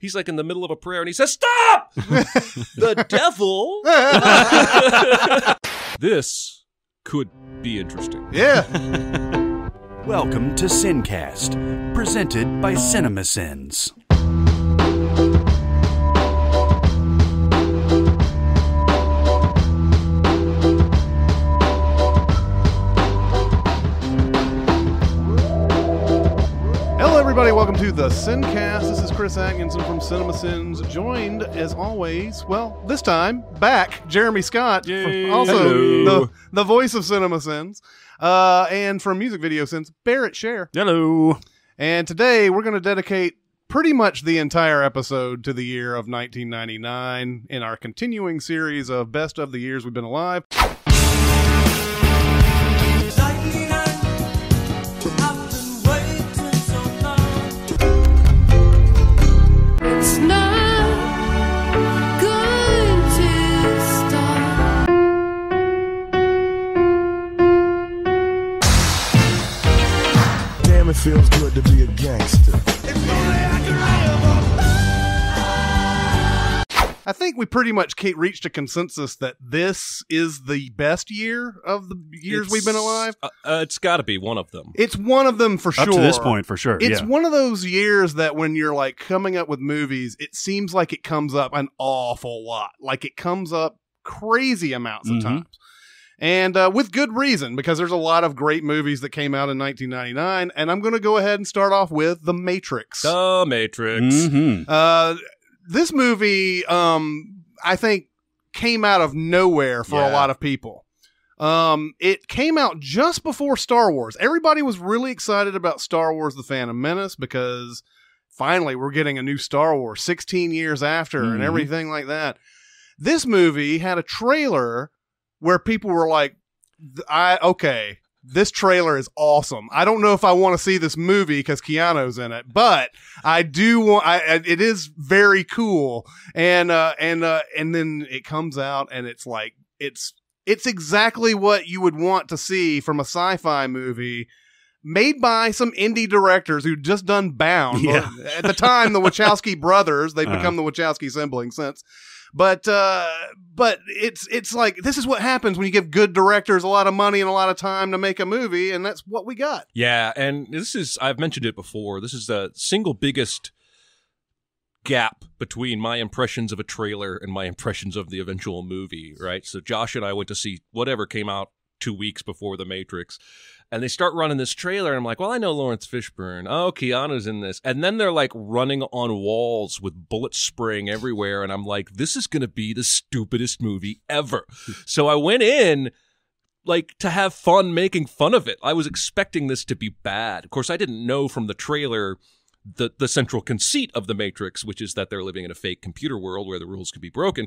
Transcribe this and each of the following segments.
He's like in the middle of a prayer and he says, "Stop!" The devil. This could be interesting. Yeah. Welcome to SinCast, presented by CinemaSins. Hello, everybody. Welcome to the SinCast. This is Chris Atkinson from CinemaSins, joined, as always, well, this time, back, Jeremy Scott, also the voice of CinemaSins, and from Music Video Sins, Barrett Share. Hello. And today, we're going to dedicate pretty much the entire episode to the year of 1999 in our continuing series of Best of the Years We've Been Alive. It feels good to be a gangster. I think we pretty much reached a consensus that this is the best year of the years we've been alive. It's got to be one of them. It's one of them for sure. Up to this point, for sure. It's one of those years that when you're like coming up with movies, it seems like it comes up an awful lot. Like it comes up crazy amounts of times. And with good reason, because there's a lot of great movies that came out in 1999. And I'm going to go ahead and start off with The Matrix. The Matrix. This movie, I think, came out of nowhere for a lot of people. It came out just before Star Wars. Everybody was really excited about Star Wars The Phantom Menace because finally we're getting a new Star Wars 16 years after and everything like that. This movie had a trailer where people were like, this trailer is awesome. I don't know if I want to see this movie because Keanu's in it, but I do want. It is very cool, and then it comes out and it's like it's exactly what you would want to see from a sci-fi movie made by some indie directors who'd just done Bound. Yeah. At the time, the Wachowski brothers. They've become the Wachowski siblings since. But it's like, this is what happens when you give good directors a lot of money and a lot of time to make a movie, and that's what we got. Yeah, and I've mentioned it before, this is the single biggest gap between my impressions of a trailer and my impressions of the eventual movie, right? So Josh and I went to see whatever came out 2 weeks before The Matrix, and they start running this trailer, and I'm like, well, I know Lawrence Fishburne. Oh, Keanu's in this. And then they're like running on walls with bullets spraying everywhere, and I'm like, this is going to be the stupidest movie ever. So I went in like to have fun making fun of it. I was expecting this to be bad. Of course, I didn't know from the trailer the central conceit of The Matrix, which is that they're living in a fake computer world where the rules can be broken.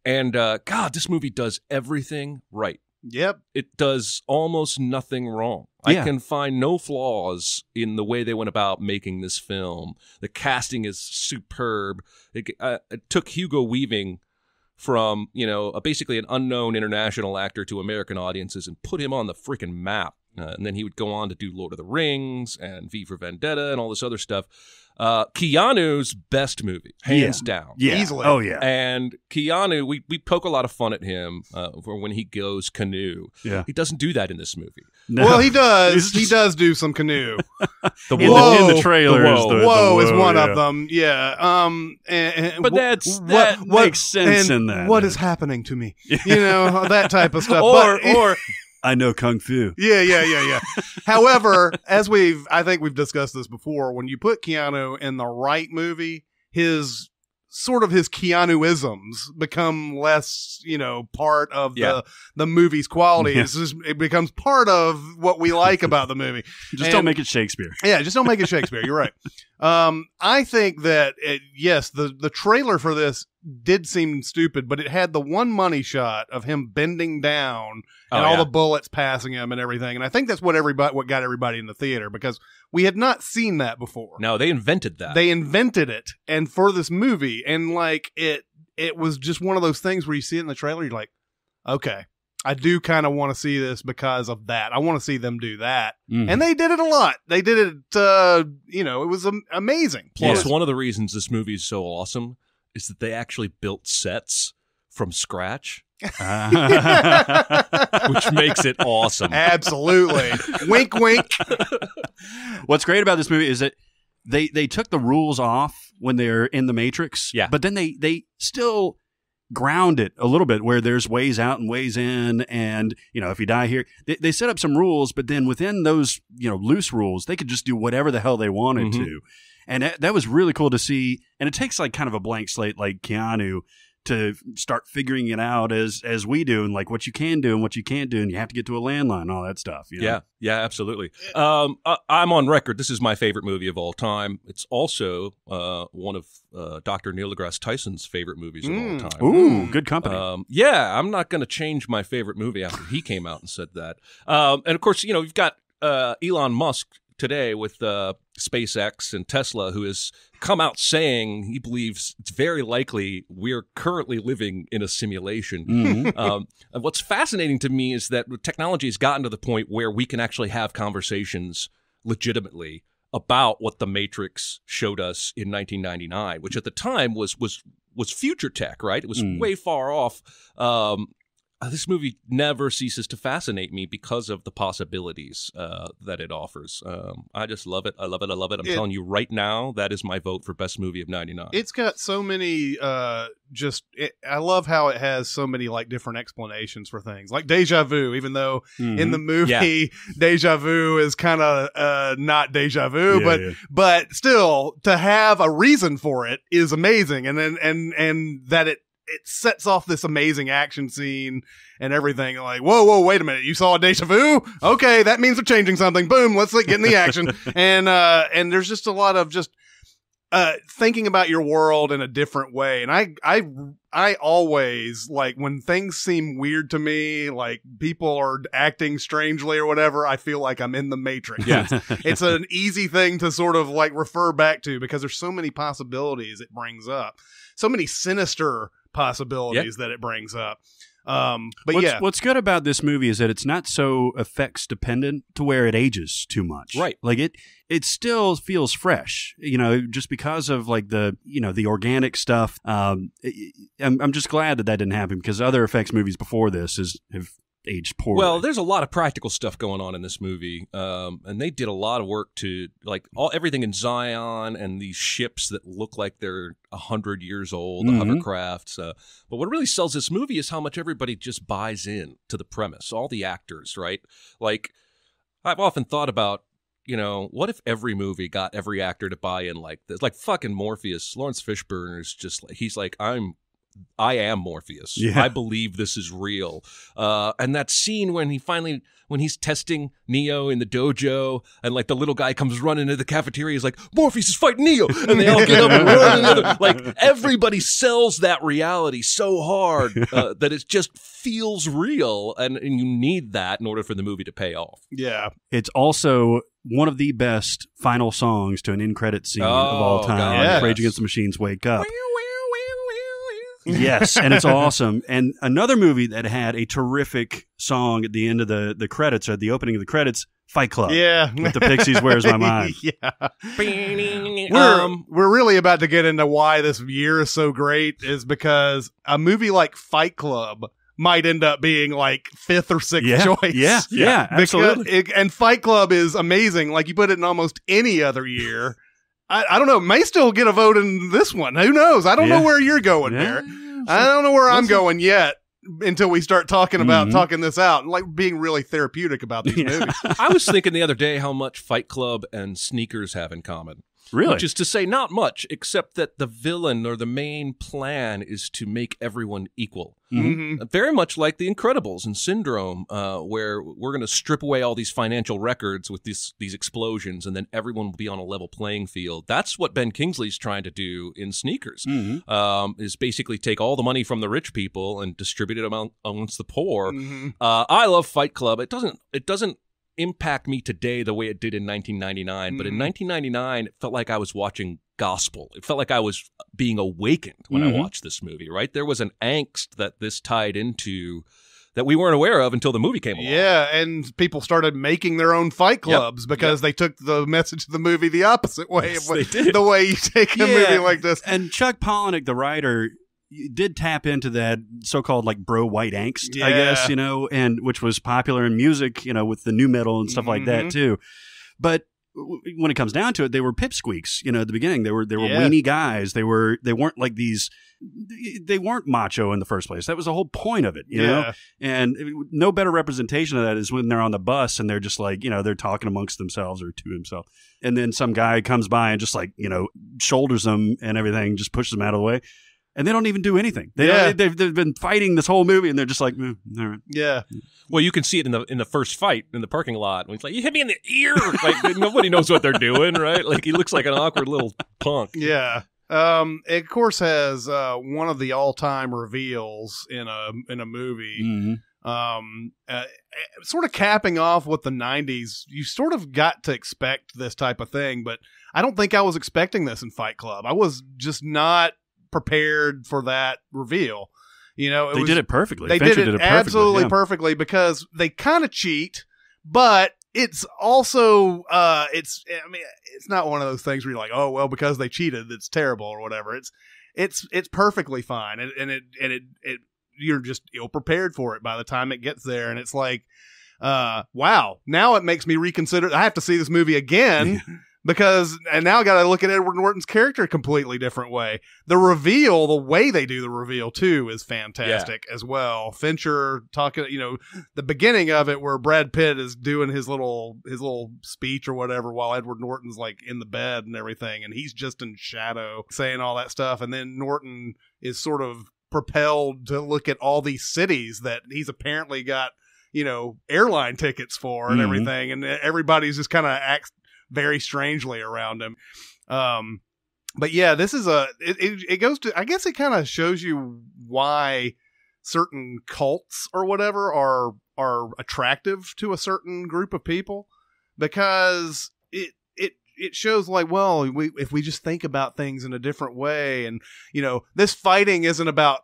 And God, this movie does everything right. Yep. It does almost nothing wrong. Yeah. I can find no flaws in the way they went about making this film. The casting is superb. It took Hugo Weaving from, basically an unknown international actor to American audiences and put him on the freaking map. And then he would go on to do Lord of the Rings and V for Vendetta and all this other stuff. Keanu's best movie, hands down. Yeah. Easily. Oh, yeah. And Keanu, we poke a lot of fun at him for when he goes canoe. Yeah. He doesn't do that in this movie. No. Well, he does. He does do some canoe. In the trailer is the whoa is one yeah. of them. Yeah. But that makes sense in that. What is happening to me? That type of stuff. or I know Kung Fu. Yeah. However, I think we've discussed this before, when you put Keanu in the right movie, his Keanu-isms become less, part of the movie's quality. Yeah. It becomes part of what we like about the movie. Don't make it Shakespeare. Yeah, just don't make it Shakespeare. You're right. I think that, yes, the trailer for this did seem stupid, but it had the one money shot of him bending down and all the bullets passing him and everything. And I think that's what got everybody in the theater, because we had not seen that before. No, they invented that. They invented it, and for this movie, and like it was just one of those things where you see it in the trailer, you're like, okay. I do kind of want to see this because of that. I want to see them do that. And they did it a lot. They did it, it was amazing. Plus, one of the reasons this movie is so awesome is that they actually built sets from scratch. Which makes it awesome. Absolutely. Wink, wink. What's great about this movie is that they took the rules off when they're in the Matrix, but then they still ground it a little bit where there's ways out and ways in, and if you die here, they set up some rules, but then within those loose rules, they could just do whatever the hell they wanted to, and that was really cool to see. And it takes like kind of a blank slate like Keanu to start figuring it out as we do, and like what you can do and what you can't do, and you have to get to a landline and all that stuff. Yeah, absolutely. I'm on record. This is my favorite movie of all time. It's also one of Dr. Neil deGrasse Tyson's favorite movies of all time. Ooh, good company. I'm not going to change my favorite movie after he came out and said that. And of course, you've got Elon Musk today with SpaceX and Tesla, who has come out saying he believes it's very likely we're currently living in a simulation. And what's fascinating to me is that technology has gotten to the point where we can actually have conversations legitimately about what the Matrix showed us in 1999, which at the time was future tech, right? It was way far off. This movie never ceases to fascinate me because of the possibilities that it offers. I just love it. I love it. I love it. I'm telling you right now, that is my vote for best movie of 99. It's got so many, I love how it has so many like different explanations for things. Like deja vu, even though in the movie, deja vu is kind of not deja vu, but still to have a reason for it is amazing. And then, and that it sets off this amazing action scene and everything. Like, whoa, wait a minute. You saw a deja vu? Okay, that means they're changing something. Boom, let's get in the action. And there's just a lot of just thinking about your world in a different way. And I always, like, when things seem weird to me, like people are acting strangely or whatever, I feel like I'm in the Matrix. Yeah. It's an easy thing to sort of like refer back to because there's so many possibilities it brings up. So many sinister possibilities that it brings up. What's good about this movie is that it's not so effects dependent to where it ages too much. Right. Like it still feels fresh, just because of like the organic stuff. I'm just glad that didn't happen because other effects movies before this have aged poorly. Well, there's a lot of practical stuff going on in this movie, and they did a lot of work to like everything in Zion and these ships that look like they're 100 years old, the hovercrafts. But what really sells this movie is how much everybody just buys in to the premise. All the actors, right? Like, I've often thought about, what if every movie got every actor to buy in like this? Like fucking Morpheus, Lawrence Fishburne is just like, he's like, I am Morpheus. Yeah. I believe this is real. And that scene when he's testing Neo in the dojo and like the little guy comes running into the cafeteria, he's like, Morpheus is fighting Neo. And they all get up and run together. Like everybody sells that reality so hard that it just feels real. And you need that in order for the movie to pay off. Yeah. It's also one of the best final songs to an end credit scene of all time. Yes. Rage Against the Machine's Wake Up. Yes, and it's awesome. And another movie that had a terrific song at the end of the credits, or at the opening of the credits, Fight Club. Yeah. With the Pixies, Where's My Mind? Yeah. We're really about to get into why this year is so great, is because a movie like Fight Club might end up being like fifth or sixth choice. Yeah, absolutely. And Fight Club is amazing. Like you put it in almost any other year. I don't know. May still get a vote in this one. Who knows? I don't know where you're going, Barrett. I don't know where I'm going yet until we start talking about talking this out and like being really therapeutic about these movies. I was thinking the other day how much Fight Club and Sneakers have in common. Really? Which is to say not much, except that the villain or the main plan is to make everyone equal. Very much like The Incredibles and Syndrome, where we're going to strip away all these financial records with these explosions, and then everyone will be on a level playing field. That's what Ben Kingsley's trying to do in Sneakers, is basically take all the money from the rich people and distribute it amongst the poor. I love Fight Club. It doesn't impact me today the way it did in 1999, but in 1999 it felt like I was watching gospel. It felt like I was being awakened when I watched this movie, right? There was an angst that this tied into that we weren't aware of until the movie came along. Yeah, and people started making their own fight clubs because they took the message of the movie the opposite way of the way you take a movie like this. And Chuck Palahniuk, the writer, did tap into that so-called like bro white angst, I guess, and which was popular in music, with the nu metal and stuff like that too. But when it comes down to it, they were pipsqueaks. At the beginning, they were weenie guys. They weren't like these. They weren't macho in the first place. That was the whole point of it, you know. And no better representation of that is when they're on the bus and they're just like, they're talking amongst themselves or to himself, and then some guy comes by and just like, shoulders them and everything, just pushes them out of the way. And they don't even do anything. They've been fighting this whole movie, and they're just like, all right. Yeah. Well, you can see it in the first fight in the parking lot. When he's like, "You hit me in the ear!" Like nobody knows what they're doing, right? Like he looks like an awkward little punk. Yeah. It of course has one of the all-time reveals in a movie. Sort of capping off with the 90s. You sort of got to expect this type of thing, but I don't think I was expecting this in Fight Club. I was just not prepared for that reveal. They did it perfectly. They Fincher did it absolutely perfectly because they kind of cheat, but it's also it's not one of those things where you're like, oh well, because they cheated, it's terrible or whatever. It's perfectly fine, and it you're just ill prepared for it by the time it gets there, and it's like, wow, now it makes me reconsider. I have to see this movie again. And now I got to look at Edward Norton's character a completely different way. The reveal, the way they do the reveal too, is fantastic as well. Fincher talking, the beginning of it where Brad Pitt is doing his little speech or whatever while Edward Norton's like in the bed and everything, and he's just in shadow saying all that stuff, and then Norton is sort of propelled to look at all these cities that he's apparently got, airline tickets for and everything, and everybody's just kind of acts very strangely around him. But yeah, this is it goes to, I guess it kind of shows you why certain cults or whatever are attractive to a certain group of people, because it shows like, well, if we just think about things in a different way, and this fighting isn't about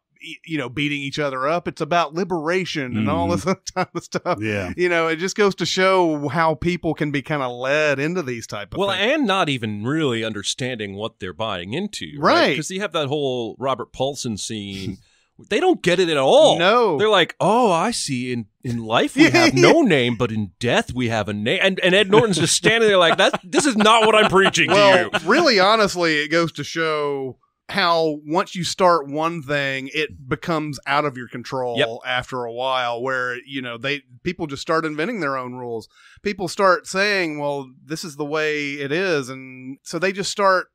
beating each other up. It's about liberation and all this type of stuff. Yeah. It just goes to show how people can be kind of led into these type of things. And not even really understanding what they're buying into. Right. Because you have that whole Robert Paulson scene. They don't get it at all. No. They're like, oh, I see. In life, we have no name, but in death, we have a name. And Ed Norton's just standing there like, this is not what I'm preaching to you. Really, honestly, it goes to show how once you start one thing, it becomes out of your control after a while, where people just start inventing their own rules. People start saying, well, this is the way it is, and so they just start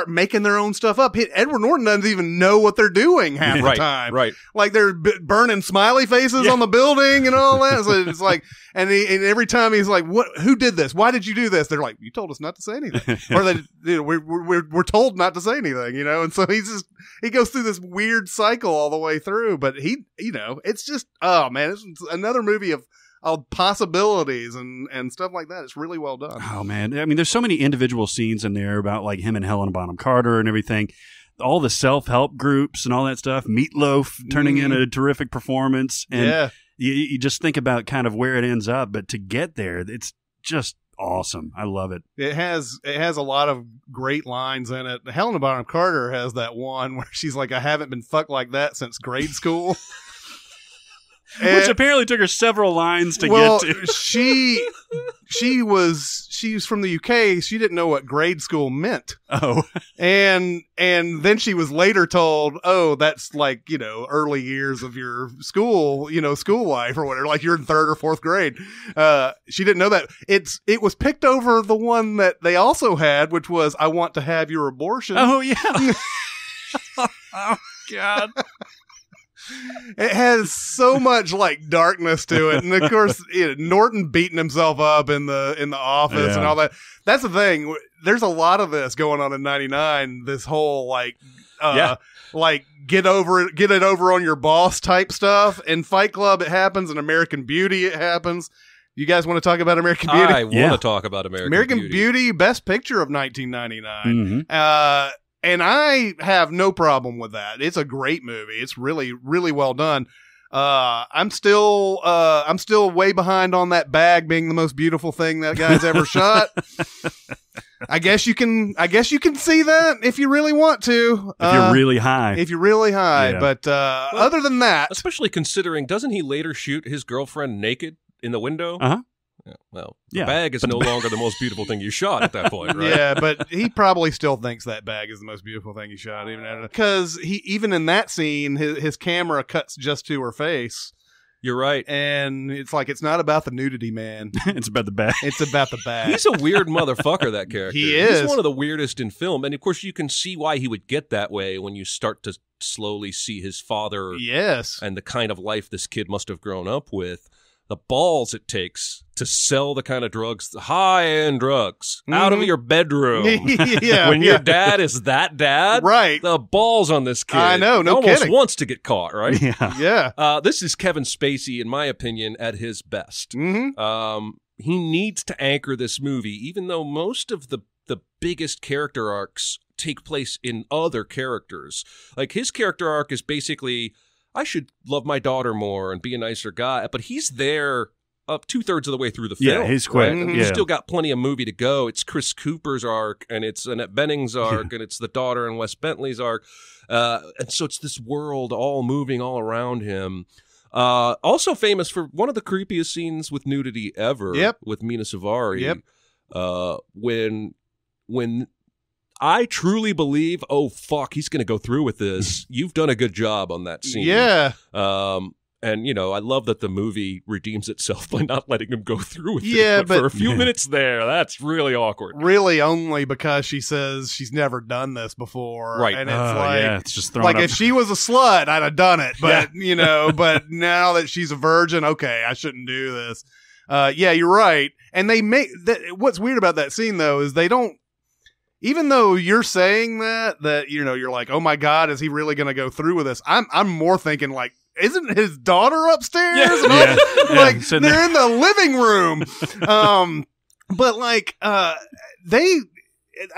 making their own stuff up. Edward Norton doesn't even know what they're doing half the time. Right. Like they're burning smiley faces on the building and all that. So it's like, and every time he's like, who did this? Why did you do this? They're like, you told us not to say anything. Or we're told not to say anything, And so he goes through this weird cycle all the way through, but it's just, oh man, it's another movie of possibilities and stuff like that. It's really well done. Oh man, I mean, there's so many individual scenes in there about like him and Helena Bonham Carter and everything. All the self-help groups and all that stuff. Meatloaf turning in a terrific performance, and you just think about kind of where it ends up. But to get there, it's just awesome. I love it. It has a lot of great lines in it. Helena Bonham Carter has that one where she's like, "I haven't been fucked like that since grade school." Which apparently took her several lines to get to. She was from the UK. She didn't know what grade school meant. Oh. And then she was later told, oh, that's like, early years of your school life or whatever, like you're in 3rd or 4th grade. She didn't know that. It was picked over the one that they also had, which was, I want to have your abortion. Oh, yeah. Oh, God. It has so much like darkness to it, and of course, Norton beating himself up in the office and all that. That's the thing. There's a lot of this going on in '99. This whole like get it over on your boss type stuff. In Fight Club, it happens. In American Beauty, it happens. You guys want to talk about American Beauty? I want to talk about American Beauty, Best Picture of 1999. And I have no problem with that. It's a great movie. It's really, really well done. I'm still way behind on that bag being the most beautiful thing that guy's ever shot. I guess you can see that if you really want to. If you're really high. Yeah. But other than that, especially considering, doesn't he later shoot his girlfriend naked in the window? Uh-huh. Yeah, well, the bag is no longer the most beautiful thing you shot at that point, right? Yeah, but he probably still thinks that bag is the most beautiful thing he shot, because even in that scene, his camera cuts just to her face. You're right, and it's like it's not about the nudity, man. It's about the bag. It's about the bag. He's a weird motherfucker. That character. He is. He's one of the weirdest in film, and of course, you can see why he would get that way when you start to slowly see his father. Yes, and the kind of life this kid must have grown up with. The balls it takes to sell the kind of drugs, the high-end drugs, out of your bedroom. When your dad is that dad, right? The balls on this kid. I know, no almost kidding. Wants to get caught, right? Yeah. This is Kevin Spacey, in my opinion, at his best. Mm-hmm. He needs to anchor this movie, even though most of the biggest character arcs take place in other characters. Like, his character arc is basically, I should love my daughter more and be a nicer guy. But he's there up 2/3 of the way through the film. Yeah, he's quick. Right? He's still got plenty of movie to go. It's Chris Cooper's arc, and it's Annette Bening's arc, and it's the daughter and Wes Bentley's arc. And so it's this world all moving all around him. Also famous for one of the creepiest scenes with nudity ever. Yep. With Mina Suvari. Yep. When I truly believe, oh, fuck, he's going to go through with this. You've done a good job on that scene. Yeah. And, I love that the movie redeems itself by not letting him go through with it. Yeah, but for a few minutes there, that's really awkward. Really only because she says she's never done this before. Right. And it's it's just like up. if she was a slut, I'd have done it. But, but now that she's a virgin, okay, I shouldn't do this. Yeah, you're right. And they make what's weird about that scene, though, is they don't, even though you're saying that you're like, oh my God, is he really going to go through with this? I'm more thinking like, isn't his daughter upstairs? Yeah. Like they're in the living room. But like, I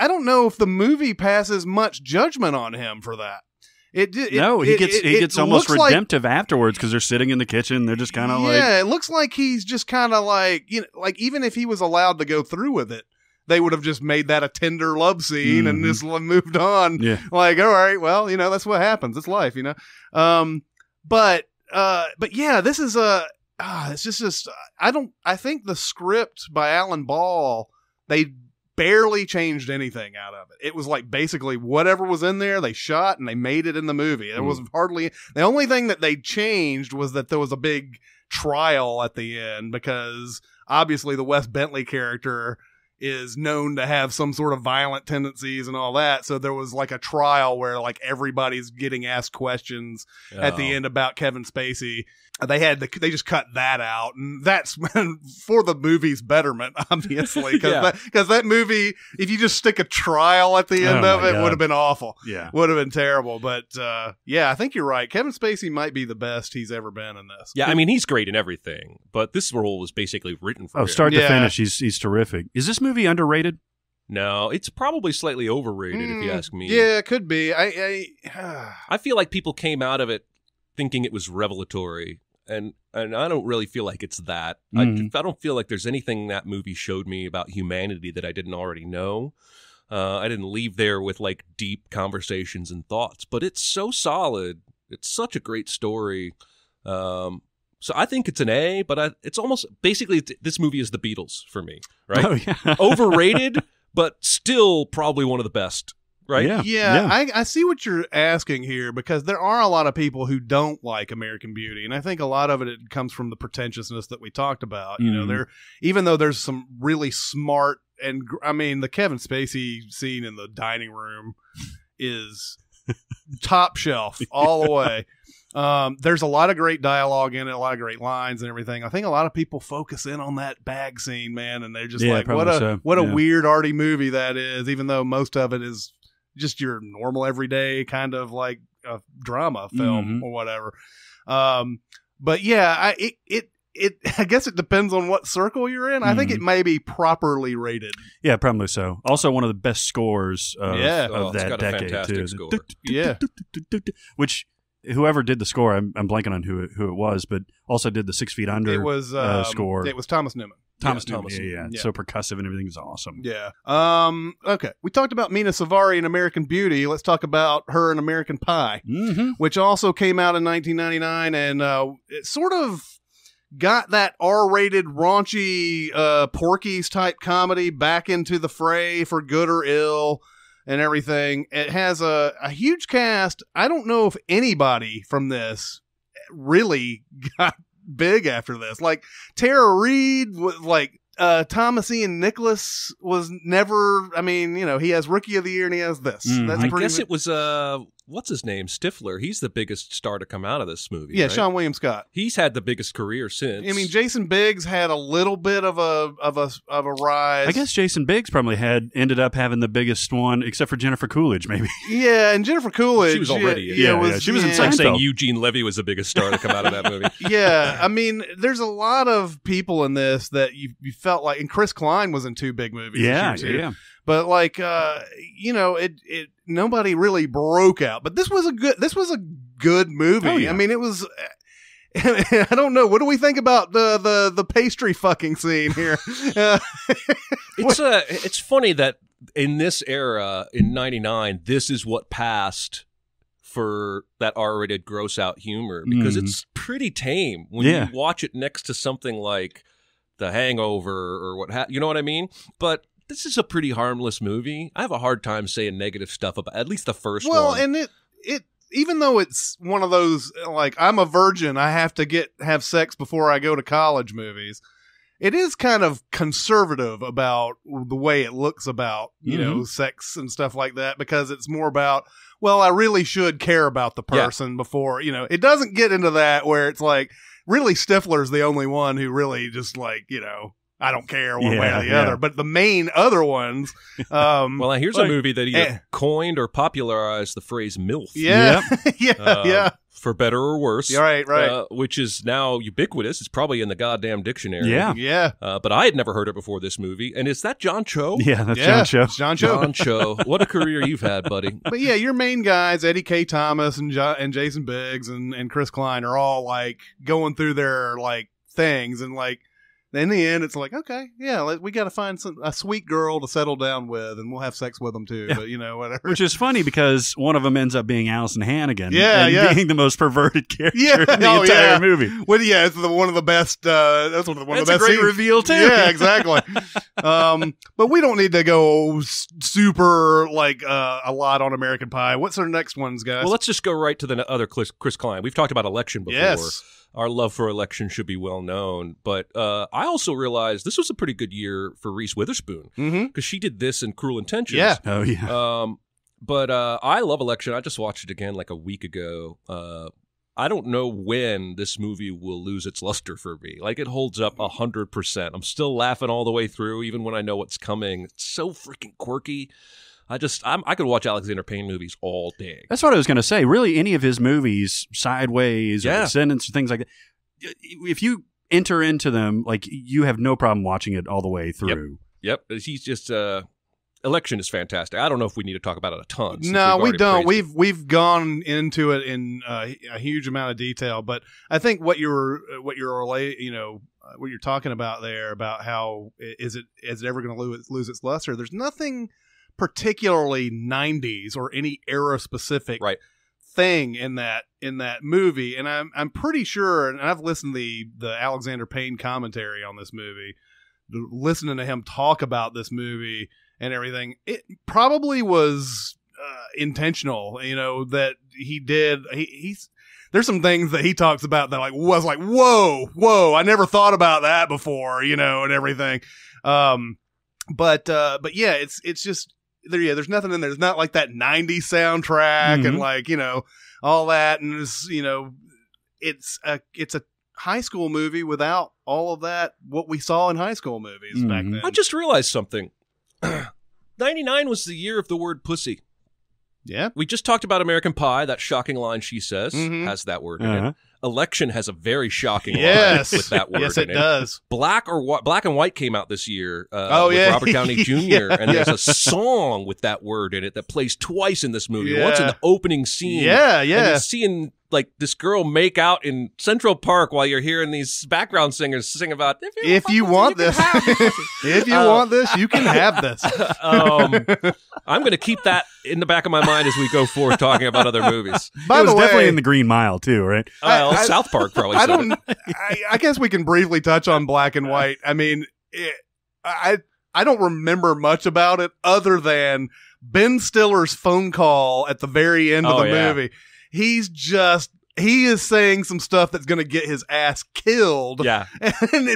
don't know if the movie passes much judgment on him for that. He gets almost redemptive afterwards because they're sitting in the kitchen. They're just kind of like, it looks like he's just kind of like, like even if he was allowed to go through with it, they would have just made that a tender love scene and just moved on. Yeah. Like, all right, well, that's what happens. It's life, But yeah, this is it's just I think the script by Alan Ball, they barely changed anything out of it. It was like basically whatever was in there, they shot and they made it in the movie. There was hardly, the only thing that they changed was that there was a big trial at the end, because obviously the Wes Bentley character is known to have some sort of violent tendencies and all that. So there was like a trial where like everybody's getting asked questions at the end about Kevin Spacey. They just cut that out, and that's for the movie's betterment, obviously, because that movie, if you just stick a trial at the end of it, would have been awful. Yeah, would have been terrible. But I think you're right. Kevin Spacey might be the best he's ever been in this. Yeah, I mean, he's great in everything, but this role was basically written for him. Start to finish, he's terrific. Is this movie underrated? No, it's probably slightly overrated, if you ask me. Yeah, it could be. I feel like people came out of it thinking it was revelatory, and I don't really feel like it's that. I don't feel like there's anything that movie showed me about humanity that I didn't already know. I didn't leave there with like deep conversations and thoughts, but it's so solid. It's such a great story. So I think it's an A, but it's almost basically this movie is the Beatles for me, right? Oh, yeah. Overrated, but still probably one of the best. Right? Yeah. I see what you're asking here, because there are a lot of people who don't like American Beauty, and I think a lot of it comes from the pretentiousness that we talked about. Even though there's some really smart, and I mean the Kevin Spacey scene in the dining room is top shelf all the way. There's a lot of great dialogue in it, a lot of great lines and everything. I think a lot of people focus in on that bag scene, man, and they're just like, what a weird arty movie that is, even though most of it is just your normal everyday kind of like a drama film or whatever. But yeah, I guess it depends on what circle you're in. I think it may be properly rated. Yeah, probably so. Also one of the best scores of that it's got a decade fantastic too. Score. Yeah. Which whoever did the score, I'm blanking on who it was, but also did the 6 Feet Under score. It was Thomas Newman. Thomas Newman. Yeah. So percussive and everything is awesome. Yeah. Okay. We talked about Mina Suvari in American Beauty. Let's talk about her in American Pie, which also came out in 1999, and it sort of got that R-rated, raunchy, Porky's type comedy back into the fray for good or ill and everything. It has a huge cast. I don't know if anybody from this really got big after this. Like Tara Reid, like Thomas Ian Nicholas was never. I mean, he has Rookie of the Year and he has this. That's I guess it was what's his name, Stifler. He's the biggest star to come out of this movie. Yeah, right? Sean William Scott. He's had the biggest career since. I mean, Jason Biggs had a little bit of a rise. I guess Jason Biggs probably ended up having the biggest one, except for Jennifer Coolidge, maybe. Yeah, and Jennifer Coolidge. She was already. She was in It's like saying Eugene Levy was the biggest star to come out of that movie. Yeah, I mean, there's a lot of people in this that you felt like, and Chris Klein was in 2 big movies. Yeah, this year too. yeah. But like, it nobody really broke out. But this was a good movie. Oh, yeah. I mean, it was. I don't know. What do we think about the pastry fucking scene here? It's funny that in this era, in '99, this is what passed for that R-rated gross out humor, because it's pretty tame when you watch it next to something like The Hangover or you know what I mean? But this is a pretty harmless movie. I have a hard time saying negative stuff about at least the first one. Well, and it even though it's one of those, like, I'm a virgin, I have to have sex before I go to college movies, it is kind of conservative about the way it looks about, sex and stuff like that, because it's more about, well, I really should care about the person before, it doesn't get into that where it's like, really Stifler's the only one who really just like, I don't care one way or the other. But the main other ones. Well, here's a movie that either coined or popularized the phrase MILF. Yeah. Yeah. For better or worse. Right. Which is now ubiquitous. It's probably in the goddamn dictionary. Yeah. Yeah. But I had never heard it before this movie. And is that John Cho? Yeah, that's John Cho. It's John Cho. John Cho. What a career you've had, buddy. But yeah, your main guys, Eddie K. Thomas and Jason Biggs and Chris Klein, are all like going through their like things, and like, in the end, it's like, okay, yeah, we got to find a sweet girl to settle down with, and we'll have sex with them too. But whatever. Which is funny because one of them ends up being Allison Hannigan, being the most perverted character in the entire movie. Well, yeah, it's one of the best. That's one of the best. That's a great reveal too. Yeah, exactly. But we don't need to go super like a lot on American Pie. What's our next ones, guys? Well, let's just go right to the other Chris Klein. We've talked about Election before. Yes. Our love for Election should be well known. But I also realized this was a pretty good year for Reese Witherspoon, because she did this in Cruel Intentions. Yeah. Oh, yeah. But I love Election. I just watched it again like a week ago. I don't know when this movie will lose its luster for me. Like, it holds up 100%. I'm still laughing all the way through, even when I know what's coming. It's so freaking quirky. I could watch Alexander Payne movies all day. That's what I was going to say. Really, any of his movies, Sideways, or Descendants, or things like that, if you enter into them, like, you have no problem watching it all the way through. Yep. He's just Election is fantastic. I don't know if we need to talk about it a ton. No, we don't. We've gone into it in a huge amount of detail, but I think what you're talking about there, about how is it ever going to lose its luster? There's nothing particularly 90s or any era specific thing in that movie, and I'm pretty sure, and I've listened to the Alexander Payne commentary on this movie, listening to him talk about this movie and everything, it probably was intentional, that he did. There's some things that he talks about that was like, whoa, I never thought about that before, and everything. But yeah, it's just there's nothing in there. There's not like that 90s soundtrack and like, all that. And it's a high school movie without all of that, what we saw in high school movies back then. I just realized something. 99 was the year of the word pussy. Yeah. We just talked about American Pie. That shocking line she says has that word in it. Election has a very shocking line with that word. Yes, it does. Black and White came out this year with Robert Downey Jr. And there's a song with that word in it that plays twice in this movie. Once in the opening scene. Yeah. And you see in like this girl make out in Central Park while you're hearing these background singers sing about if you want this, if you want this, you can have this. I'm going to keep that in the back of my mind as we go forward talking about other movies. By the way, definitely in the Green Mile too, right? Well, South Park probably. I guess we can briefly touch on Black and White. I mean, I don't remember much about it other than Ben Stiller's phone call at the very end of the movie. He is saying some stuff that's going to get his ass killed. Yeah.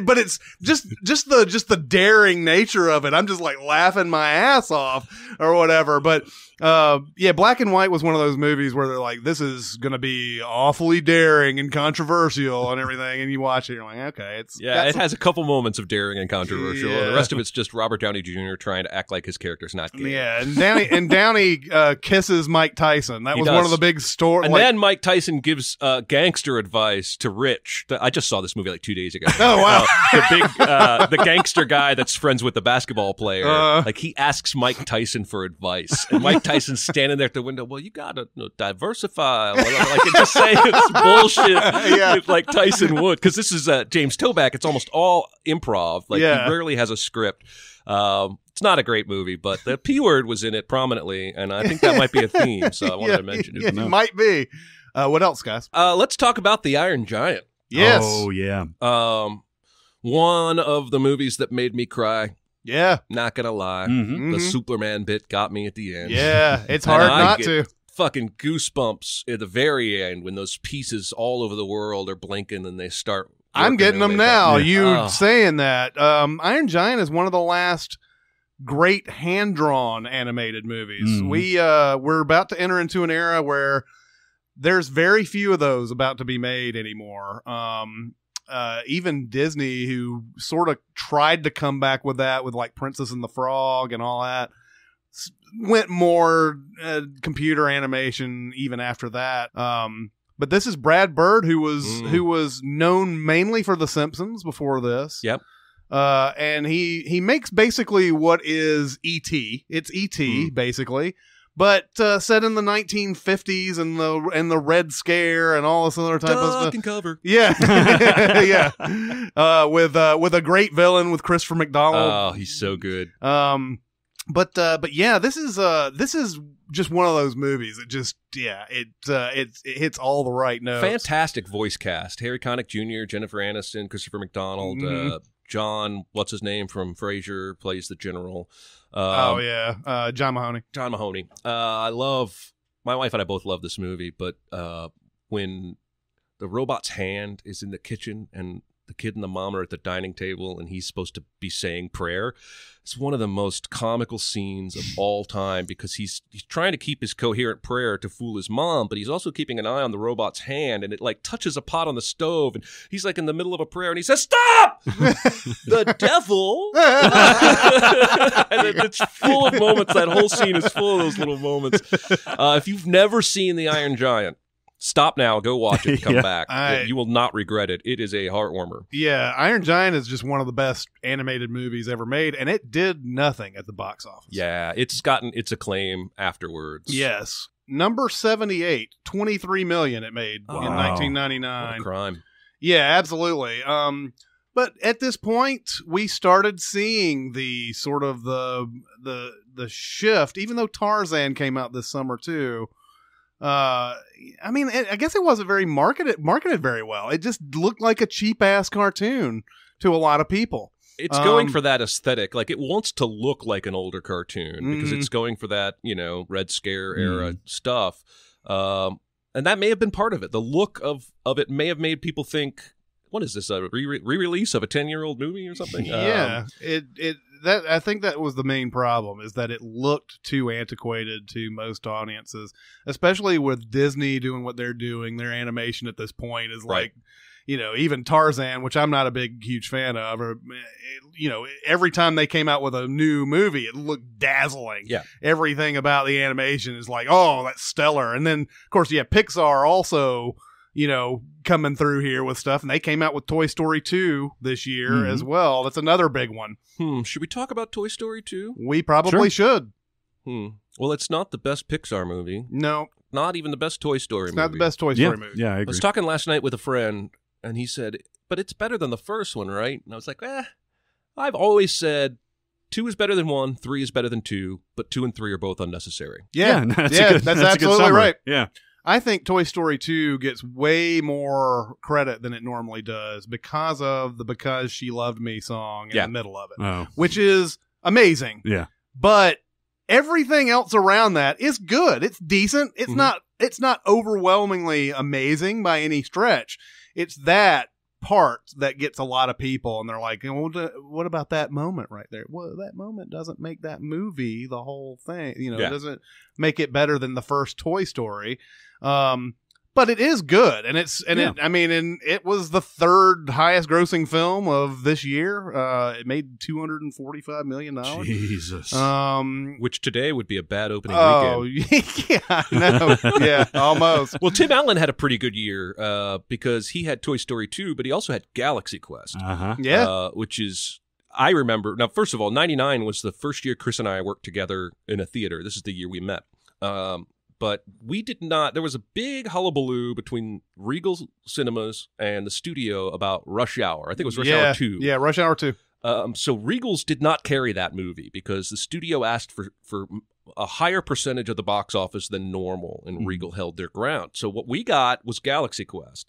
But it's just the daring nature of it. I'm just like laughing my ass off or whatever. But Black and White was one of those movies where they're like, this is going to be awfully daring and controversial and everything. And you watch it, you're like, okay, it has a couple moments of daring and controversial. Yeah. The rest of it's just Robert Downey Jr. trying to act like his character's not gay. Yeah, and Downey kisses Mike Tyson. That was one of the big stories. And then Mike Tyson gives gangster advice to Rich. I just saw this movie like 2 days ago. Oh wow! The gangster guy that's friends with the basketball player. Like he asks Mike Tyson for advice, and Mike Tyson's standing there at the window. Well, you gotta diversify. Like just saying it's bullshit, like Tyson would. Because this is James Toback. It's almost all improv. Like he rarely has a script. It's not a great movie, but the P word was in it prominently, and I think that might be a theme. So I wanted to mention it. It might be. What else, guys? Let's talk about The Iron Giant. Yes. Oh yeah. One of the movies that made me cry. Yeah. Not gonna lie. The Superman bit got me at the end. Yeah, it's hard not to. Fucking goosebumps at the very end when those pieces all over the world are blinking and they start. I'm getting them now. You saying that. Iron Giant is one of the last great hand-drawn animated movies. We're about to enter into an era where there's very few of those about to be made anymore. Even Disney, who sort of tried to come back with that with like Princess and the Frog and all that, went more computer animation even after that. But this is Brad Bird, who was known mainly for The Simpsons before this. Yep. And he makes basically what is E.T. It's E.T. basically. But set in the 1950s and the Red Scare and all this other type of stuff. And cover. Yeah, yeah. With a great villain with Christopher McDonald. Oh, he's so good. But yeah, this is just one of those movies. It hits all the right notes. Fantastic voice cast: Harry Connick Jr., Jennifer Aniston, Christopher McDonald, John, what's his name from Frasier plays the general. John Mahoney. John Mahoney. My wife and I both love this movie, but when the robot's hand is in the kitchen and the kid and the mom are at the dining table and he's supposed to be saying prayer, it's one of the most comical scenes of all time because he's trying to keep his coherent prayer to fool his mom, but he's also keeping an eye on the robot's hand, and it like touches a pot on the stove, and he's like in the middle of a prayer and he says, "Stop! The devil!" And it's full of moments. That whole scene is full of those little moments. If you've never seen The Iron Giant, stop now, go watch it, come back. You will not regret it. It is a heartwarmer. Yeah, Iron Giant is just one of the best animated movies ever made, and it did nothing at the box office. Yeah, it's gotten its acclaim afterwards. Yes. Number 78, $23 million it made in 1999. What a crime. Yeah, absolutely. But at this point, we started seeing the sort of the shift, even though Tarzan came out this summer too. I mean, I guess it wasn't very marketed very well. It just looked like a cheap ass cartoon to a lot of people. It's going for that aesthetic. Like, it wants to look like an older cartoon because it's going for that, Red Scare era stuff. And that may have been part of it. The look of it may have made people think, what is this, a re-release of a 10-year-old movie or something? Yeah, I think that was the main problem, is that it looked too antiquated to most audiences, especially with Disney doing what they're doing. Their animation at this point is like, even Tarzan, which I'm not a huge fan of, or, every time they came out with a new movie, it looked dazzling. Yeah. Everything about the animation is like, oh, that's stellar. And then, of course, Pixar also, coming through here with stuff, and they came out with Toy Story 2 this year as well. That's another big one. Should we talk about Toy Story 2? We probably should. Well, it's not the best Pixar movie. No. not even the best Toy Story movie. Not the best Toy Story movie. Yeah, I agree. I was talking last night with a friend, and he said, but it's better than the first one, right? And I was like, I've always said 2 is better than 1, 3 is better than 2, but 2 and 3 are both unnecessary. Yeah, that's absolutely right. Yeah. I think Toy Story 2 gets way more credit than it normally does because of the Because She Loved Me song in the middle of it, which is amazing. Yeah. But everything else around that is good. It's decent. It's not overwhelmingly amazing by any stretch. It's that part that gets a lot of people, and they're like, what about that moment right there? Well, that moment doesn't make that movie the whole thing. It doesn't make it better than the first Toy Story. But it is good, and it was the 3rd highest grossing film of this year. It made $245 million. Jesus. Which today would be a bad opening weekend. Yeah, I know. Yeah, almost. Well, Tim Allen had a pretty good year because he had Toy Story 2, but he also had Galaxy Quest. Yeah. Which is, I remember, now, first of all, 99 was the first year Chris and I worked together in a theater. This is the year we met. But we did not. There was a big hullabaloo between Regal Cinemas and the studio about Rush Hour. I think it was Rush Hour 2. Yeah, Rush Hour 2. So Regal's did not carry that movie because the studio asked for a higher percentage of the box office than normal, and Regal held their ground. So what we got was Galaxy Quest.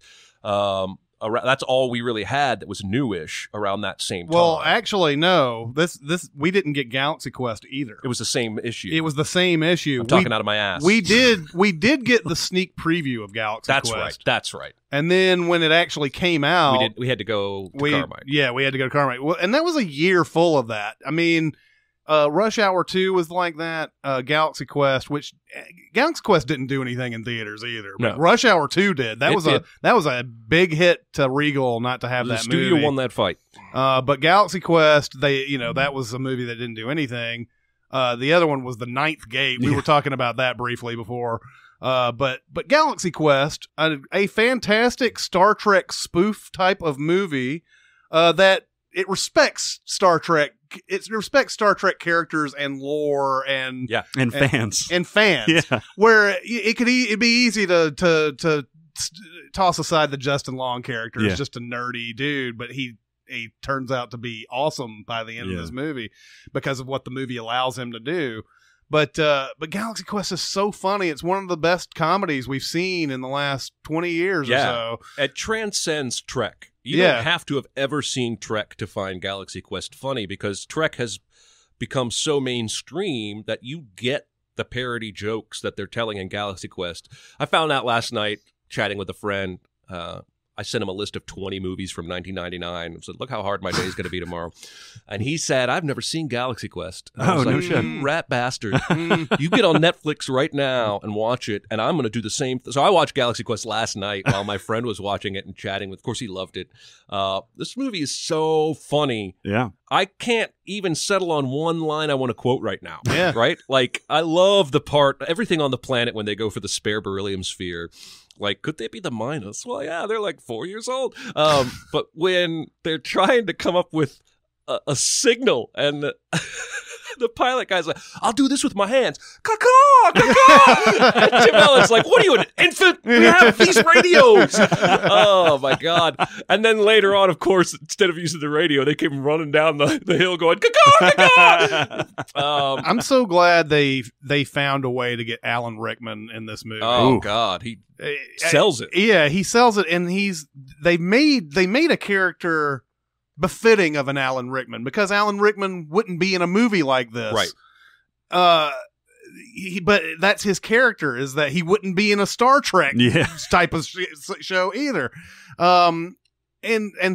That's all we really had that was newish around that same time. Well, actually, no. This we didn't get Galaxy Quest either. It was the same issue. It was the same issue. I'm talking out of my ass. We did get the sneak preview of Galaxy Quest. That's right. And then when it actually came out, we had to go to Carmike. Yeah, we had to go to Carmike. Well, and that was a year full of that. I mean, Rush Hour 2 was like that. Galaxy Quest didn't do anything in theaters either. But No. Rush Hour 2 did. That was a big hit to Regal not to have The that studio movie. won that fight. But Galaxy Quest, that was a movie that didn't do anything. The other one was The Ninth Gate. We were talking about that briefly before. But Galaxy Quest, a fantastic Star Trek spoof type of movie that it respects Star Trek. It respects Star Trek characters and lore and fans. Yeah. Where it'd be easy to toss aside the Justin Long character as just a nerdy dude, but he turns out to be awesome by the end of this movie because of what the movie allows him to do. But Galaxy Quest is so funny. It's one of the best comedies we've seen in the last 20 years or so. It transcends Trek. You don't have to have ever seen Trek to find Galaxy Quest funny because Trek has become so mainstream that you get the parody jokes that they're telling in Galaxy Quest. I found out last night chatting with a friend. I sent him a list of 20 movies from 1999. I said, look how hard my day is going to be tomorrow. And he said, I've never seen Galaxy Quest. And I was like, you rat bastard. You get on Netflix right now and watch it, and I'm going to do the same. So I watched Galaxy Quest last night while my friend was watching it and chatting with. Of course, he loved it. This movie is so funny. Yeah. I can't even settle on one line I want to quote right now. Yeah. Right? Like, I love the part, everything on the planet when they go for the spare beryllium sphere. Like, could they be the Minus? Well, yeah, they're like 4 years old. But when they're trying to come up with a signal and the pilot guy's like, I'll do this with my hands. Caw-caw! Caw-caw! And Tim Allen's like, what are you, an infant? We have these radios. Oh, my God. And then later on, of course, instead of using the radio, they came running down the hill going, caw-caw! Caw-caw! I'm so glad they found a way to get Alan Rickman in this movie. Oh, God. He sells it. Yeah, he sells it, and they made a character befitting of an Alan Rickman because Alan Rickman wouldn't be in a movie like this. Right. But that's his character, is that he wouldn't be in a Star Trek type of show either. And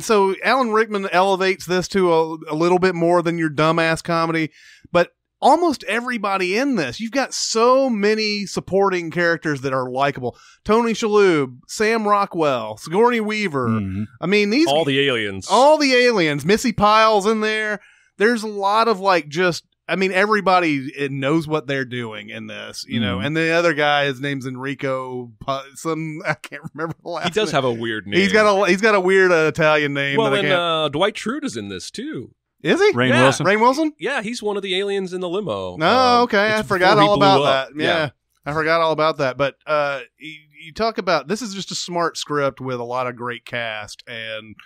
so Alan Rickman elevates this to a little bit more than your dumbass comedy, but almost everybody in this, you've got so many supporting characters that are likable. Tony Shalhoub, Sam Rockwell, Sigourney Weaver. Mm-hmm. I mean, all the aliens. Missy Pyle's in there. There's a lot of everybody knows what they're doing in this, you know. And the other guy, his name's Enrico. I can't remember the last. He does have a weird name. He's got a weird Italian name. Well, and Dwight Schrute is in this too. Is he? Wilson? Rainn Wilson? Yeah, he's one of the aliens in the limo. No, okay. I forgot all about that. Yeah. I forgot all about that. But you talk about, this is just a smart script with a lot of great cast, and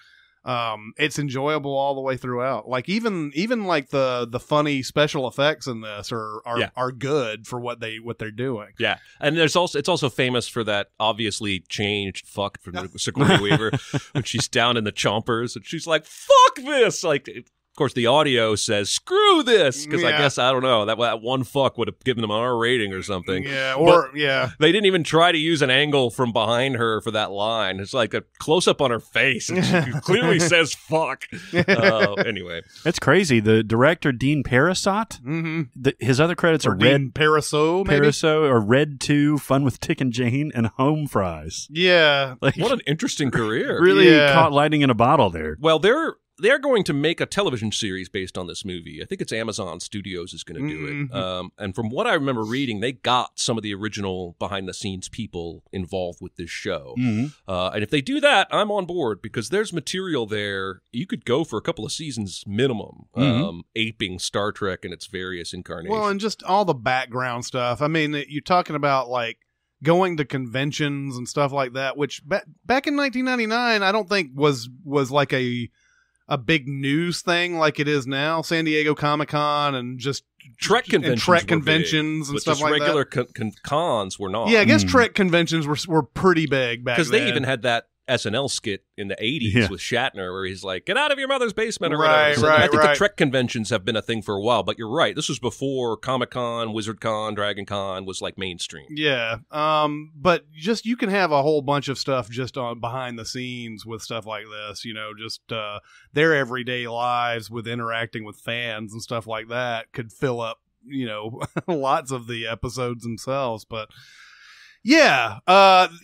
it's enjoyable all the way throughout. Like even like the funny special effects in this are good for what they're doing. Yeah, and it's also famous for that obviously changed fuck from Sigourney Weaver when she's down in the chompers and she's like, "Fuck this!" Like, of course, the audio says "screw this" because I guess, I don't know, that one fuck would have given them an R rating or something. Yeah, they didn't even try to use an angle from behind her for that line. It's like a close up on her face, and she clearly says "fuck." Anyway, that's crazy. The director Dean Parasot. His other credits are Dean Paraso or Red 2, Fun with Tick and Jane, and Home Fries. Yeah, like, what an interesting career. Really caught lightning in a bottle there. Well, they're going to make a television series based on this movie. I think it's Amazon Studios is going to do it. And from what I remember reading, they got some of the original behind-the-scenes people involved with this show. And if they do that, I'm on board because there's material there. You could go for a couple of seasons minimum, aping Star Trek in its various incarnations. Well, and just all the background stuff. I mean, you're talking about like going to conventions and stuff like that, which back in 1999, I don't think was like a big news thing like it is now. San Diego Comic-Con and just Trek conventions and stuff like that. Regular cons were not. Yeah, I guess Trek conventions were pretty big back then. Because they even had that SNL skit in the 80s with Shatner where he's like, "Get out of your mother's basement," or whatever. So I think the Trek conventions have been a thing for a while, but you're right. This was before Comic-Con, WizardCon, DragonCon was like mainstream. Yeah. But just, you can have a whole bunch of stuff just on behind the scenes with stuff like this, just their everyday lives with interacting with fans and stuff like that could fill up, lots of the episodes themselves. But yeah,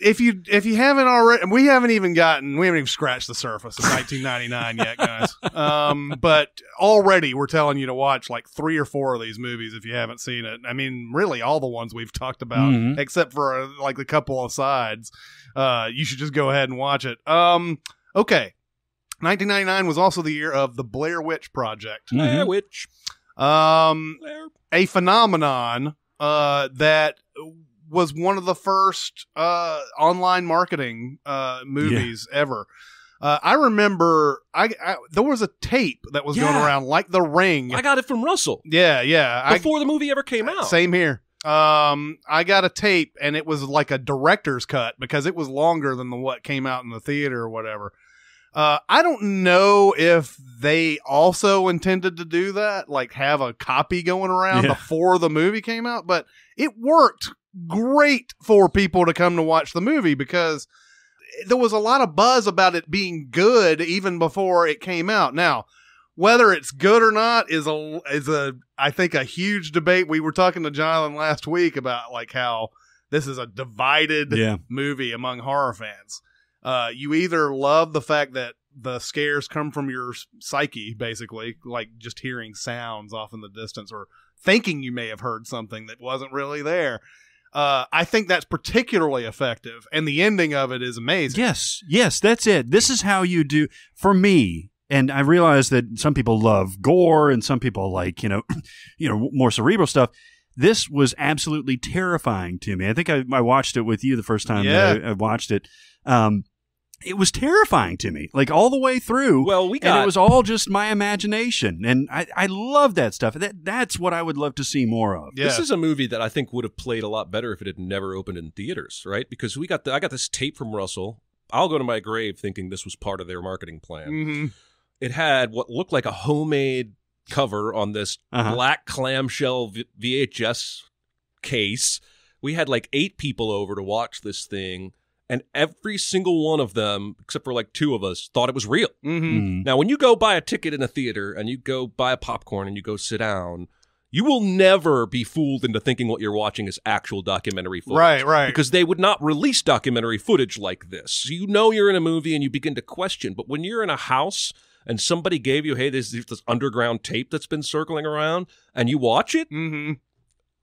if you haven't already, we haven't even scratched the surface of 1999 yet, guys. But already we're telling you to watch like 3 or 4 of these movies if you haven't seen it. I mean, really all the ones we've talked about, except for like the couple of sides. You should just go ahead and watch it. Okay. 1999 was also the year of the Blair Witch Project. Blair Witch. A phenomenon that was one of the first online marketing movies ever. I remember there was a tape that was going around like The Ring. I got it from Russell. Yeah. Before the movie ever came out. Same here. I got a tape and it was like a director's cut because it was longer than what came out in the theater or whatever. I don't know if they also intended to do that, like have a copy going around before the movie came out, but it worked great for people to come to watch the movie because there was a lot of buzz about it being good even before it came out. Now, whether it's good or not is I think a huge debate. We were talking to Jonathan last week about like how this is a divided movie among horror fans. You either love the fact that the scares come from your psyche, basically, like just hearing sounds off in the distance or thinking you may have heard something that wasn't really there. I think that's particularly effective, and the ending of it is amazing. Yes, that's it. This is how you do, for me, and I realize that some people love gore and some people like, more cerebral stuff. This was absolutely terrifying to me. I think I watched it with you the first time that I watched it. It was terrifying to me, like all the way through. Well, and it was all just my imagination, and I love that stuff. That's what I would love to see more of. Yeah. This is a movie that I think would have played a lot better if it had never opened in theaters, right? Because I got this tape from Russell. I'll go to my grave thinking this was part of their marketing plan. It had what looked like a homemade cover on this black clamshell VHS case. We had like 8 people over to watch this thing. And every single one of them, except for like 2 of us, thought it was real. Now, when you go buy a ticket in a theater and you go buy a popcorn and you go sit down, you will never be fooled into thinking what you're watching is actual documentary footage. Right. Because they would not release documentary footage like this. So you know you're in a movie and you begin to question. But when you're in a house and somebody gave you, hey, there's this underground tape that's been circling around, and you watch it,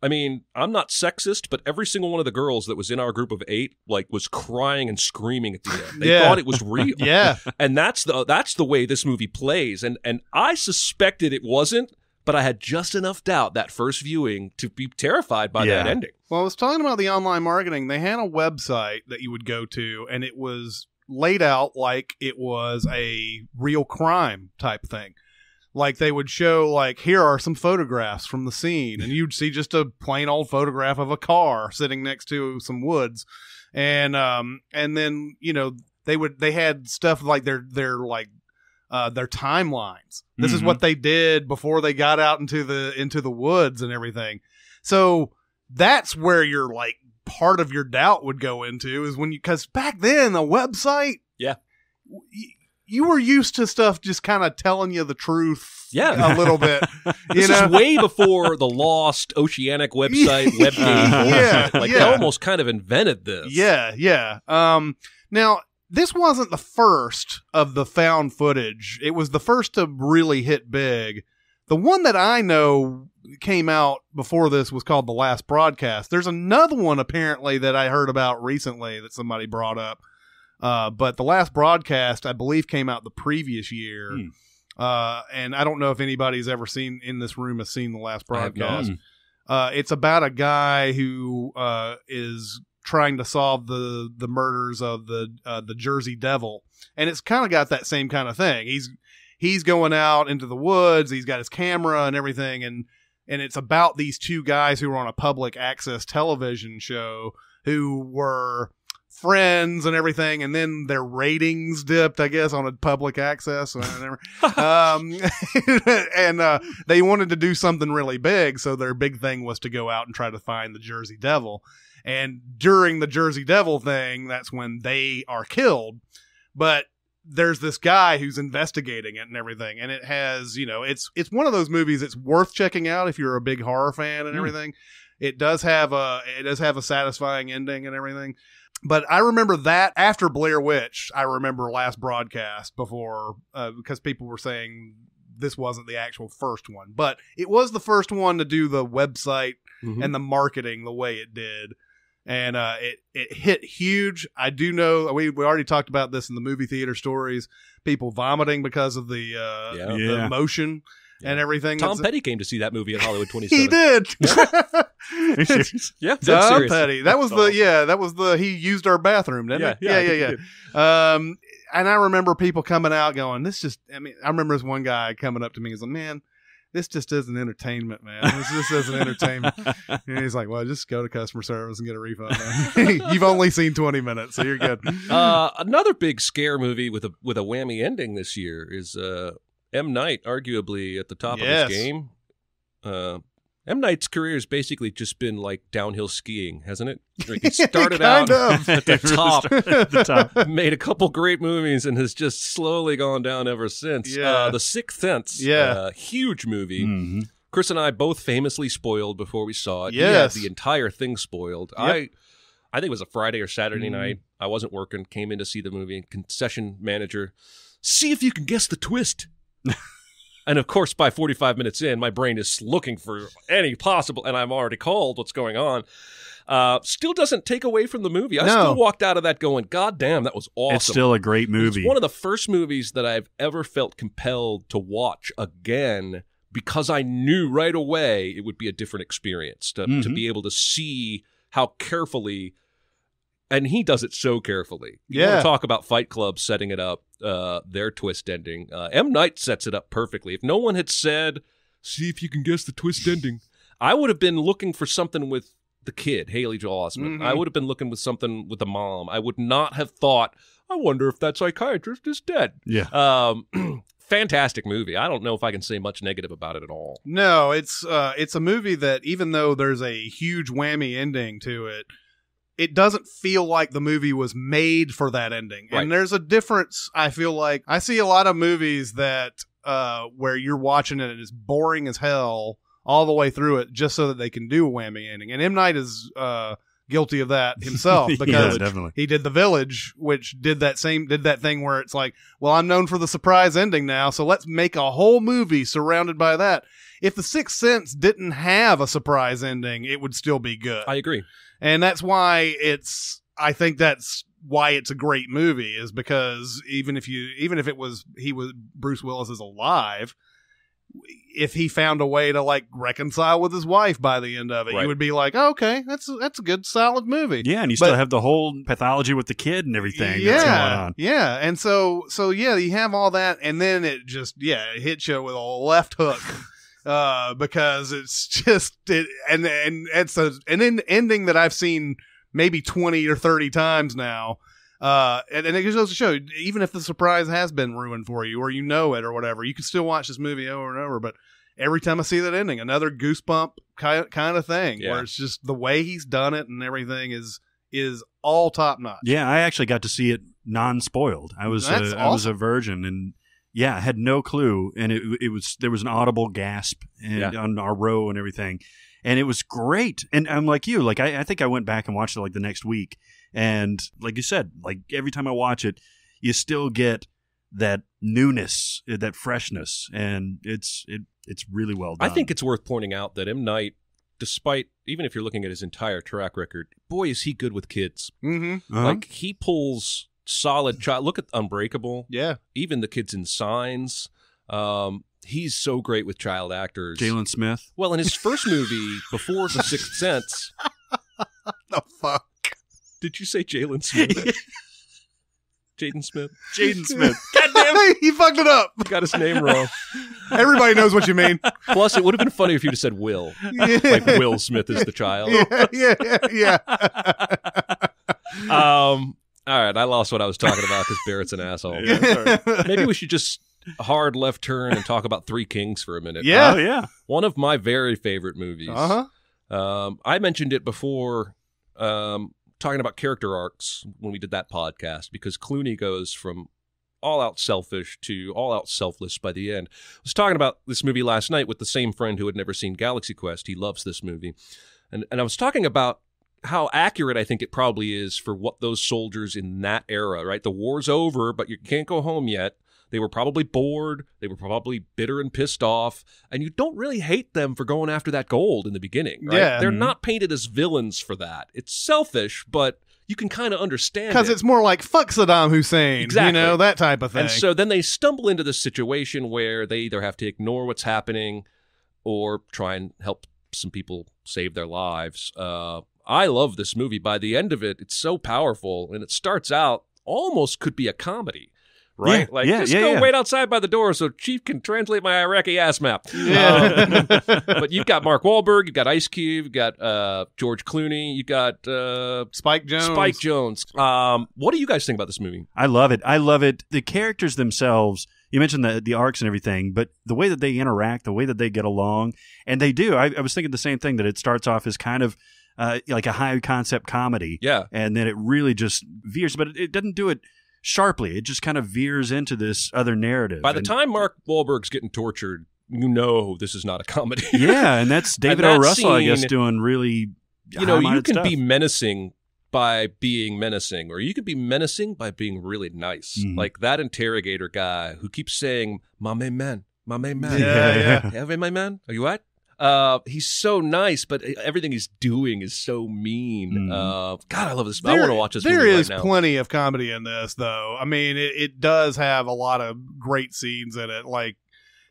I mean, I'm not sexist, but every single one of the girls that was in our group of 8 was crying and screaming at the end. They thought it was real. Yeah. And that's the way this movie plays. And I suspected it wasn't, but I had just enough doubt that first viewing to be terrified by that ending. Well, I was talking about the online marketing. They had a website that you would go to, and it was laid out like it was a real crime type thing. Like they would show, like, here are some photographs from the scene, and you'd see just a plain old photograph of a car sitting next to some woods, and then they had stuff like their timelines. This is what they did before they got out into the woods and everything. So that's where your like part of your doubt would go into is when because back then the website, you were used to stuff just kind of telling you the truth a little bit. This is way before the Lost Oceanic website, webgame. They almost kind of invented this. Yeah. Now, this wasn't the first of the found footage. It was the first to really hit big. The one that I know came out before this was called The Last Broadcast. There's another one apparently that I heard about recently that somebody brought up. But The Last Broadcast, I believe, came out the previous year. And I don't know if anybody's ever seen in this room has seen The Last Broadcast. It's about a guy who is trying to solve the murders of the Jersey Devil, and it's kind of got that same kind of thing. He's going out into the woods. He's got his camera and everything, and it's about these two guys who were on a public access television show who were friends and everything, and then their ratings dipped, I guess, on a public access and they wanted to do something really big, so their big thing was to go out and try to find the Jersey Devil. And during the Jersey Devil thing, that's when they are killed. But there's this guy who's investigating it and everything, and it has, it's one of those movies it's worth checking out if you're a big horror fan and everything. It does have a satisfying ending and everything. But I remember that after Blair Witch, I remember Last Broadcast before, because people were saying this wasn't the actual first one, but it was the first one to do the website and the marketing the way it did. And it hit huge. I do know we already talked about this in the movie theater stories. People vomiting because of the motion and everything. Tom Petty came to see that movie at Hollywood 27. He did. Yeah, Tom Petty. That was he used our bathroom, didn't he? Yeah. And I remember people coming out going, I remember this one guy coming up to me and he's like, man, this just isn't entertainment, man. This just isn't entertainment. And he's like, well, just go to customer service and get a refund, man. You've only seen 20 minutes, so you're good. Another big scare movie with a whammy ending this year is M. Night, arguably at the top of his game. M. Night's career has basically just been like downhill skiing, hasn't it? Like he started out at the top, made a couple great movies, and has just slowly gone down ever since. The Sixth Sense, huge movie. Mm-hmm. Chris and I both famously spoiled before we saw it. Yes. He had the entire thing spoiled. Yep. I think it was a Friday or Saturday night. I wasn't working, came in to see the movie. Concession manager, see if you can guess the twist. And of course, by 45 minutes in, my brain is looking for any possible, and I'm already called what's going on. Still doesn't take away from the movie. I still walked out of that going, God damn, that was awesome. It's still a great movie. It's one of the first movies that I've ever felt compelled to watch again because I knew right away it would be a different experience to be able to see how carefully, and he does it so carefully. You want to talk about Fight Club setting it up. Their twist ending. M. Night sets it up perfectly. If no one had said, see if you can guess the twist ending, I would have been looking for something with the kid, Haley Joel Osment. Mm-hmm. I would have been looking with something with the mom. I would not have thought, I wonder if that psychiatrist is dead. Yeah. Fantastic movie. I don't know if I can say much negative about it at all. No, it's a movie that even though there's a huge whammy ending to it, it doesn't feel like the movie was made for that ending. Right. And there's a difference, I feel like. I see a lot of movies that where you're watching it and it's boring as hell all the way through it just so that they can do a whammy ending. And M. Night is guilty of that himself because he did The Village, which did that thing where it's like, well, I'm known for the surprise ending now, so let's make a whole movie surrounded by that. If The Sixth Sense didn't have a surprise ending, it would still be good. I agree. And that's why I think that's why it's a great movie, is because even if Bruce Willis is alive, if he found a way to like reconcile with his wife by the end of it, you would be like, oh, okay, that's a good solid movie. Yeah, and you still have the whole pathology with the kid and everything that's going on. Yeah, and so yeah, you have all that, and then it just it hits you with a left hook. Because it's just and it's an ending that I've seen maybe 20 or 30 times now. And it just goes to show, even if the surprise has been ruined for you, or you know it, or whatever, you can still watch this movie over and over. But every time I see that ending, another goosebump kind of thing, where it's just the way he's done it and everything is all top notch. Yeah, I actually got to see it non-spoiled. I was a virgin, and I had no clue, and there was an audible gasp on our row and everything, and it was great. And I'm like you, like I think I went back and watched it like the next week. And like you said, like every time I watch it, you still get that newness, that freshness, and it's really well done. I think it's worth pointing out that M. Night, despite, even if you're looking at his entire track record, boy, is he good with kids. Mm-hmm. Like, he pulls solid child. Look at Unbreakable. Yeah. Even the kids in Signs. He's so great with child actors. Jalen Smith. Well, in his first movie, before The Sixth Sense. The fuck? Did you say Jalen Smith? Jaden Smith? Jaden Smith. Goddamn, he fucked it up. Got his name wrong. Everybody knows what you mean. Plus, it would have been funny if you'd have said Will. Like Will Smith is the child. Yeah. All right, I lost what I was talking about because Barrett's an asshole. Maybe we should just hard left turn and talk about Three Kings for a minute. Yeah. Oh, yeah. One of my very favorite movies. Uh-huh. I mentioned it before, talking about character arcs when we did that podcast, because Clooney goes from all-out selfish to all-out selfless by the end. I was talking about this movie last night with the same friend who had never seen Galaxy Quest. He loves this movie. And I was talking about how accurate I think it probably is for what those soldiers in that era, right? The war's over, but you can't go home yet. They were probably bored. They were probably bitter and pissed off. And you don't really hate them for going after that gold in the beginning, right? Yeah. They're not painted as villains for that. It's selfish, but you can kind of understand it. Because it's more like, fuck Saddam Hussein. Exactly. You know, that type of thing. And so then they stumble into this situation where they either have to ignore what's happening or try and help some people save their lives. I love this movie. By the end of it, it's so powerful, and it starts out almost could be a comedy. Right? Go wait outside by the door so Chief can translate my Iraqi ass map. Yeah. But you've got Mark Wahlberg, you've got Ice Cube, you've got George Clooney, you've got Spike Jones. What do you guys think about this movie? I love it. The characters themselves, you mentioned the arcs and everything, but the way that they interact, the way that they get along, and they do. I was thinking the same thing, that it starts off as kind of like a high concept comedy. Yeah. And then it really just veers, but it doesn't do it sharply. It just kind of veers into this other narrative. By the time Mark Wahlberg's getting tortured, you know this is not a comedy. Yeah, and that's David O. Russell, I guess, doing really you can be menacing by being menacing, or you could be menacing by being really nice. Mm-hmm. Like that interrogator guy who keeps saying, my main man. Yeah. Hey, my man, are you what? He's so nice, but everything he's doing is so mean. God, I love this. I want to watch this movie right now. There is plenty of comedy in this, though. I mean, it does have a lot of great scenes in it. Like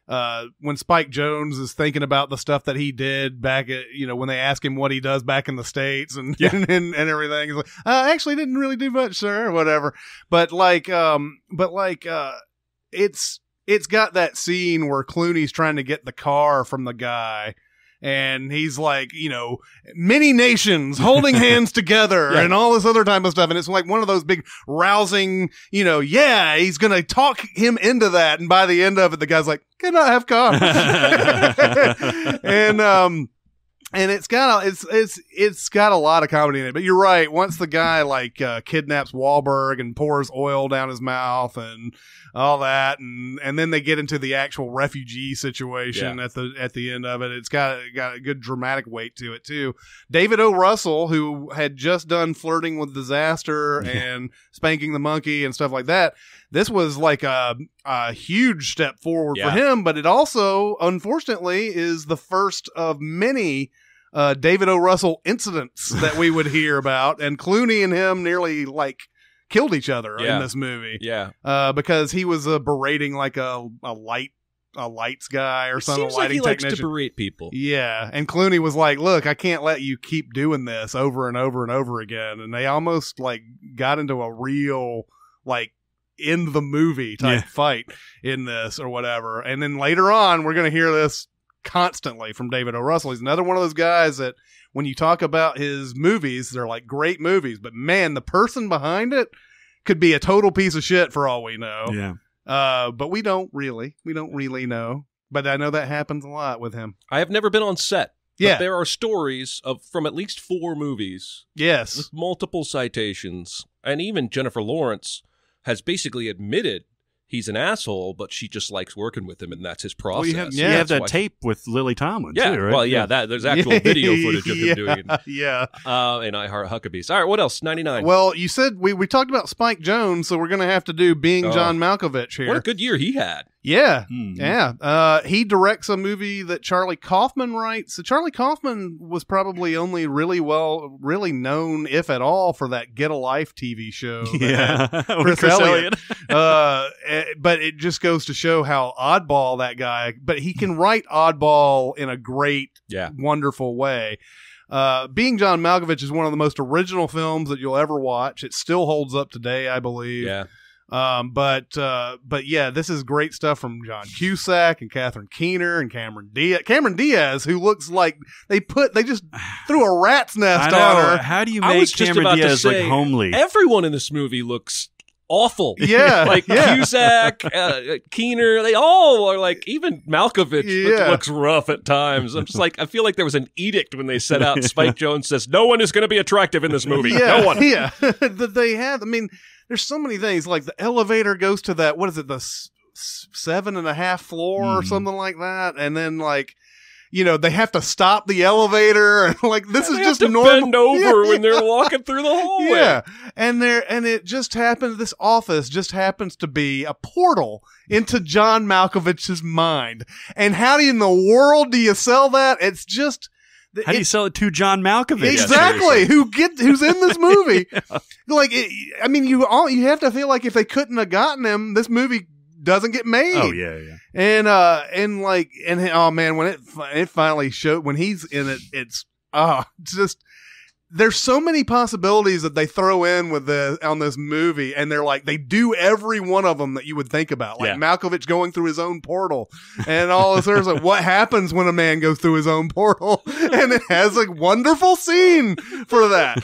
when Spike Jones is thinking about the stuff that he did back at, when they ask him what he does back in the States and everything. He's like, I actually didn't really do much, sir, or whatever. But it's got that scene where Clooney's trying to get the car from the guy, and he's like, many nations holding hands together and all this other type of stuff. And it's like one of those big rousing, he's going to talk him into that. And by the end of it, the guy's like, can I have cars? And it's got a lot of comedy in it. But you're right. Once the guy kidnaps Wahlberg and pours oil down his mouth and all that, and then they get into the actual refugee situation at the end of it. It's got a good dramatic weight to it too. David O. Russell, who had just done Flirting with Disaster and Spanking the Monkey and stuff like that, this was like a huge step forward for him. But it also, unfortunately, is the first of many David O. Russell incidents that we would hear about, and Clooney and him nearly killed each other in this movie. Yeah. Because he was berating a light a lights guy or something. Seems like he technician. likes to berate people. Yeah, and Clooney was like, "Look, I can't let you keep doing this over and over and over again." And they almost like got into a real like end the movie type fight in this or whatever. And then later on, we're going to hear this constantly from David O. Russell. He's another one of those guys that when you talk about his movies, they're like great movies, but man, the person behind it could be a total piece of shit for all we know. Yeah. But we don't really know. But I know that happens a lot with him. I have never been on set. Yeah. But there are stories from at least 4 movies. Yes. With multiple citations. And even Jennifer Lawrence has basically admitted he's an asshole, but she just likes working with him, and that's his process. Well, you have that tape with Lily Tomlin, yeah, too, right? Well, yeah, there's actual video footage of him doing it. Yeah. And I Heart Huckabees. All right, what else? 99. Well, you said we talked about Spike Jonze, so we're going to have to do Being John Malkovich here. What a good year he had. Yeah, yeah. He directs a movie that Charlie Kaufman writes. So Charlie Kaufman was probably only really known, if at all, for that Get a Life TV show. Yeah, Chris Elliott. But it just goes to show how oddball that guy. But he can write oddball in a great, wonderful way. Being John Malkovich is one of the most original films that you'll ever watch. It still holds up today, I believe. Yeah. But yeah, this is great stuff from John Cusack and Catherine Keener and Cameron Diaz. Cameron Diaz, who looks like they just threw a rat's nest on her. How do you make Cameron Diaz look homely? Everyone in this movie looks awful. Yeah. Cusack, Keener, they all are like, even Malkovich looks rough at times. I'm just like, I feel like there was an edict when they set out. Spike Jonze says, no one is going to be attractive in this movie. Yeah, no one. Yeah. That they have. I mean, there's so many things. Like the elevator goes to that, what is it, the 7.5 floor or something like that. And then like, they have to stop the elevator, and like this is just normal. Bend over when they're walking through the hallway. Yeah, and it just happens. This office just happens to be a portal into John Malkovich's mind. And how in the world do you sell that? It's just. How do you sell it to John Malkovich? Exactly. Who's in this movie? Like, I mean, you have to feel like if they couldn't have gotten him, this movie doesn't get made. Oh yeah. And oh man, when it finally showed, when he's in it, it's just, there's so many possibilities that they throw in on this movie, and they're like, they do every one of them that you would think about, like Malkovich going through his own portal and all this. There's like, what happens when a man goes through his own portal, and it has a wonderful scene for that.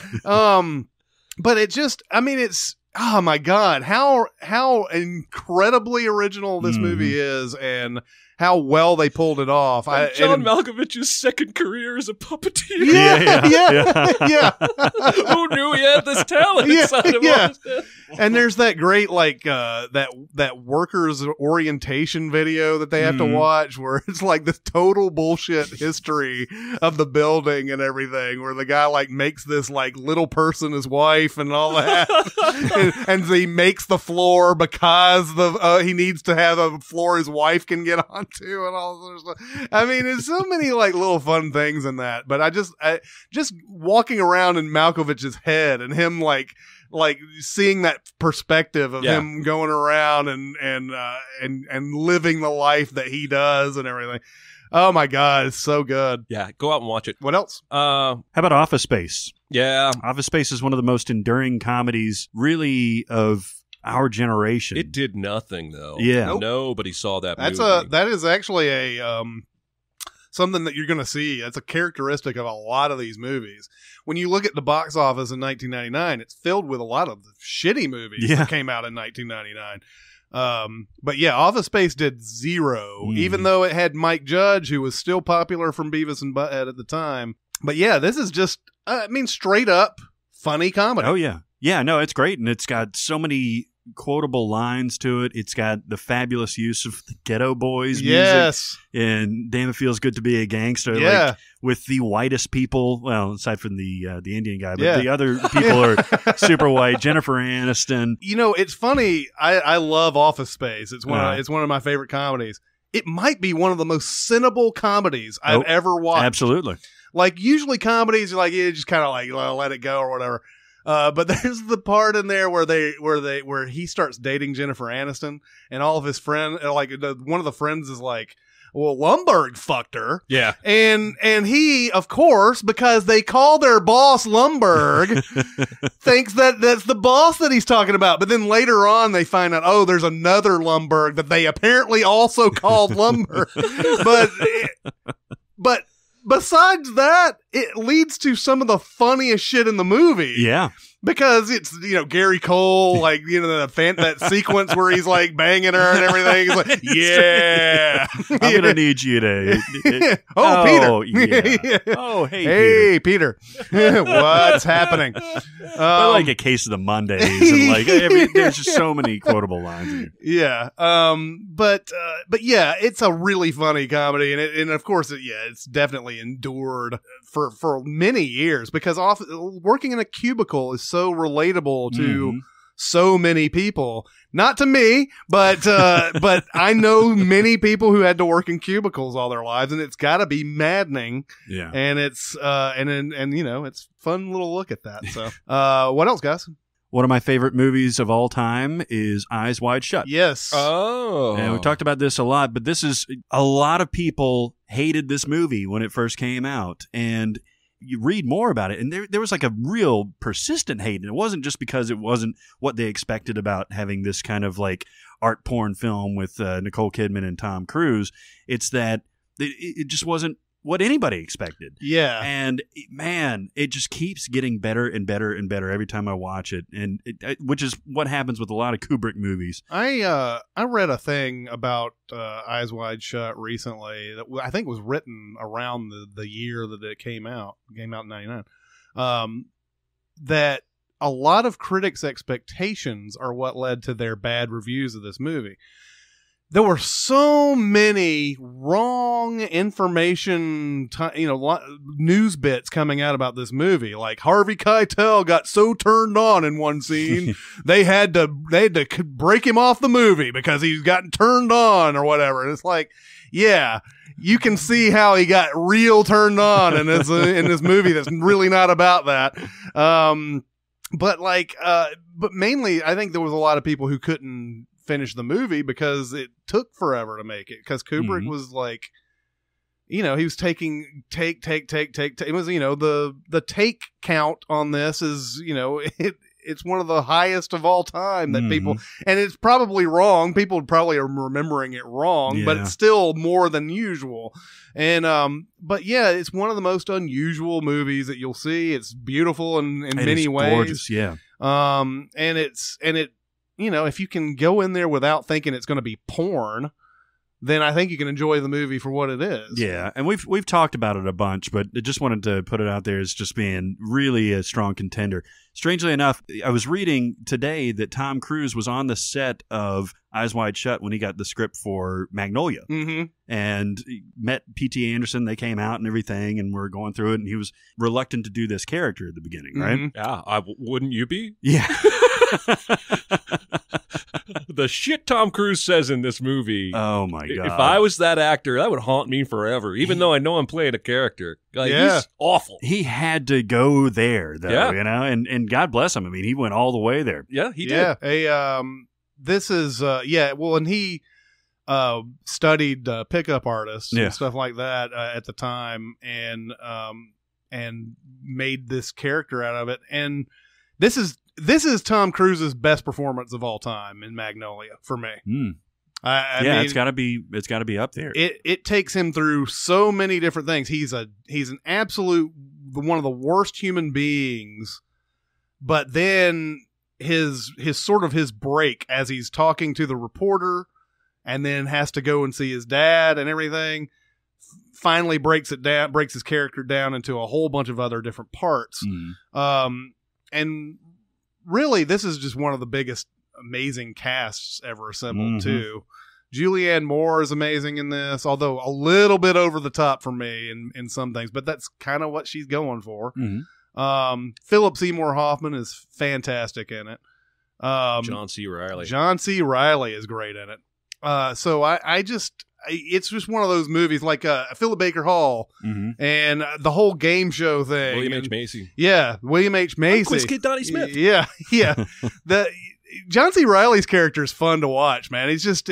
But it just, I mean, it's, oh my God, how incredibly original this movie is, and how well they pulled it off. John Malkovich's second career as a puppeteer. Yeah. Who knew he had this talent inside of him? And there's that great that workers orientation video that they have to watch, where it's like this total bullshit history of the building and everything, where the guy like makes this like little person his wife and all that, and he makes the floor because he needs to have a floor his wife can get onto and all this other stuff. I mean, there's so many like little fun things in that, but I just walking around in Malkovich's head and him like seeing that perspective of him going around and living the life that he does and everything. Oh my God, it's so good. Yeah, go out and watch it. What else? How about Office Space? Yeah. Office Space is one of the most enduring comedies, really, of our generation. It did nothing, though. Yeah. Nope. Nobody saw that movie. That is actually a something that you're going to see. That's a characteristic of a lot of these movies. When you look at the box office in 1999, it's filled with a lot of the shitty movies that came out in 1999. But yeah, Office Space did zero, even though it had Mike Judge, who was still popular from Beavis and Butthead at the time. But yeah, this is just, straight up funny comedy. Oh yeah. Yeah, no, it's great. And it's got so many quotable lines to it. It's got the fabulous use of the Ghetto Boys music. And damn, it feels good to be a gangster. Yeah. Like, with the whitest people, well, aside from the Indian guy, but the other people are super white. Jennifer Aniston. It's funny. I love Office Space. It's one of my favorite comedies. It might be one of the most cynical comedies I've ever watched. Absolutely. Like, usually comedies are like, you just kind of like let it go or whatever. But there's the part in there where he starts dating Jennifer Aniston, and all of his friends, like one of the friends is like, well, Lumberg fucked her. Yeah. And he, of course, because they call their boss Lumberg, thinks that that's the boss that he's talking about. But then later on, they find out, oh, there's another Lumberg that they apparently also called Lumberg. But besides that, it leads to some of the funniest shit in the movie. Yeah. Because it's, Gary Cole, like, that sequence where he's like banging her and everything. He's like, yeah. I'm going to need you to. Peter. Yeah. Oh, hey, Peter. What's happening? I like a case of the Mondays. And there's just so many quotable lines in here. Yeah. But yeah, it's a really funny comedy. And of course, it's definitely endured for many years because working in a cubicle is so relatable to so many people. Not to me, but I know many people who had to work in cubicles all their lives, and it's got to be maddening. Yeah, and it's it's fun little look at that. So, what else, guys? One of my favorite movies of all time is Eyes Wide Shut. Yes. Oh. And we've talked about this a lot, but a lot of people hated this movie when it first came out, and you read more about it, and there was like a real persistent hate, and it wasn't just because it wasn't what they expected about having this kind of like art porn film with Nicole Kidman and Tom Cruise. It's that it just wasn't what anybody expected. Yeah. And man, it just keeps getting better and better and better every time I watch it, and which is what happens with a lot of Kubrick movies. I read a thing about Eyes Wide Shut recently that I think was written around the year that it came out. It came out in 99. That a lot of critics' expectations are what led to their bad reviews of this movie. There were so many wrong information, news bits coming out about this movie. Like Harvey Keitel got so turned on in one scene, they had to break him off the movie because he's gotten turned on or whatever. And it's like, yeah, you can see how he got real turned on in this movie. That's really not about that. But mainly, I think there was a lot of people who couldn't finish the movie because it took forever to make it, because Kubrick was like, he was taking take. It was, the take count on this is, it's one of the highest of all time that people, and it's probably wrong. People probably are remembering it wrong, but it's still more than usual. And, but yeah, it's one of the most unusual movies that you'll see. It's beautiful in many ways. Gorgeous. Yeah. And it, if you can go in there without thinking it's going to be porn, then I think you can enjoy the movie for what it is. Yeah, and we've talked about it a bunch, but I just wanted to put it out there as just being really a strong contender. Strangely enough, I was reading today that Tom Cruise was on the set of Eyes Wide Shut when he got the script for Magnolia, and met P.T. Anderson. They came out and everything, and we're going through it, and he was reluctant to do this character at the beginning, right? Yeah, wouldn't you be? Yeah. The shit Tom Cruise says in this movie. Oh my God. If I was that actor, that would haunt me forever, even though I know I'm playing a character. He's awful. He had to go there, though, and God bless him. I mean, he went all the way there. Yeah, he did. This is, and he studied pickup artists and stuff like that at the time, and made this character out of it. And this is Tom Cruise's best performance of all time in Magnolia for me. I mean, it's got to be up there. It takes him through so many different things. He's an absolute one of the worst human beings, but then his break as he's talking to the reporter and then has to go and see his dad and everything finally breaks his character down into a whole bunch of other different parts. And really, this is just one of the biggest, amazing casts ever assembled, too. Julianne Moore is amazing in this, although a little bit over the top for me in some things, but that's kind of what she's going for. Philip Seymour Hoffman is fantastic in it. John C. Reilly. John C. Reilly is great in it. So it's just one of those movies like Philip Baker Hall and the whole game show thing. William H. Macy. Yeah, William H. Macy. Quiz Kid Donnie Smith. Yeah. John C. Reilly's character is fun to watch, man. He's just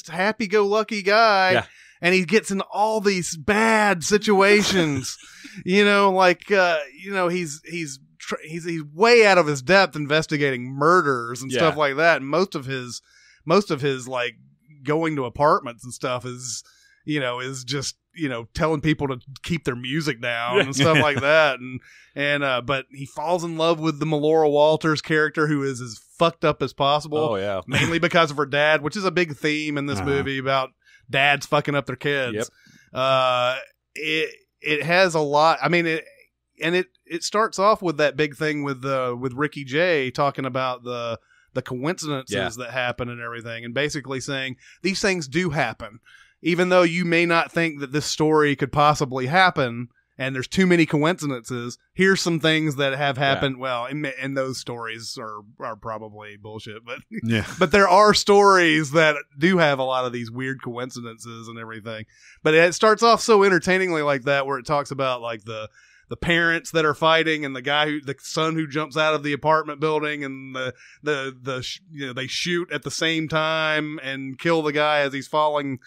happy-go-lucky guy. Yeah. And he gets in all these bad situations, he's way out of his depth investigating murders and stuff like that. And most of his like going to apartments and stuff is just, telling people to keep their music down and stuff like that. But he falls in love with the Melora Walters character, who is as fucked up as possible. Oh yeah. Mainly because of her dad, which is a big theme in this movie about dads fucking up their kids. Yep. It has a lot. I mean, it starts off with that big thing with Ricky Jay talking about the coincidences that happen and everything, and basically saying these things do happen, even though you may not think that this story could possibly happen. And there's too many coincidences. Here's some things that have happened. Yeah. Well, and those stories are probably bullshit, but but there are stories that do have a lot of these weird coincidences and everything. But it starts off so entertainingly like that, where it talks about like the parents that are fighting and the son who jumps out of the apartment building, and they shoot at the same time and kill the guy as he's falling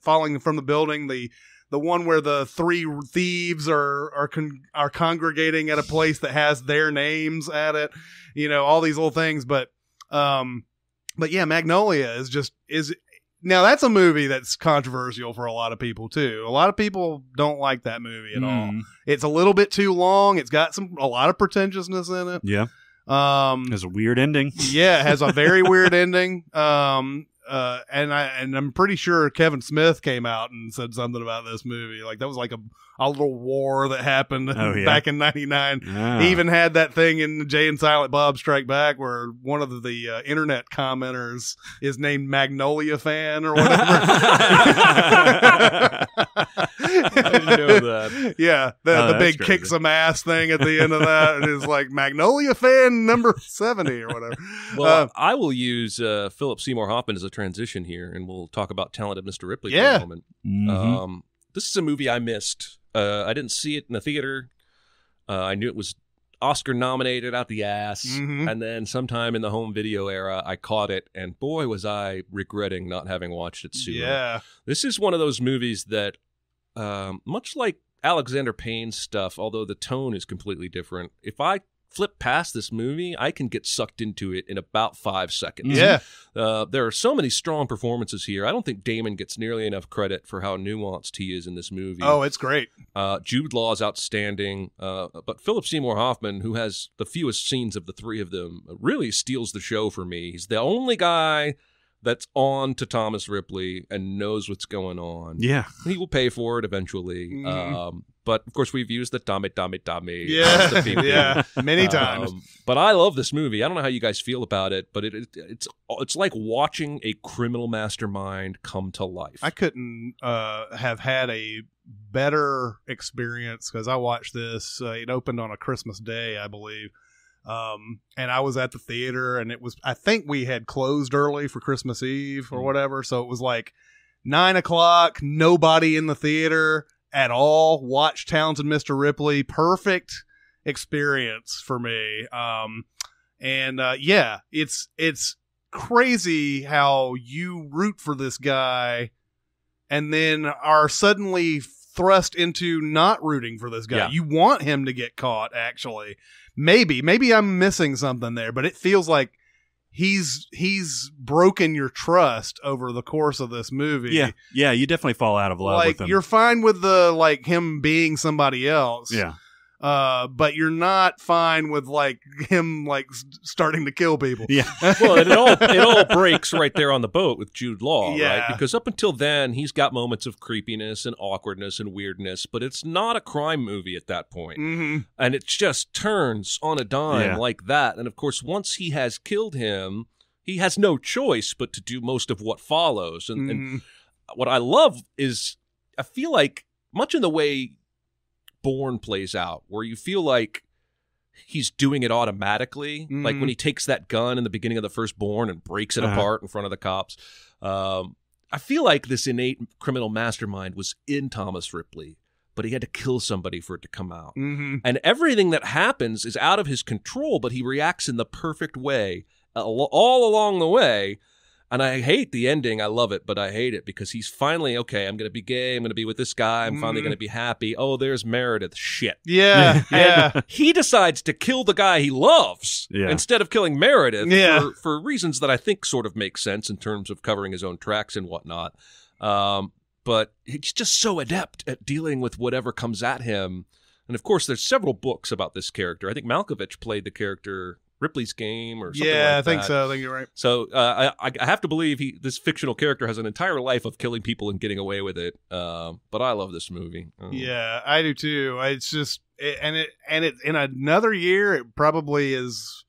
falling from the building. The one where the three thieves are congregating at a place that has their names at it, all these little things. But yeah, Magnolia is now that's a movie that's controversial for a lot of people too. A lot of people don't like that movie at all. It's a little bit too long. It's got a lot of pretentiousness in it. Yeah. Has a weird ending. Yeah, it has a very weird ending. And I'm pretty sure Kevin Smith came out and said something about this movie. Like that was like a little war that happened back in '99. He even had that thing in Jay and Silent Bob Strike Back where one of the internet commenters is named Magnolia Fan or whatever. I didn't know that. Yeah, the big crazy. Kick some ass thing at the end of that is like Magnolia Fan number 70 or whatever. Well, I will use Philip Seymour Hoffman as a transition here, and we'll talk about Talented Mr. Ripley for a moment. This is a movie I missed. I didn't see it in the theater. I knew it was Oscar nominated out the ass, and then sometime in the home video era, I caught it, and boy, was I regretting not having watched it sooner. Yeah, this is one of those movies that, much like Alexander Payne's stuff, although the tone is completely different, if I flip past this movie, I can get sucked into it in about 5 seconds. Yeah. There are so many strong performances here. I don't think Damon gets nearly enough credit for how nuanced he is in this movie. Oh, it's great. Jude Law is outstanding. But Philip Seymour Hoffman, who has the fewest scenes of the three of them, really steals the show for me. He's the only guy that's on to Thomas Ripley and knows what's going on. Yeah. He will pay for it eventually. But, of course, we've used the dame. Yeah, yeah, many times. But I love this movie. I don't know how you guys feel about it, but it's like watching a criminal mastermind come to life. I couldn't have had a better experience because I watched this. It opened on a Christmas Day, I believe. And I was at the theater, and I think we had closed early for Christmas Eve or whatever. So it was like 9:00, nobody in the theater at all. Watch Talented Mr. Ripley. Perfect experience for me. Yeah, it's crazy how you root for this guy and then are suddenly thrust into not rooting for this guy. Yeah. You want him to get caught, actually. Maybe I'm missing something there, but it feels like he's broken your trust over the course of this movie. Yeah, you definitely fall out of love with him. You're fine with him being somebody else. Yeah. But you're not fine with him starting to kill people. Yeah. Well, it all breaks right there on the boat with Jude Law, right? Because up until then, he's got moments of creepiness and awkwardness and weirdness, but it's not a crime movie at that point. And it just turns on a dime like that. And of course, once he has killed him, he has no choice but to do most of what follows. And what I love is I feel like much in the way Bourne plays out, where you feel like he's doing it automatically. Like when he takes that gun in the beginning of The Firstborn and breaks it apart in front of the cops. I feel like this innate criminal mastermind was in Thomas Ripley, but he had to kill somebody for it to come out. And everything that happens is out of his control, but he reacts in the perfect way all along the way. And I hate the ending. I love it, but I hate it because he's finally, okay, I'm going to be gay. I'm going to be with this guy. I'm finally going to be happy. Oh, there's Meredith. Shit. Yeah. And he decides to kill the guy he loves instead of killing Meredith for reasons that I think sort of make sense in terms of covering his own tracks and whatnot. But he's just so adept at dealing with whatever comes at him. And of course, there's several books about this character. I think Malkovich played the character Ripley's Game or something like that. Yeah, I think so. I think you're right. So I have to believe this fictional character has an entire life of killing people and getting away with it. But I love this movie. Yeah, I do too. It's just and it in another year it probably is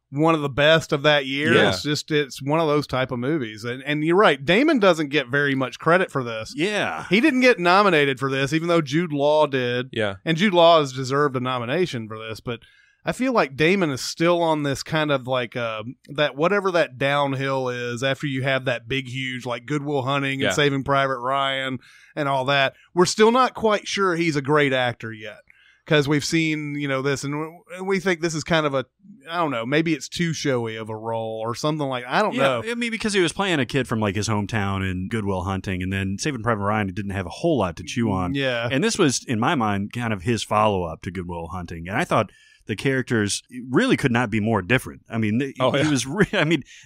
one of the best of that year. Yeah. It's one of those type of movies. And you're right. Damon doesn't get very much credit for this. Yeah. He didn't get nominated for this, even though Jude Law did. Yeah. And Jude Law has deserved a nomination for this, but I feel like Damon is still on this kind of like that whatever that downhill is after you have that big, huge like Good Will Hunting and Saving Private Ryan and all that. We're still not quite sure he's a great actor yet because we've seen, this and we think this is kind of I don't know, maybe it's too showy of a role or something like, I don't know. I mean, because he was playing a kid from like his hometown in Good Will Hunting, and then Saving Private Ryan didn't have a whole lot to chew on. Yeah. And this was, in my mind, kind of his follow-up to Good Will Hunting. And I thought the characters really could not be more different. I mean, he was. Like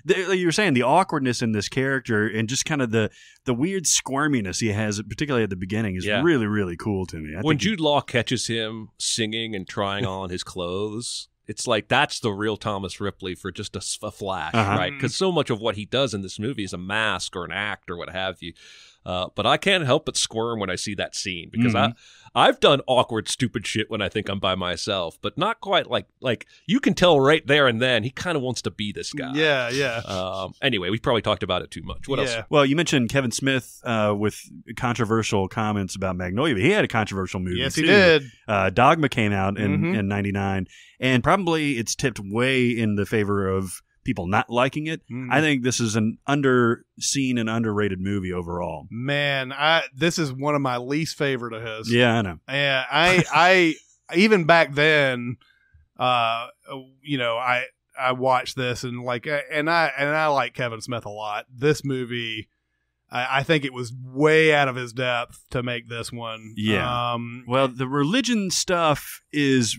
you were saying, the awkwardness in this character and just kind of the weird squirminess he has, particularly at the beginning, is really, really cool to me. When Jude Law catches him singing and trying on his clothes, it's like that's the real Thomas Ripley for just a flash, right? Because so much of what he does in this movie is a mask or an act or what have you. But I can't help but squirm when I see that scene because I've done awkward, stupid shit when I think I'm by myself, but not quite like you can tell right there and then he kind of wants to be this guy. Yeah. Anyway, we probably talked about it too much. What else? Well, you mentioned Kevin Smith with controversial comments about Magnolia, but he had a controversial movie. Yes, too. he did. Dogma came out in 99, and probably it's tipped way in the favor of people not liking it. I think this is an underseen and underrated movie overall. Man, this is one of my least favorite of his. Yeah, I know. Yeah, I even back then, I watched this and I like Kevin Smith a lot. This movie, I think it was way out of his depth to make this one. Yeah. Well, the religion stuff is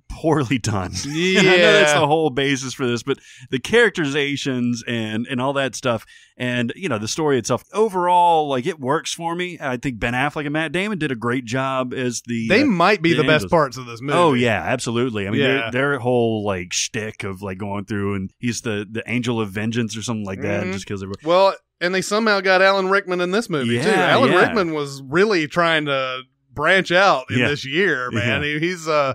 poorly done. Yeah. I know that's the whole basis for this, but the characterizations and all that stuff and, the story itself, overall, like, it works for me. I think Ben Affleck and Matt Damon did a great job as They might be the best parts of this movie. Oh, yeah, absolutely. I mean, their whole, like, shtick of, like, going through and he's the angel of vengeance or something like that and just kills everyone. Well, and they somehow got Alan Rickman in this movie, too. Alan Rickman was really trying to branch out in this year, man. Yeah.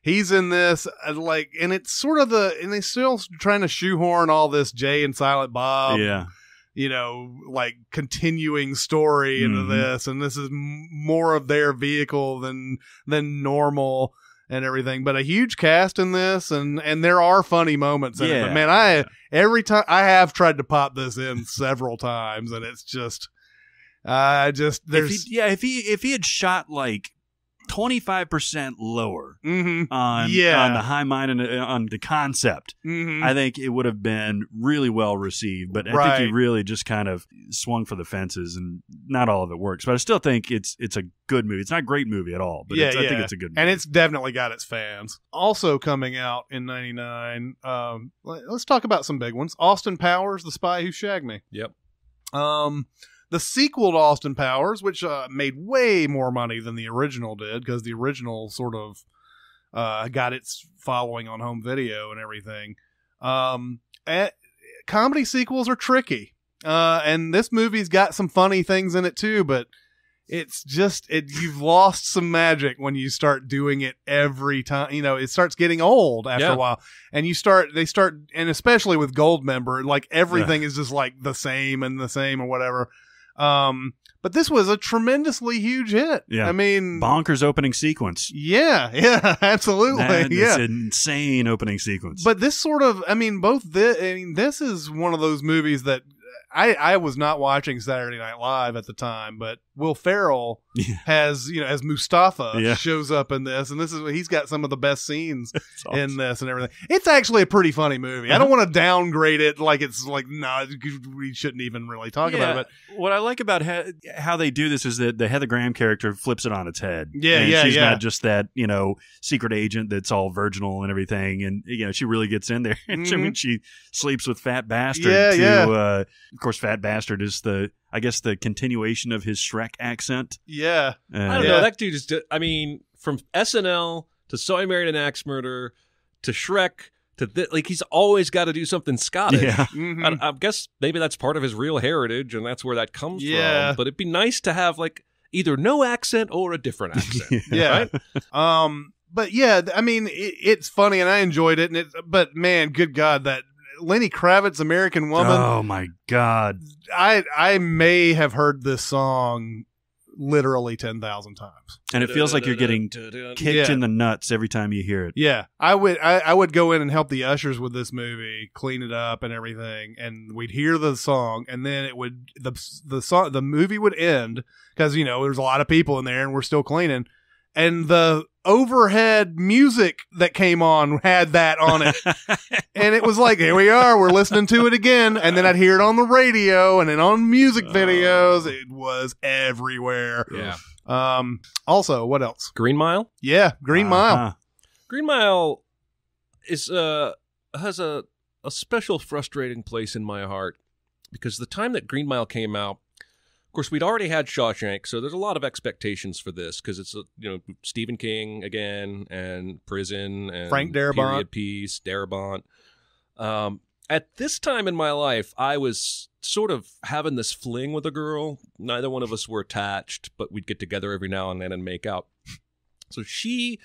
He's in this, and it's sort of and they still trying to shoehorn all this Jay and Silent Bob, continuing story into this, and this is more of their vehicle than normal and everything, but a huge cast in this, and there are funny moments in it. But man, every time I have tried to pop this in several times, and it's just, there's if he had shot like 25% lower on the high mind and on the concept, I think it would have been really well received. But I think he really just kind of swung for the fences, and not all of it works. But I still think it's a good movie. It's not a great movie at all, but I think it's a good movie. And it's definitely got its fans. Also coming out in 99, let's talk about some big ones. Austin Powers, The Spy Who Shagged Me. Yep. The sequel to Austin Powers, which made way more money than the original did, because the original sort of got its following on home video and everything. Comedy sequels are tricky. And this movie's got some funny things in it too, but it's just, you've lost some magic when you start doing it every time. It starts getting old after a while. And and especially with Goldmember, like everything is just like the same or whatever. But this was a tremendously huge hit. Yeah. I mean, bonkers opening sequence. Yeah, absolutely. It's an insane opening sequence. But this sort of, this is one of those movies that I was not watching Saturday Night Live at the time, but Will Ferrell has, as Mustafa shows up in this, and he's got some of the best scenes in this and everything. It's actually a pretty funny movie. I don't want to downgrade it like it's like, no, we shouldn't even really talk about it. But what I like about how they do this is that the Heather Graham character flips it on its head. She's not just that, secret agent that's all virginal and everything, and she really gets in there. I mean, she sleeps with Fat Bastard of course, Fat Bastard is the continuation of his Shrek accent. Yeah. I don't know. That dude is, from SNL to So I Married an Axe Murderer to Shrek to he's always got to do something Scottish. Yeah. Mm-hmm. I guess maybe that's part of his real heritage and that's where that comes from. But it'd be nice to have either no accent or a different accent. Right? But yeah, it's funny and I enjoyed it. But man, good God, that Lenny Kravitz, American Woman. Oh my God. I may have heard this song literally 10,000 times. And it feels like you're getting kicked in the nuts every time you hear it. Yeah. I would go in and help the ushers with this movie, clean it up and everything, and we'd hear the song, and then it would the movie would end because there's a lot of people in there and we're still cleaning. And the overhead music that came on had that on it. And it was like, here we are, we're listening to it again. And then I'd hear it on the radio and then on music videos. It was everywhere. Yeah. Also, what else? Green Mile? Yeah, Green Mile. Green Mile is has a special frustrating place in my heart because the time that Green Mile came out, of course, we'd already had Shawshank, so there's a lot of expectations for this because it's Stephen King again and prison and Frank Darabont. Period piece, Darabont. At this time in my life, I was sort of having this fling with a girl. Neither one of us were attached, but we'd get together every now and then and make out. So she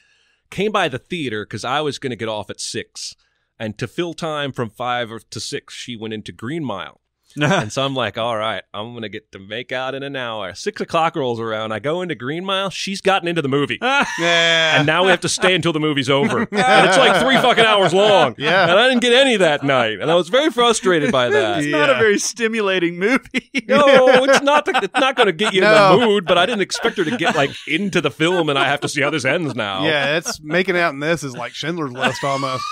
came by the theater because I was going to get off at 6, and to fill time from 5 to 6, she went into Green Mile. And so I'm like, all right, I'm going to get to make out in an hour. 6 o'clock rolls around. I go into Green Mile. She's gotten into the movie. And now we have to stay until the movie's over. And it's like 3 fucking hours long. Yeah. And I didn't get any that night. And I was very frustrated by that. It's not a very stimulating movie. No, it's not going to get you in the mood, but I didn't expect her to get into the film and I have to see how this ends now. Yeah, it's making out in this is like Schindler's List almost.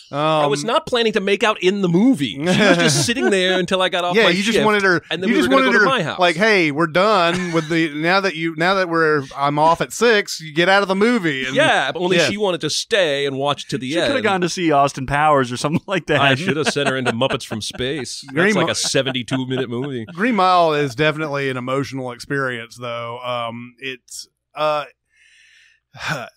I was not planning to make out in the movie. She was just sitting there until I got off my you just wanted her, and then we were going to go to my house. Like, hey, we're done with the now that I'm off at 6, you get out of the movie. And, but only she wanted to stay and watch to the end. She could have gone to see Austin Powers or something like that. I should have sent her into Muppets from Space. That's like a 72-minute movie. Green Mile is definitely an emotional experience, though. It's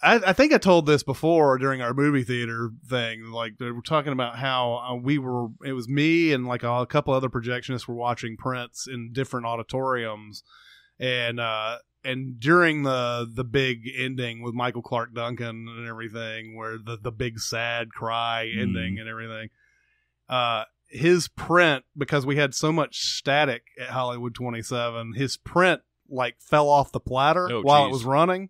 I think I told this before during our movie theater thing. Like, they were talking about how it was me and like a couple other projectionists were watching Prince in different auditoriums, and during the big ending with Michael Clark Duncan and everything, where the big sad cry ending and everything, his print, because we had so much static at Hollywood 27, his print fell off the platter while it was running.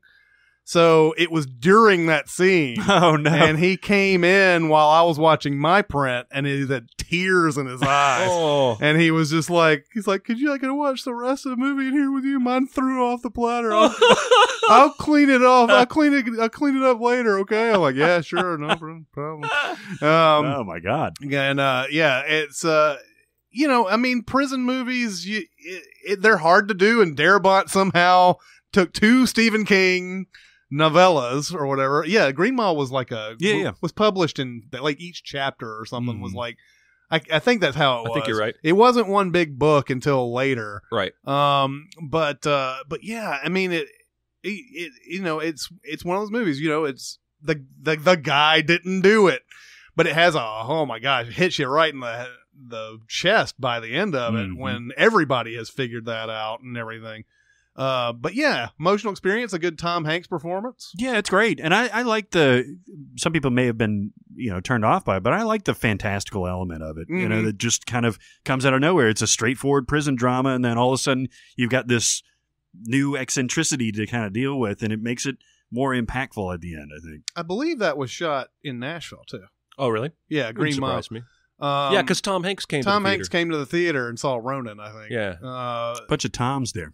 So it was during that scene. Oh, no. And he came in while I was watching my print, and he had tears in his eyes. And he was just like, could you, I can watch the rest of the movie in here with you? Mine threw off the platter. I'll clean it off. I'll clean it up later. Okay. I'm like, yeah, sure. No problem. Oh my God. And, it's, prison movies, they're hard to do. And Darabont somehow took 2 Stephen King novellas or whatever. Yeah, Green Mile was was published in each chapter or something was like, I think that's how it was. I think you're right. It wasn't one big book until later. Right. But yeah, it's one of those movies, it's the guy didn't do it, but it has oh my gosh, it hits you right in the chest by the end of it when everybody has figured that out and everything. But yeah, emotional experience, a good Tom Hanks performance. Yeah, it's great. And I like some people may have been, turned off by it, but I like the fantastical element of it, that just kind of comes out of nowhere. It's a straightforward prison drama, and then all of a sudden you've got this new eccentricity to kind of deal with, and it makes it more impactful at the end, I think. I believe that was shot in Nashville, too. Oh, really? Yeah, Green Mile. Me. Yeah, because Tom Hanks came to the theater. Tom Hanks came to the theater and saw Ronin, I think. Yeah. Bunch of Toms there.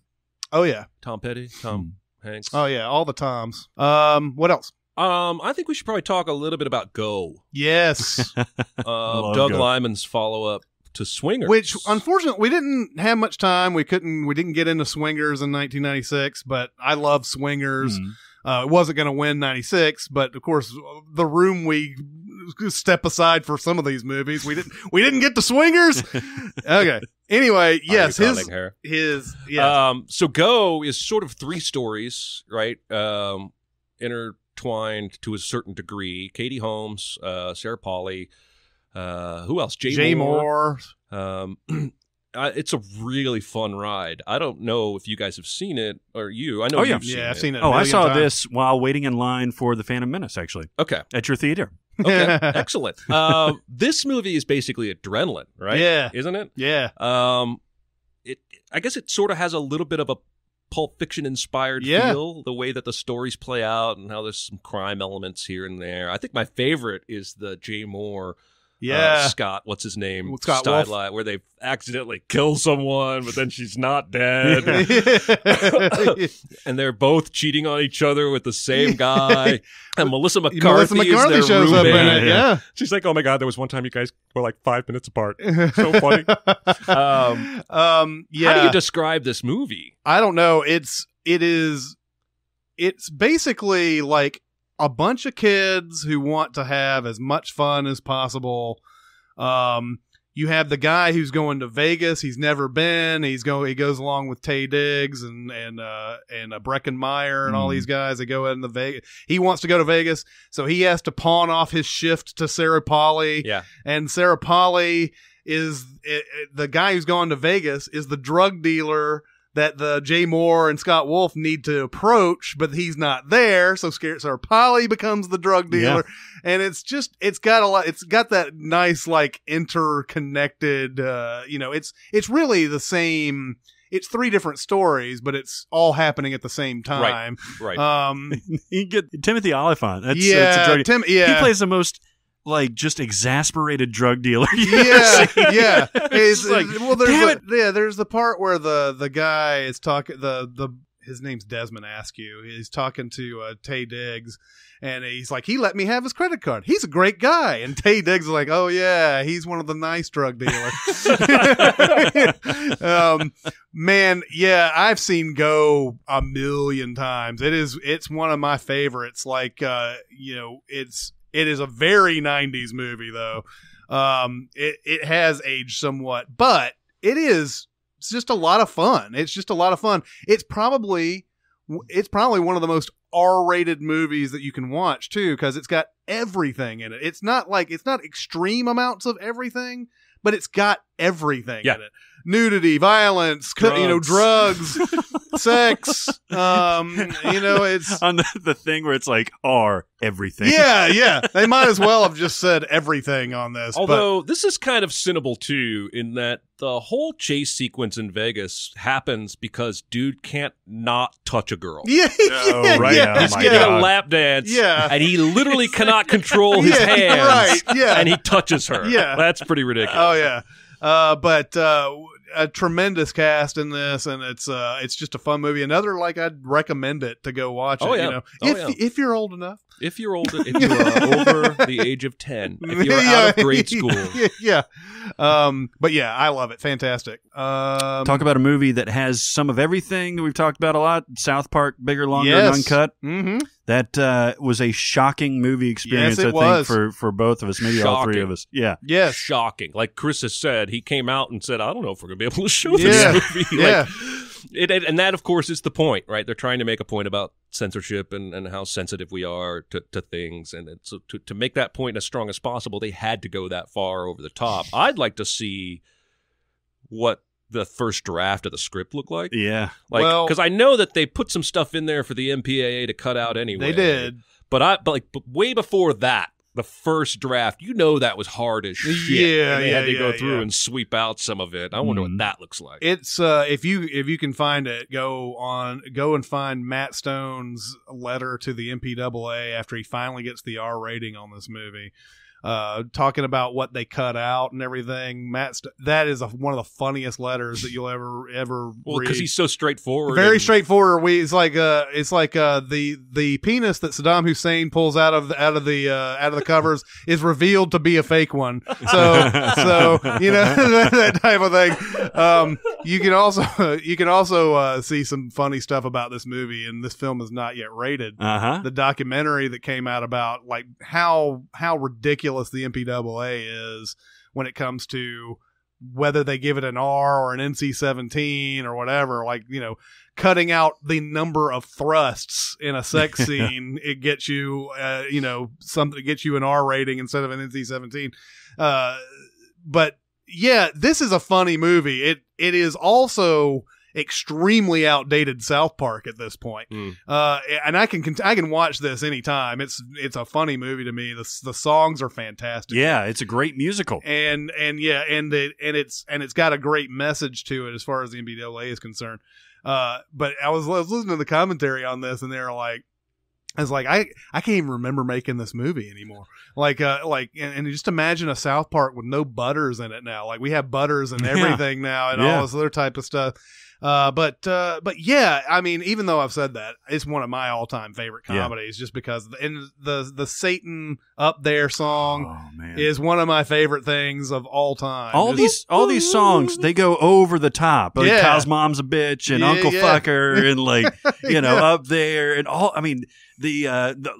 Oh, yeah. Tom Petty, Tom Hanks. Oh, yeah, all the Toms. What else? I think we should probably talk a little bit about Go. Yes. Doug Liman's follow-up to Swingers. Which, unfortunately, we didn't have much time. We didn't get into Swingers in 1996, but I love Swingers. It wasn't going to win 96, but of course, the room we step aside for some of these movies. We didn't get to Swingers. Okay. Anyway, yes, his so Go is sort of three stories, right? Intertwined to a certain degree. Katie Holmes, Sarah Polley, who else? Jay Moore. It's a really fun ride. I don't know if you guys have seen it, or you. I know you've seen it. I've seen it. I saw this while waiting in line for The Phantom Menace, actually. Okay. At your theater. Okay, excellent. This movie is basically adrenaline, right? Yeah. Isn't it? Yeah. I guess it sort of has a little bit of a Pulp Fiction inspired feel, the way that the stories play out and how there's some crime elements here and there. I think my favorite is the Jay Moore Scott, what's his name? Scott Wolf. Where they accidentally kill someone, but then she's not dead. And they're both cheating on each other with the same guy. And Melissa McCarthy is their shows roommate. up in it, yeah. She's like, oh my God, there was one time you guys were like 5 minutes apart. So funny. How do you describe this movie? I don't know. It's basically like a bunch of kids who want to have as much fun as possible. You have the guy who's going to Vegas. He's never been. He goes along with Taye Diggs and Breckenmeyer and all these guys. They go into Vegas. He wants to go to Vegas, so he has to pawn off his shift to Sarah Polley. Yeah, and Sarah Polley is the guy who's gone to Vegas is the drug dealer that the Jay Moore and Scott Wolf need to approach, but he's not there. So Sarah Polley becomes the drug dealer. Yeah. And it's got that nice, like, interconnected, it's really the same. It's three different stories, but it's all happening at the same time. Right. You get Timothy Olyphant. That's a drug He plays the most, like, just exasperated drug dealer. Yeah. It's like, there's the part where the guy is talking. His name's Desmond Askew. He's talking to Taye Diggs, and he's like, he let me have his credit card. He's a great guy. And Taye Diggs is like, oh yeah, he's one of the nice drug dealers. Man, yeah, I've seen Go a million times. It's one of my favorites. Like, it is a very 90s movie, though. It has aged somewhat, but it's just a lot of fun. It's probably one of the most R-rated movies that you can watch, too, because it's got everything in it. It's not extreme amounts of everything, but it's got everything in it. Nudity, violence, drugs, sex. It's on the thing where it's like everything. Yeah. They might as well have just said everything on this. Although this is kind of cynical too, in that the whole chase sequence in Vegas happens because dude can't not touch a girl. Yeah. Right. Yeah. He's getting a lap dance. Yeah. And he literally cannot control his hands. Right. Yeah. And he touches her. Yeah. That's pretty ridiculous. Oh yeah. But a tremendous cast in this, and it's just a fun movie. Another, like, I'd recommend it to go watch it. If you're old enough. If you're over the age of 10, if you're out of grade school. Yeah. But yeah, I love it. Fantastic. Talk about a movie that has some of everything that we've talked about a lot. South Park, Bigger, Longer, and Uncut. Mm-hmm. That was a shocking movie experience, yes, I think, for both of us, maybe all three of us. Yeah. Yes. Shocking. Like Chris has said, he came out and said, I don't know if we're going to be able to show this movie. Yeah. And that, of course, is the point, right? They're trying to make a point about censorship and how sensitive we are to things. And so to make that point as strong as possible, they had to go that far over the top. I'd like to see what the first draft of the script looked like. Yeah. Like, Well- because I know that they put some stuff in there for the MPAA to cut out anyway. They did. But way before that, the first draft, that was hard as shit. Yeah, and they had to go yeah, through yeah. and sweep out some of it. I wonder what that looks like. It's if you can find it, go and find Matt Stone's letter to the MPAA after he finally gets the R rating on this movie. Talking about what they cut out and everything. That is one of the funniest letters that you'll ever Well, because read. he's so straightforward. Very straightforward. It's like the penis that Saddam Hussein pulls out of the covers is revealed to be a fake one. So that type of thing. You can also see some funny stuff about this movie, and this film is not yet rated. The documentary that came out about like how ridiculous the MPAA is when it comes to whether they give it an R or an NC-17 or whatever, like, cutting out the number of thrusts in a sex scene, it gets you, something to get you an R rating instead of an NC-17. But yeah, this is a funny movie. It is also extremely outdated South Park at this point. And I can watch this anytime. It's a funny movie to me. The songs are fantastic. Yeah, it's a great musical. And it's got a great message to it as far as the MPAA is concerned. But I was listening to the commentary on this, and they're like, I can't even remember making this movie anymore. And just imagine a South Park with no Butters in it now. Like, we have Butters and everything now, and all this other type of stuff. But yeah, I mean, even though I've said that, it's one of my all-time favorite comedies, just because the Satan Up There song is one of my favorite things of all time. All these songs, they go over the top. Like Kyle's Mom's a Bitch and Uncle Fucker and like, Up There and all. I mean, the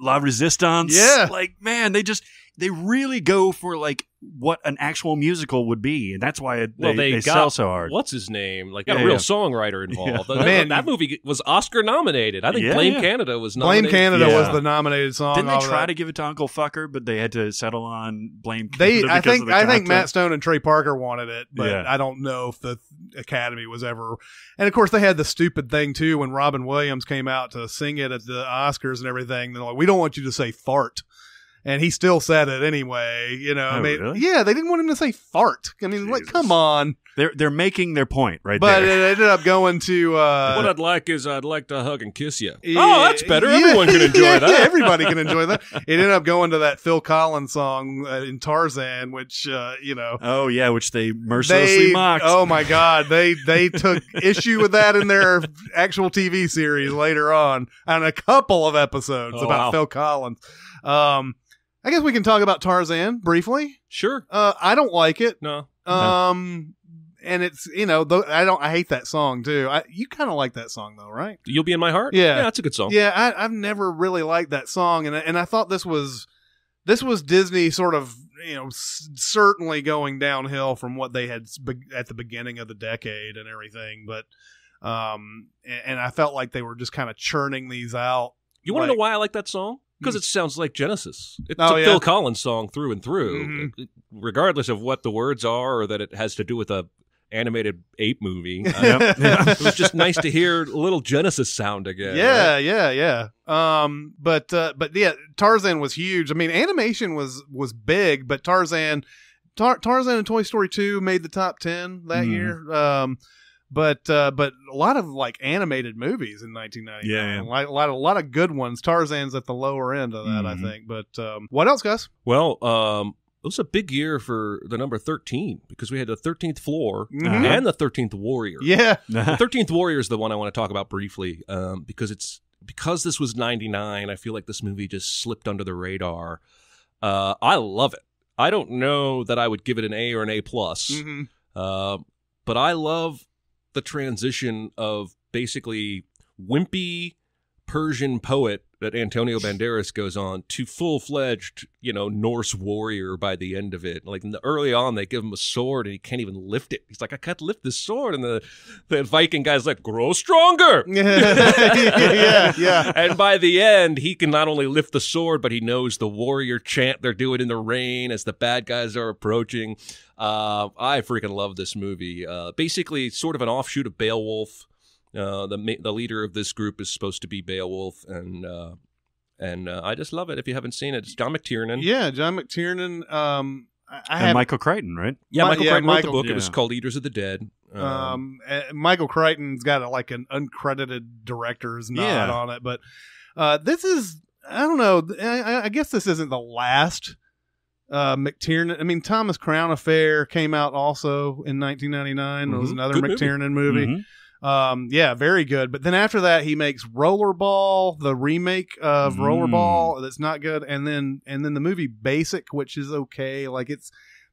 La Resistance. Yeah. Like, man, they really go for like what an actual musical would be, and that's why they sell so hard. What's his name? Like, got a real songwriter involved. Man, that movie was Oscar nominated. I think Blame Canada was nominated. Blame Canada was the nominated song. Didn't they try to give it to Uncle Fucker, but they had to settle on Blame Canada? I think content? Matt Stone and Trey Parker wanted it, but I don't know if the Academy was ever. And of course, they had the stupid thing too when Robin Williams came out to sing it at the Oscars and everything. They're like, "We don't want you to say fart." And he still said it anyway, Really? Yeah, they didn't want him to say fart. I mean, like, come on. They're making their point right but there. But it ended up going to... what I'd like to hug and kiss you. Oh, that's better. Everyone can enjoy that. Yeah, everybody can enjoy that. It ended up going to that Phil Collins song in Tarzan, which, Oh, yeah, which they mercilessly mocked. Oh, my God. They took issue with that in their actual TV series later on a couple of episodes about Phil Collins. I guess we can talk about Tarzan briefly. Sure. I don't like it. No. And it's, I hate that song too. You kind of like that song though, right? You'll Be in My Heart? Yeah. Yeah, that's a good song. Yeah, I've never really liked that song. And I thought this was Disney sort of, certainly going downhill from what they had at the beginning of the decade and everything. But, and I felt like they were just kind of churning these out. You want to know why I like that song? Because it sounds like Genesis. It's a Phil Collins song through and through, regardless of what the words are or that it has to do with a animated ape movie. It was just nice to hear a little Genesis sound again. Yeah, right? yeah. But yeah, Tarzan was huge. I mean, animation was big, but Tarzan and Toy Story 2 made the top 10 that year. But a lot of like animated movies in 1999. Yeah. Like, a lot of good ones. Tarzan's at the lower end of that, I think. But what else, Gus? Well, it was a big year for the number 13 because we had the 13th Floor and the 13th Warrior. Yeah. The 13th Warrior is the one I want to talk about briefly because this was 99. I feel like this movie just slipped under the radar. I love it. I don't know that I would give it an A or an A+. But I love the transition of basically wimpy Persian poet that Antonio Banderas goes on to full-fledged, Norse warrior by the end of it. Like early on, they give him a sword and he can't even lift it. He's like, I can't lift this sword. And the Viking guy's like, grow stronger. yeah. And by the end, he can not only lift the sword, but he knows the warrior chant they're doing in the rain as the bad guys are approaching. I freaking love this movie. Basically, sort of an offshoot of Beowulf. The leader of this group is supposed to be Beowulf, and I just love it. If you haven't seen it, it's John McTiernan. Yeah, John McTiernan. And Michael Crichton, right? Yeah, Michael Crichton wrote the book. Yeah. It was called Eaters of the Dead. Michael Crichton's got an uncredited director's nod on it, but this is, I don't know. I guess this isn't the last McTiernan. I mean, Thomas Crown Affair came out also in 1999. It was another Good McTiernan movie. Mm-hmm. Yeah, very good. But then after that, he makes Rollerball, the remake of Rollerball, that's not good, and then the movie Basic, which is okay. Like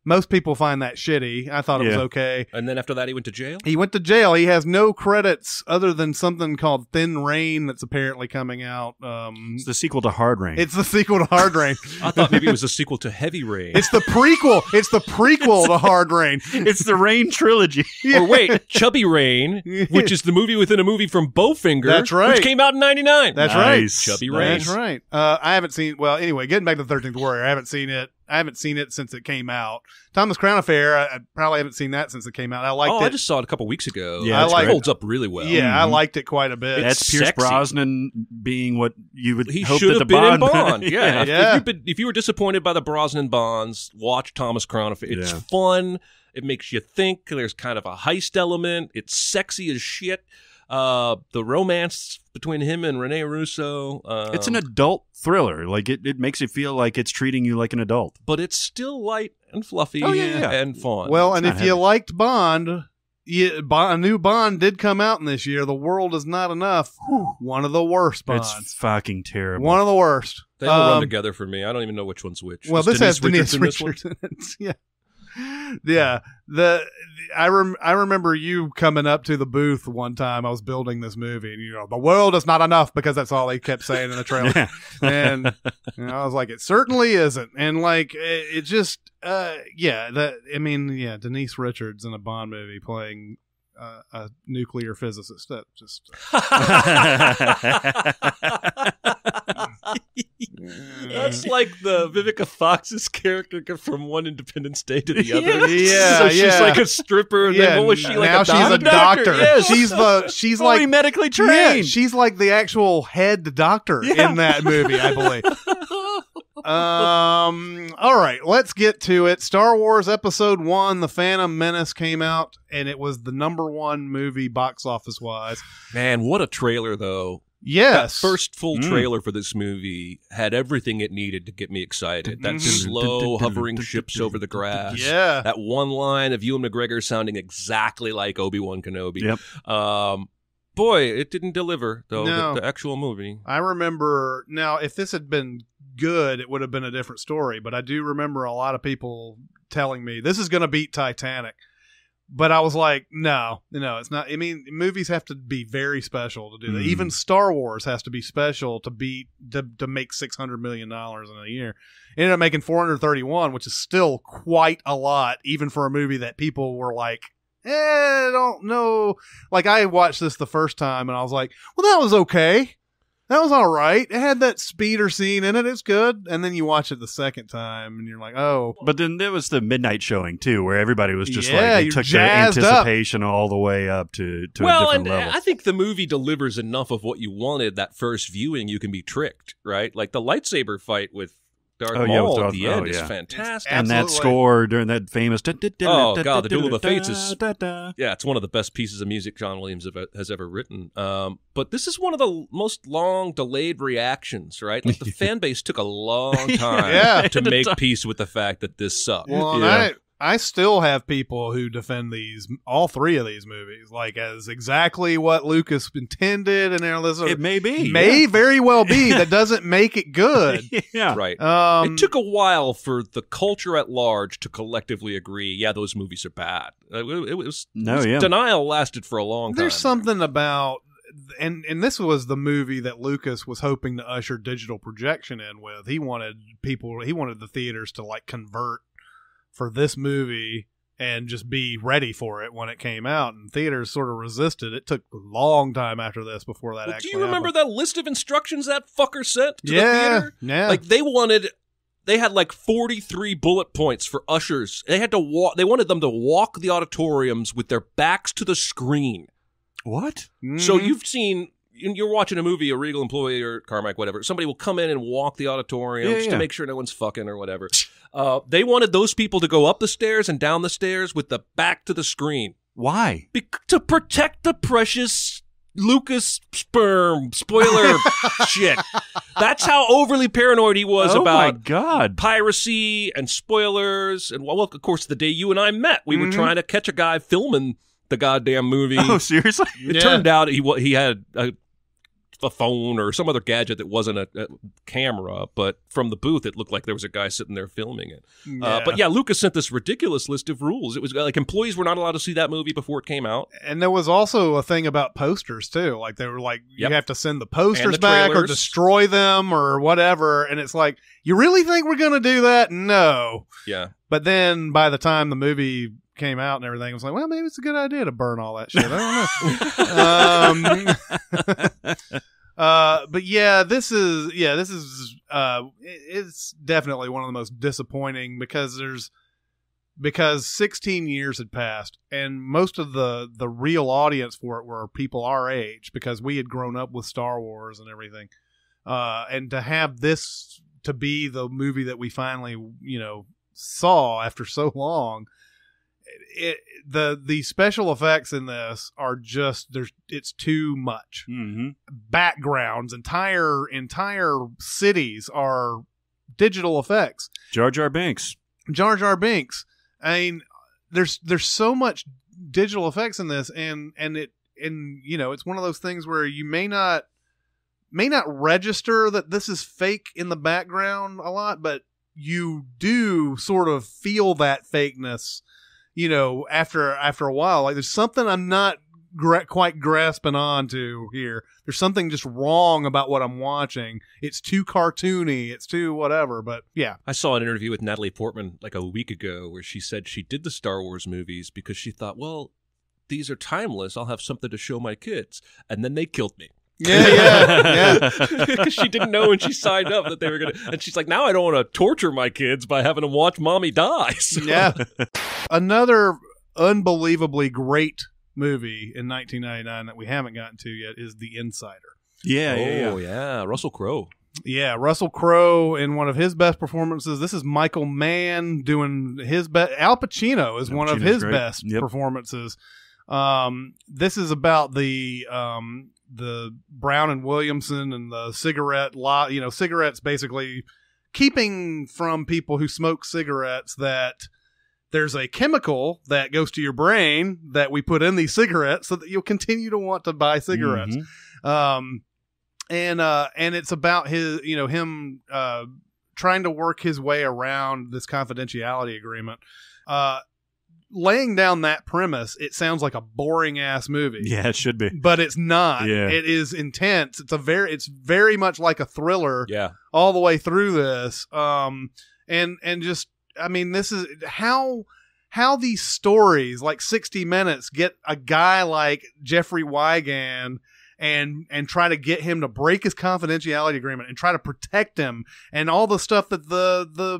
most people find that shitty. I thought it was okay. And then after that, he went to jail? He went to jail. He has no credits other than something called Thin Rain that's apparently coming out. It's the sequel to Hard Rain. It's the sequel to Hard Rain. I thought maybe it was a sequel to Heavy Rain. It's the prequel. It's the prequel to Hard Rain. It's the Rain trilogy. Or wait, Chubby Rain, which is the movie within a movie from Bowfinger. That's right. Which came out in 99. That's Nice. right. Chubby Rain. That's right. I haven't seen. Well, anyway, getting back to the 13th Warrior, I haven't seen it. I haven't seen it since it came out. Thomas Crown Affair, I probably haven't seen that since it came out. I liked it. I just saw it a couple weeks ago. Yeah, it holds up really well. Yeah, I liked it quite a bit. That's Pierce sexy. Brosnan being what you would He hope should that the have been in Bond. Bond. Yeah. Yeah. If you were disappointed by the Brosnan Bonds, watch Thomas Crown Affair. It's fun. It makes you think. There's kind of a heist element. It's sexy as shit. The romance between him and Rene Russo. It's an adult thriller. Like it makes you feel like it's treating you like an adult. But it's still light and fluffy and fun. Well, and It's if not you heavy. liked Bond, a new Bond did come out in this year. The World Is Not Enough. One of the worst Bonds. It's fucking terrible. One of the worst. they all run together for me. I don't even know which one's which. Well, Is this has Denise in this one? Richards in it. Yeah. I remember you coming up to the booth one time. I was building this movie, and the world is not enough, because that's all they kept saying in the trailer. And I was like, it certainly isn't. And like it just Denise Richards in a Bond movie playing a nuclear physicist. That just That's like the Vivica Fox's character from One Independence Day to the other. Yeah, so she's like a stripper. And then what was she like? Now she's a doctor. Yes. She's Fully like medically trained. Yeah, she's like the actual head doctor in that movie, I believe. All right, let's get to it. Star Wars Episode 1, The Phantom Menace, came out, and it was the #1 movie box office wise. Man, what a trailer, though. Yes. That first full trailer for this movie had everything it needed to get me excited. That slow hovering ships over the grass. Yeah. That one line of Ewan McGregor sounding exactly like Obi-Wan Kenobi. Yep. Boy, it didn't deliver, though, No. the actual movie. I remember, now, if this had been good, it would have been a different story, but I do remember a lot of people telling me, this is going to beat Titanic. But I was like, no, it's not. I mean, movies have to be very special to do that. Even Star Wars has to be special to make $600 million in a year. It ended up making 431, which is still quite a lot, even for a movie that people were like, I don't know. Like, I watched this the first time and I was like, well, that was okay. That was all right. It had that speeder scene in it. It's good. And then you watch it the second time and you're like, oh. But then there was the midnight showing too, where everybody was just Yeah, like, they you're took their jazzed up. anticipation all the way up to a different level. I think the movie delivers enough of what you wanted that first viewing. You can be tricked, right? Like the lightsaber fight with Darth Maul at the end is fantastic. And that score during that famous... Oh, God, the Duel of the Fates is... Yeah, it's one of the best pieces of music John Williams has ever written. But this is one of the most long delayed reactions, right? Like the fan base took a long time to make peace with the fact that this sucked. Well, I still have people who defend all three of these movies, like as exactly what Lucas intended, and it may be, very well be. That doesn't make it good. Right. It took a while for the culture at large to collectively agree. Yeah, those movies are bad. Denial lasted for a long time. There's something about and this was the movie that Lucas was hoping to usher digital projection in with. He wanted the theaters to like convert for this movie and just be ready for it when it came out, and theaters sort of resisted. It took a long time after this before that actually do you remember happened. that list of instructions that fucker sent to the theater? Yeah. Like they had like 43 bullet points for ushers. They wanted them to walk the auditoriums with their backs to the screen. What? Mm-hmm. So you're watching a movie, a Regal employee or Carmack, whatever. Somebody will come in and walk the auditorium just to make sure no one's fucking or whatever. They wanted those people to go up the stairs and down the stairs with the back to the screen. Why? To protect the precious Lucas sperm spoiler shit. That's how overly paranoid he was about piracy and spoilers. And well, of course, the day you and I met, we were trying to catch a guy filming the goddamn movie. Oh, seriously? It turned out he had a phone or some other gadget that wasn't a camera, but from the booth it looked like there was a guy sitting there filming it. But yeah, Lucas sent this ridiculous list of rules. It was like employees were not allowed to see that movie before it came out. And there was also a thing about posters too. Like they were like, you have to send the posters back or destroy them or whatever. And it's like, you really think we're going to do that? No. Yeah. But then by the time the movie came out and everything, I was like, well, maybe it's a good idea to burn all that shit. I don't know. But yeah, this is it's definitely one of the most disappointing because 16 years had passed and most of the real audience for it were people our age because we had grown up with Star Wars and everything. And to have this to be the movie that we finally, saw after so long, the special effects in this are just it's too much. Mm-hmm. Backgrounds, entire cities are digital effects. Jar Jar Binks. I mean, there's so much digital effects in this, and it's one of those things where you may not register that this is fake in the background a lot, but you do sort of feel that fakeness. After a while, like there's something I'm not quite grasping onto here. There's something just wrong about what I'm watching. It's too cartoony. It's too whatever. But yeah, I saw an interview with Natalie Portman like a week ago where she said she did the Star Wars movies because she thought, well, these are timeless. I'll have something to show my kids, and then they killed me. Yeah. Because she didn't know when she signed up that they were going to. And she's like, now I don't want to torture my kids by having them watch mommy die. So. Yeah. Another unbelievably great movie in 1999 that we haven't gotten to yet is The Insider. Yeah. Russell Crowe. Yeah, Russell Crowe in one of his best performances. This is Michael Mann doing his best. Al Pacino is one of his best performances. This is about the Brown and Williamson and the cigarette lot. Cigarettes basically keeping from people who smoke cigarettes that there's a chemical that goes to your brain that we put in these cigarettes so that you'll continue to want to buy cigarettes. Mm-hmm. And it's about him trying to work his way around this confidentiality agreement. Laying down that premise, it sounds like a boring ass movie. Yeah, it should be, but it's not. Yeah. It is intense. It's very much like a thriller. Yeah, all the way through this. This is how these stories like 60 Minutes get a guy like Jeffrey Wigand and try to get him to break his confidentiality agreement and try to protect him and all the stuff that the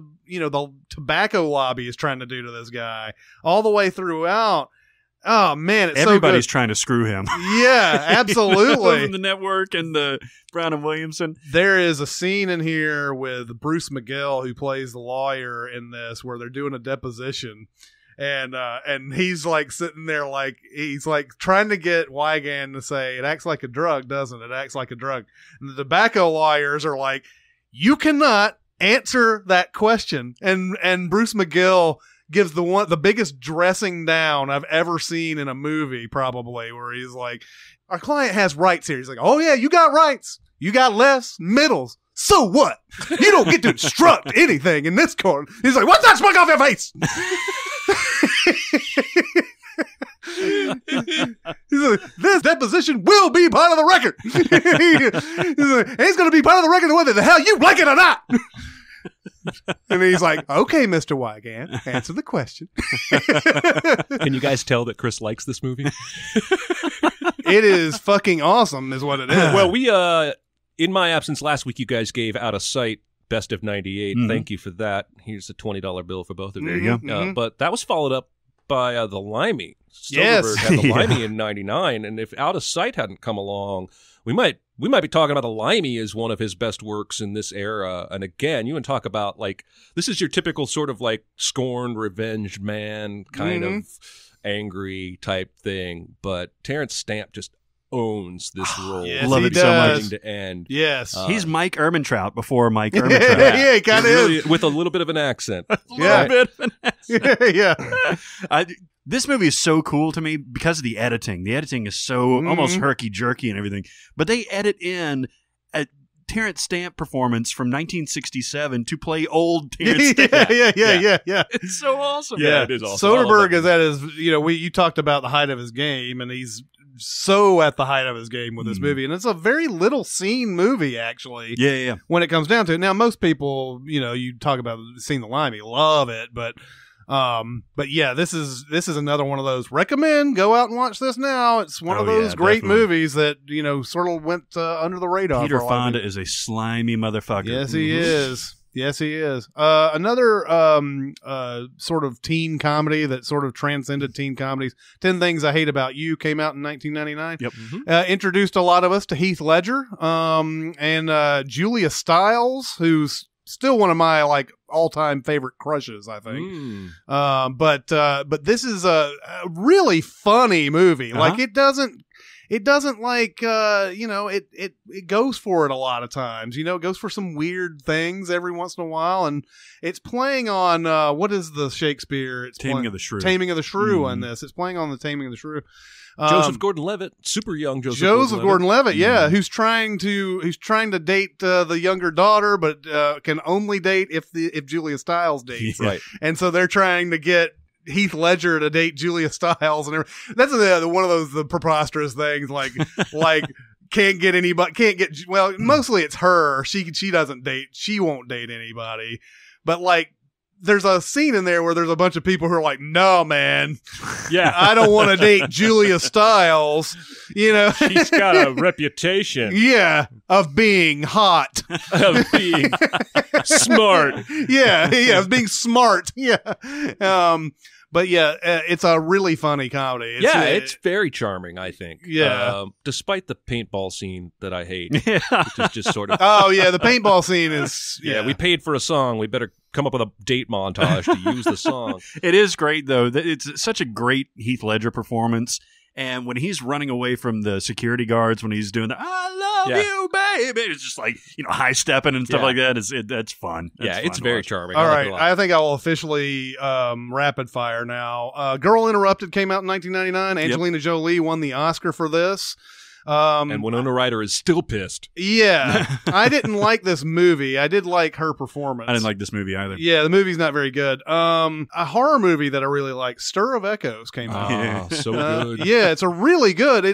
tobacco lobby is trying to do to this guy all the way throughout. Oh man, it's everybody's so good. Trying to screw him. Yeah, absolutely. The network and the Brown and Williamson. There is a scene in here with Bruce McGill, who plays the lawyer in this, where they're doing a deposition. And he's like sitting there like he's like trying to get Wigand to say it acts like a drug, doesn't it? It acts like a drug. And the tobacco lawyers are like, you cannot answer that question. And Bruce McGill gives the biggest dressing down I've ever seen in a movie, probably, where he's like, our client has rights here. He's like, oh yeah, you got rights. You got less middles. So what? You don't get to instruct anything in this court. He's like, what's that smoke off your face? He's like, this deposition position will be part of the record. It's going to be part of the record whether the hell you like it or not. And he's like, okay, Mr. Wygant, answer the question. Can you guys tell that Chris likes this movie? It is fucking awesome is what it is. Well, we, in my absence last week, you guys gave Out of Sight Best of 98. Thank you for that. Here's a $20 bill for both of you. There you go. But that was followed up by The Limey. Yes. Soderbergh had The Limey in 99, and if Out of Sight hadn't come along, we might be talking about The Limey as one of his best works in this era. And again, you want to talk about, like, this is your typical sort of, like, scorned, revenged man kind of angry type thing. But Terrence Stamp just owns this role. Yes, love he it so much. does. To end. Yes. He's Mike Ehrmantraut before Mike Ehrmantraut. Yeah, he kind of Really, is. with a little bit of an accent. Yeah. bit of an accent. Yeah. This movie is so cool to me because of the editing. The editing is so almost herky-jerky and everything. But they edit in a Terrence Stamp performance from 1967 to play old Terrence Stamp. Yeah. It's so awesome. Yeah, it is awesome. Soderbergh is at his, you talked about the height of his game, and he's so at the height of his game with this movie. And it's a very little scene movie, actually. Yeah. When it comes down to it. Now, most people, you talk about seeing The Limey, love it, but yeah, this is another one of those. Recommend, go out and watch this now. It's one of those great definitely. movies that sort of went under the radar. Peter for a lot of Fonda people. is a slimy motherfucker. Yes, he is. Yes, he is. Another sort of teen comedy that sort of transcended teen comedies. 10 Things I Hate About You came out in 1999. Yep. Introduced a lot of us to Heath Ledger and Julia Stiles, who's still one of my all-time favorite crushes, I think. But this is a really funny movie. Like it doesn't it goes for it a lot of times. It goes for some weird things every once in a while, and it's playing on what is the Shakespeare? It's Taming of the Shrew. Taming of the Shrew on this. It's playing on the Taming of the Shrew. Joseph Gordon-Levitt, super young Joseph Gordon-Levitt, yeah, who's trying to date the younger daughter, but can only date if Julia Stiles dates, right? And so they're trying to get Heath Ledger to date Julia Stiles, and everything. That's one of the preposterous things, like can't get anybody, well, mostly it's her. She doesn't date, she won't date anybody, but there's a scene in there where there's a bunch of people who are like, no, man. Yeah. I don't want to date Julia Stiles. She's got a reputation. Yeah. Of being hot. Of being smart. Yeah. Of being smart. Yeah. But yeah, it's a really funny comedy. It's very charming, I think. Yeah. Despite the paintball scene that I hate. Which is just sort of. Oh, yeah. The paintball scene is. Yeah. We paid for a song. We better come up with a date montage to use the song. It is great, though. It's such a great Heath Ledger performance. And when he's running away from the security guards, when he's doing the "I love you, baby," it's just high stepping and stuff like that. That's fun. It's very charming. All right, I think I will officially rapid fire now. Girl Interrupted came out in 1999. Angelina Jolie won the Oscar for this. And Winona Ryder is still pissed. Yeah. I didn't like this movie. I did like her performance. I didn't like this movie either. Yeah, the movie's not very good. A horror movie that I really like, Stir of Echoes, came out. Oh, so good. Yeah, it's a really good.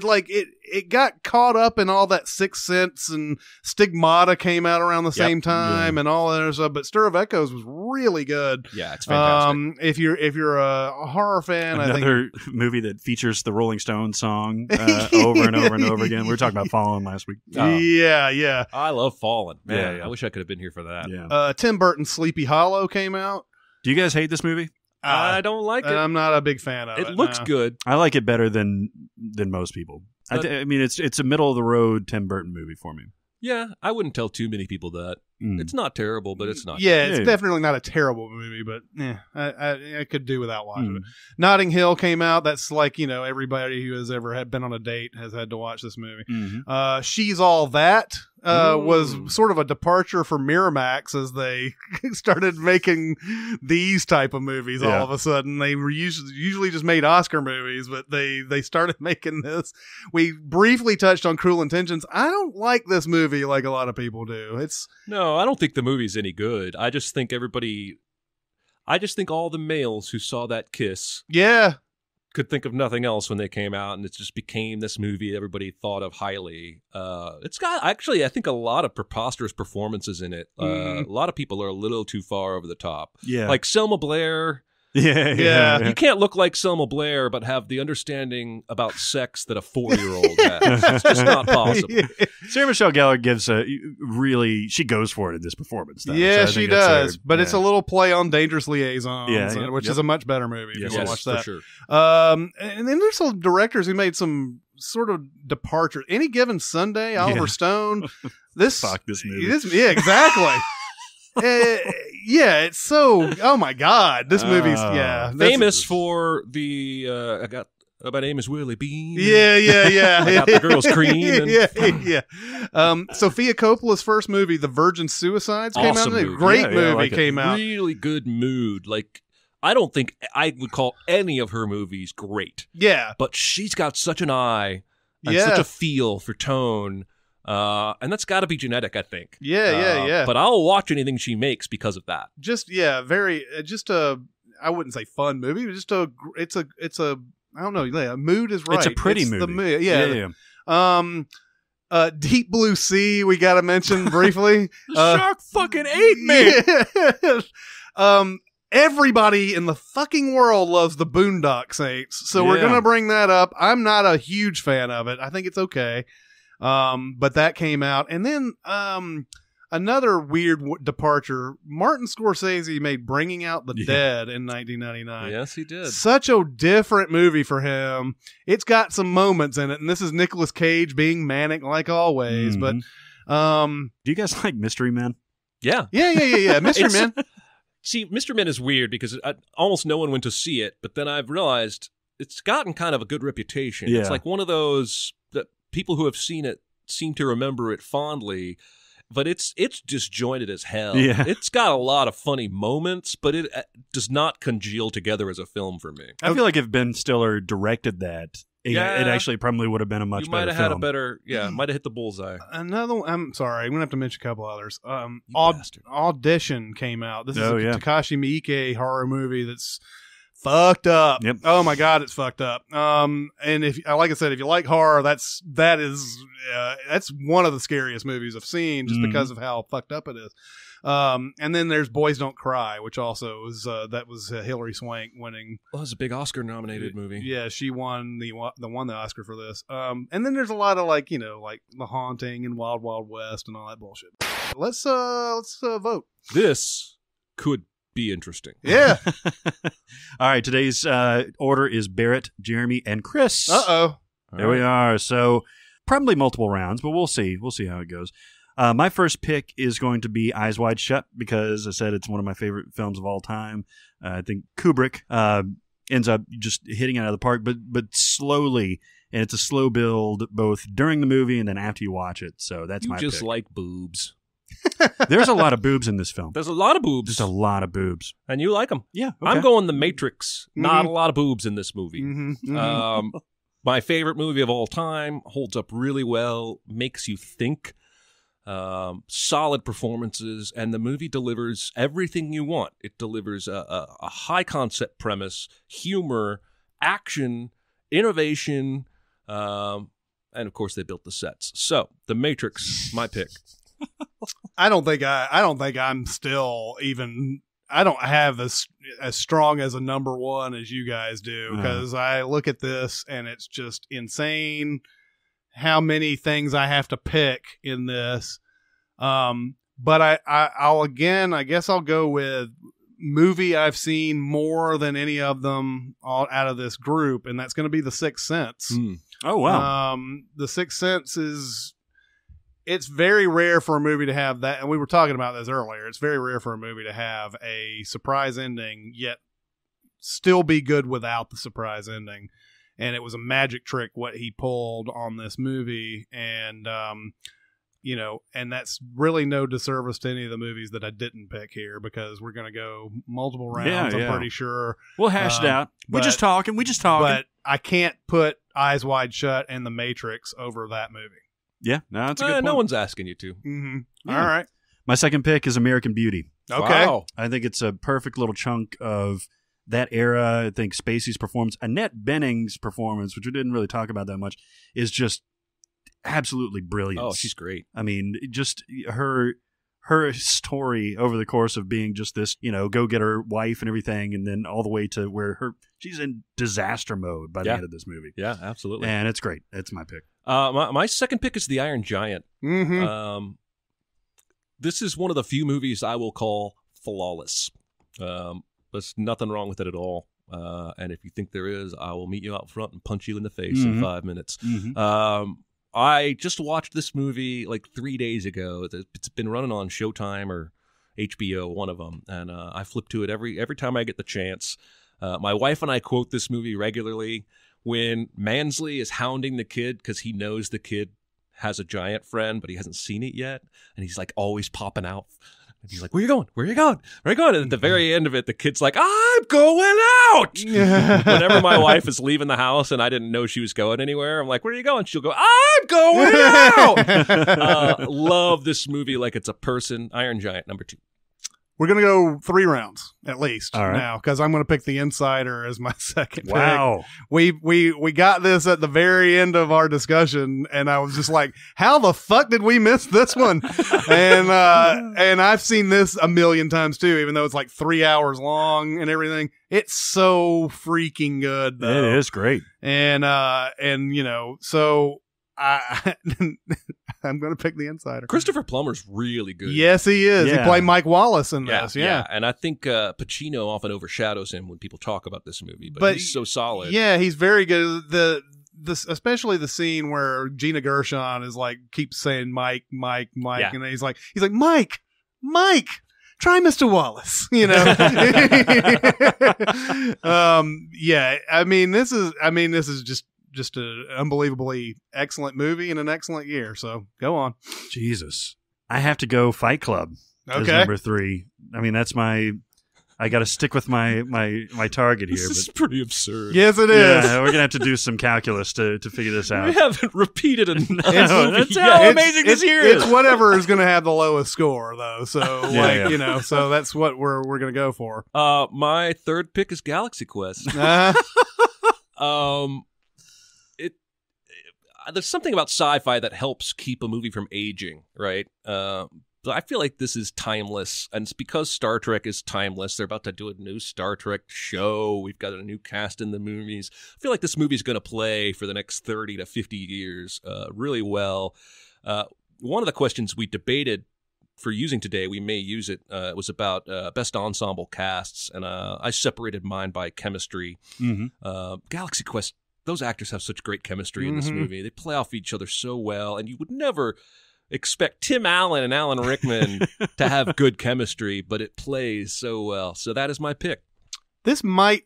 It got caught up in all that Sixth Sense, and Stigmata came out around the same time, and all that other stuff. But Stir of Echoes was really good. Yeah, it's fantastic. If you're a horror fan, another movie that features the Rolling Stones song over and over and over again. We were talking about Fallen last week. Yeah. I love Fallen. Man, Yeah. I wish I could have been here for that. Yeah. Tim Burton's Sleepy Hollow came out. Do you guys hate this movie? I don't like it. I'm not a big fan of it. It looks good. I like it better than most people. I mean, it's a middle of the road Tim Burton movie for me. Yeah, I wouldn't tell too many people that. It's not terrible, but it's not. Yeah, good. it's definitely not a terrible movie, but I could do without watching it. Notting Hill came out. That's everybody who has ever been on a date has had to watch this movie. She's All That was sort of a departure for Miramax as they started making these type of movies. All of a sudden, they were usually just made Oscar movies, but they started making this. We briefly touched on Cruel Intentions. I don't like this movie like a lot of people do. No, I don't think the movie's any good. I just think all the males who saw that kiss. Yeah. could think of nothing else when they came out, and it just became this movie everybody thought of highly. It's got, actually, I think a lot of preposterous performances in it. A lot of people are a little too far over the top. Yeah. Like Selma Blair. Yeah. You can't look like Selma Blair but have the understanding about sex that a 4-year-old has. It's just not possible. Sarah Michelle Gellar gives she goes for it in this performance. Though, yeah, so she does. But it's a little play on Dangerous Liaisons, which is a much better movie if you want to watch that. For sure. And then there's some directors who made some sort of departure. Any Given Sunday, Oliver Stone. Fuck this movie. Yeah, exactly. Yeah, it's so. Oh my God, this movie's famous for the. My name is Willie Bean. Yeah. I got the girl's cream. And... Sophia Coppola's first movie, The Virgin Suicides, came out. Movie. Great movie came out. Really good mood. Like, I don't think I would call any of her movies great. Yeah, but she's got such an eye and such a feel for tone. And that's got to be genetic, I think. Yeah. But I'll watch anything she makes because of that. I wouldn't say fun movie, but it's a I don't know. Yeah, mood is right. It's a pretty movie. The mood, yeah. Deep Blue Sea, we got to mention briefly. The shark fucking ate me. Yeah. Everybody in the fucking world loves the Boondock Saints, so we're gonna bring that up. I'm not a huge fan of it. I think it's okay. But that came out, and then another weird departure. Martin Scorsese made Bringing Out the Dead in 1999. Yes, he did. Such a different movie for him. It's got some moments in it, and this is Nicolas Cage being manic like always. But do you guys like Mystery Men? Yeah. Mystery Men. See, Mr. Men is weird because almost no one went to see it, but then I've realized it's gotten kind of a good reputation. Yeah. It's like one of those that people who have seen it seem to remember it fondly, but it's disjointed as hell. Yeah. It's got a lot of funny moments, but it does not congeal together as a film for me. I feel like if Ben Stiller directed that, it actually probably would have been a much better film. You might have had a better, might have hit the bullseye. Another one, I'm sorry, I'm going to have to mention a couple others. Audition came out. This is a Takashi Miike horror movie that's fucked up. Yep. Oh my God, it's fucked up. And if, like I said, if you like horror, that's one of the scariest movies I've seen just because of how fucked up it is. And then there's Boys Don't Cry, which also was that was Hilary Swank winning. Well, it was a big Oscar-nominated movie. Yeah, she won the Oscar for this. And then there's a lot of like The Haunting and Wild Wild West and all that bullshit. Let's vote. This could be interesting. Yeah. All right, today's order is Barrett, Jeremy, and Chris. There we are. So probably multiple rounds, but we'll see. We'll see how it goes. My first pick is going to be Eyes Wide Shut because I said it's one of my favorite films of all time. I think Kubrick ends up just hitting it out of the park, but slowly, and it's a slow build both during the movie and then after you watch it. So that's my pick. You just like boobs. There's a lot of boobs in this film. There's a lot of boobs. There's a lot of boobs. And you like them. Yeah. Okay. I'm going The Matrix. Not a lot of boobs in this movie. My favorite movie of all time, holds up really well, makes you think. Solid performances, and the movie delivers everything you want. It delivers a high concept premise, humor, action, innovation, and of course they built the sets. So, The Matrix, my pick. I don't think I'm still even. I don't have as strong as a number one as you guys do because I look at this and it's just insane how many things I have to pick in this. But I guess I'll go with movie I've seen more than any of them all out of this group, and that's going to be The Sixth Sense. Oh, wow. The Sixth Sense it's very rare for a movie to have that, and we were talking about this earlier. It's very rare for a movie to have a surprise ending, yet still be good without the surprise ending. And it was a magic trick what he pulled on this movie, and and that's really no disservice to any of the movies that I didn't pick here because we're going to go multiple rounds. I'm pretty sure we'll hash it out. We're just talking. But I can't put Eyes Wide Shut and The Matrix over that movie. Yeah, no, that's a good point. No one's asking you to. Yeah. All right. My second pick is American Beauty. Okay. Wow. I think it's a perfect little chunk of that era. I think Spacey's performance, Annette Bening's performance, which we didn't really talk about that much, is just absolutely brilliant. Oh, she's great. I mean, just her story over the course of being just this, go-getter wife and everything, and then all the way to where she's in disaster mode by the end of this movie. Yeah, absolutely. And it's great. It's my pick. My second pick is The Iron Giant. Mm-hmm. This is one of the few movies I will call flawless. There's nothing wrong with it at all. And if you think there is, I will meet you out front and punch you in the face in 5 minutes. Mm-hmm. I just watched this movie like 3 days ago. It's been running on Showtime or HBO, one of them, and I flip to it every time I get the chance. My wife and I quote this movie regularly when Mansley is hounding the kid because he knows the kid has a giant friend, but he hasn't seen it yet, and he's like always popping out. And he's like, "Where you going? Where you going? Where you going?" And at the very end of it, the kid's like, "I'm going out." Whenever my wife is leaving the house and I didn't know she was going anywhere, I'm like, "Where are you going?" She'll go, "I'm going out." Love this movie like it's a person. Iron Giant, number 2. We're going to go 3 rounds at least now, because I'm going to pick The Insider as my second pick. Wow. We got this at the very end of our discussion, and I was just like, how the fuck did we miss this one? And I've seen this a million times too, even though it's like 3 hours long and everything. It's so freaking good, though. It is great. And so I'm going to pick The Insider. Christopher Plummer's really good. Yes, he is. Yeah. He played Mike Wallace in this. Yeah. And I think Pacino often overshadows him when people talk about this movie, but he's so solid. Yeah, he's very good. Especially the scene where Gina Gershon is like keeps saying Mike, and he's like Mike, try Mr. Wallace. Yeah. I mean, this is just an unbelievably excellent movie and an excellent year. So go on. Jesus. I have to go Fight Club as Okay. number 3. I mean, that's I got to stick with my target here. This is pretty absurd. Yes, it is. Yeah, we're going to have to do some calculus to figure this out. We haven't repeated enough. That's how amazing this year is. It's whatever is going to have the lowest score, though. So, Yeah. so that's what we're going to go for. My third pick is Galaxy Quest. There's something about sci-fi that helps keep a movie from aging, right? But I feel like this is timeless, and it's because Star Trek is timeless. They're about to do a new Star Trek show. We've got a new cast in the movies. I feel like this movie is going to play for the next 30 to 50 years really well. One of the questions we debated for using today, we may use it, was about best ensemble casts, and I separated mine by chemistry. Mm-hmm. Galaxy Quest, those actors have such great chemistry in this movie. They play off each other so well, and you would never expect Tim Allen and Alan Rickman to have good chemistry, but it plays so well. So that is my pick. This might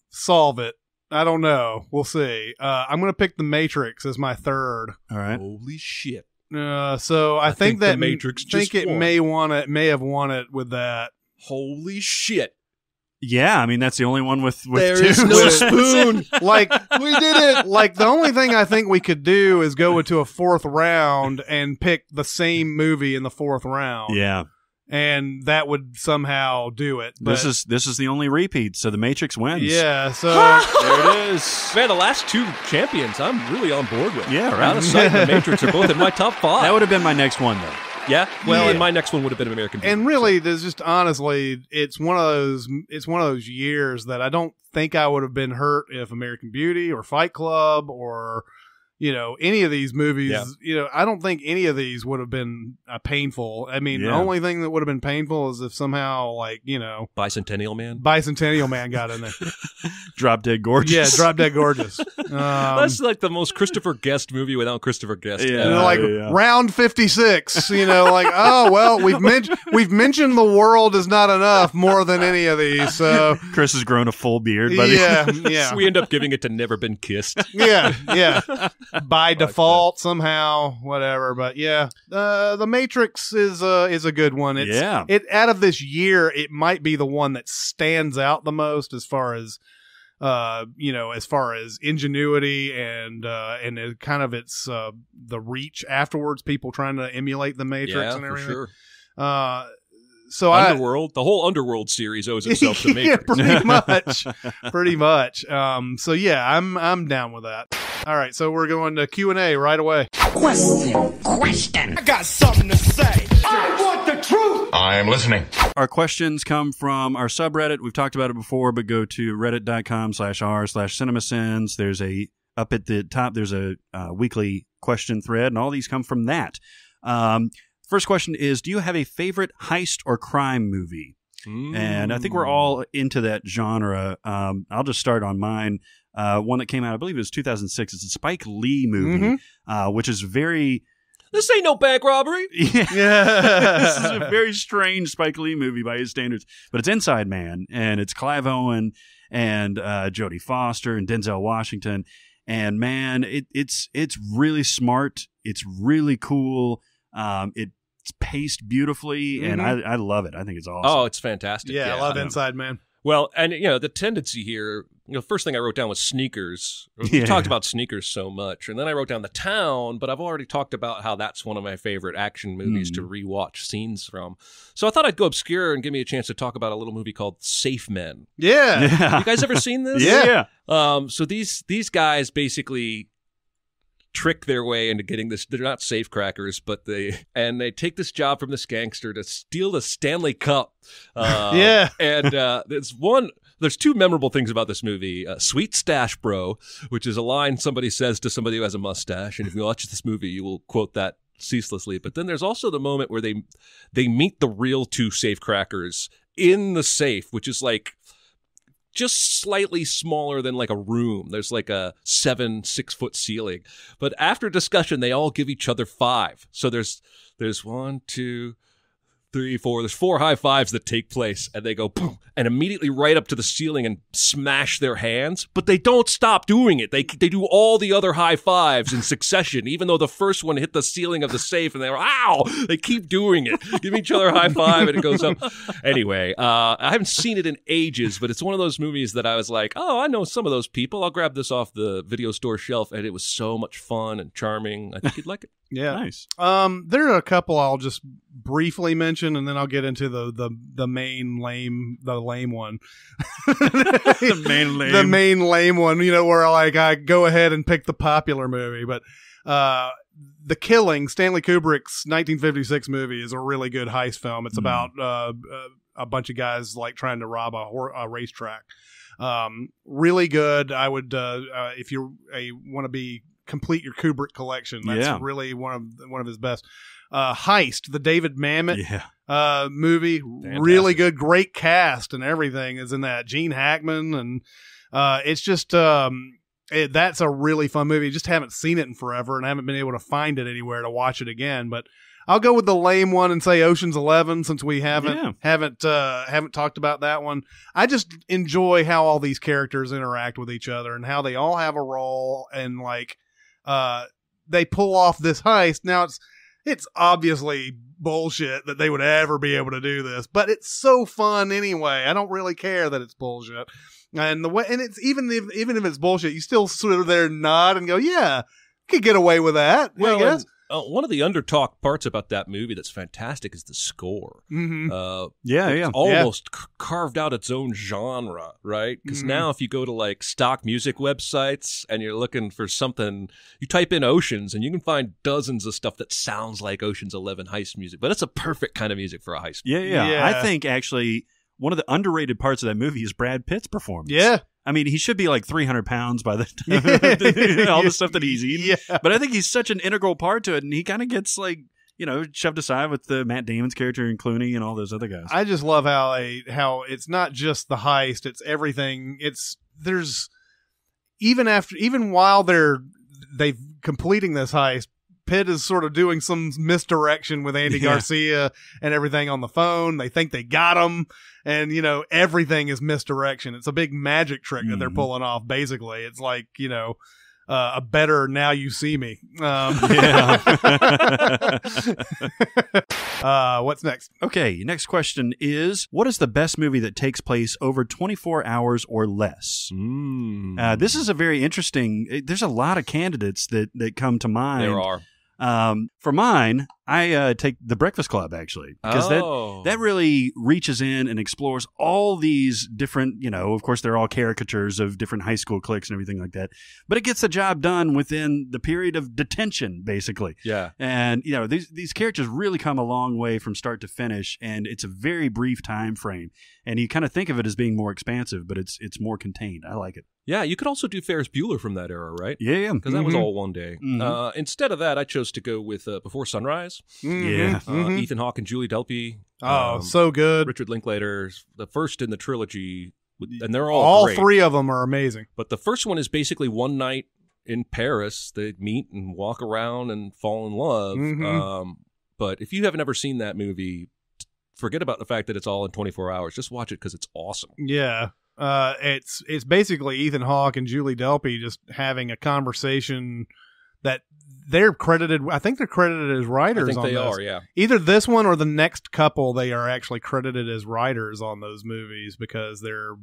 solve it. I don't know. We'll see. I'm going to pick The Matrix as my third. All right. Holy shit. So I think that The Matrix think it won. may have won it with that. Holy shit. Yeah, I mean, that's the only one with There 2. is no spoon. Like, we did it. Like, the only thing I think we could do is go into a 4th round and pick the same movie in the 4th round. Yeah. And that would somehow do it. But, This is the only repeat, so The Matrix wins. yeah, so There it is. Man, the last 2 champions I'm really on board with. Yeah, right. Out of Sight and The Matrix are both in my top 5. That would have been my next one, though. Yeah? Well, Yeah. and my next one would have been American Beauty. and really, there's just honestly, it's one of those years that I don't think I would have been hurt if American Beauty or Fight Club or any of these movies. Yeah. I don't think any of these would have been painful. I mean, the Yeah. only thing that would have been painful is if somehow Bicentennial Man. Bicentennial Man got in there. Drop Dead Gorgeous. Yeah, Drop Dead Gorgeous. That's like the most Christopher Guest movie without Christopher Guest. Yeah. Like round 56, like, oh well, we've mentioned the world is not enough more than any of these. So Chris has grown a full beard. By the yeah. We end up giving it to Never Been Kissed. Yeah. By default, somehow, whatever. But yeah, the Matrix is a good one. It out of this year, it might be the one that stands out the most as far as ingenuity and it kind of its the reach afterwards. People trying to emulate the Matrix and everything. For sure. Underworld, the whole Underworld series owes itself to me. Yeah, pretty much. Pretty much. So yeah, I'm down with that. All right, so we're going to Q&A right away. Question. I got something to say. I want the truth. I am listening. Our questions come from our subreddit. We've talked about it before, but go to reddit.com/r/CinemaSins. There's up at the top, there's a weekly question thread, and all these come from that. First question is, do you have a favorite heist or crime movie? And I think we're all into that genre. I'll just start on mine. One that came out, I believe it was 2006. It's a Spike Lee movie, which is very... This ain't no bank robbery. Yeah. This is a very strange Spike Lee movie by his standards. But it's Inside Man, and it's Clive Owen and Jodie Foster and Denzel Washington. And man, it's really smart. It's really cool. It's paced beautifully, and I love it. I think it's awesome. Oh, it's fantastic. Yeah, I love Inside Man. Well, and the tendency here, first thing I wrote down was sneakers. We talked about sneakers so much, and then I wrote down The Town, but I've already talked about how that's one of my favorite action movies to rewatch scenes from. So I thought I'd go obscure and give me a chance to talk about a little movie called Safe Men. Yeah. You guys ever seen this? Yeah. So these guys basically trick their way into getting this. They're not safe crackers, but they take this job from this gangster to steal the Stanley Cup. And there's two memorable things about this movie. Sweet stash, bro, which is a line somebody says to somebody who has a mustache. And if you watch this movie, you will quote that ceaselessly. But then there's also the moment where they meet the real two safe crackers in the safe, which is like just slightly smaller than like a room. There's like a 6-foot ceiling. But after discussion, they all give each other 5. So there's 1, 2, 3, 4. There's 4 high fives that take place, and they go boom, and immediately right up to the ceiling and smash their hands. But they don't stop doing it. They do all the other high fives in succession, even though the first one hit the ceiling of the safe, and they were ow. They keep doing it, give each other a high five, and it goes up. Anyway, I haven't seen it in ages, but it's one of those movies that I was like, oh, I know some of those people. I'll grab this off the video store shelf, and it was so much fun and charming. I think you'd like it. Yeah. Nice. There are a couple I'll just briefly mention, and then I'll get into the lame one. The main lame one, where I go ahead and pick the popular movie. But The Killing, Stanley Kubrick's 1956 movie, is a really good heist film. It's about a bunch of guys like trying to rob a racetrack. Really good. I would, if you want to complete your Kubrick collection, that's really one of his best. Heist, the David Mamet movie, fantastic. Really good, great cast and everything is in that. Gene Hackman, and it's just that's a really fun movie. Just haven't seen it in forever and haven't been able to find it anywhere to watch it again. But I'll go with the lame one and say Ocean's 11, since we haven't talked about that one. I just enjoy how all these characters interact with each other and how they all have a role, and they pull off this heist. Now it's obviously bullshit that they would ever be able to do this, but it's so fun anyway. I don't really care that it's bullshit. And it's even if it's bullshit, you still sort of there nod and go, yeah, could get away with that. I guess. One of the undertalked parts about that movie that's fantastic is the score. It's almost carved out its own genre, right? Because now if you go to like stock music websites and you're looking for something, you type in Oceans and you can find dozens of stuff that sounds like Ocean's 11 heist music, but it's a perfect kind of music for a heist movie. Yeah. I think actually one of the underrated parts of that movie is Brad Pitt's performance. Yeah. I mean, he should be like 300 pounds by the time, all the stuff that he's eating. Yeah. But I think he's such an integral part to it, and he kind of gets shoved aside with the Matt Damon's character and Clooney and all those other guys. I just love how it's not just the heist; it's everything. Even while they're completing this heist, Pitt is sort of doing some misdirection with Andy Garcia and everything on the phone. They think they got him, and everything is misdirection. It's a big magic trick that they're pulling off. Basically, it's like a better Now You See Me. What's next? Okay, next question is, what is the best movie that takes place over 24 hours or less? This is a very interesting. There's a lot of candidates that come to mind. There are. For mine, I take The Breakfast Club, actually, because that really reaches in and explores all these different, of course, they're all caricatures of different high school cliques and everything like that. But it gets the job done within the period of detention, basically. Yeah. And, these characters really come a long way from start to finish, and it's a very brief time frame. And you kind of think of it as being more expansive, but it's more contained. I like it. Yeah, you could also do Ferris Bueller from that era, right? Yeah. Because that was all one day. Instead of that, I chose to go with Before Sunrise. Yeah. Ethan Hawke and Julie Delpy. Oh, so good. Richard Linklater, the first in the trilogy, and they're all great. 3 of them are amazing. But the first one is basically one night in Paris. They meet and walk around and fall in love. But if you haven't ever seen that movie, forget about the fact that it's all in 24 hours. Just watch it because it's awesome. Yeah. It's basically Ethan Hawke and Julie Delpy just having a conversation that they're credited. I think they're credited as writers. I think they this. are. Yeah. Either this one or the next couple, they are actually credited as writers on those movies because they're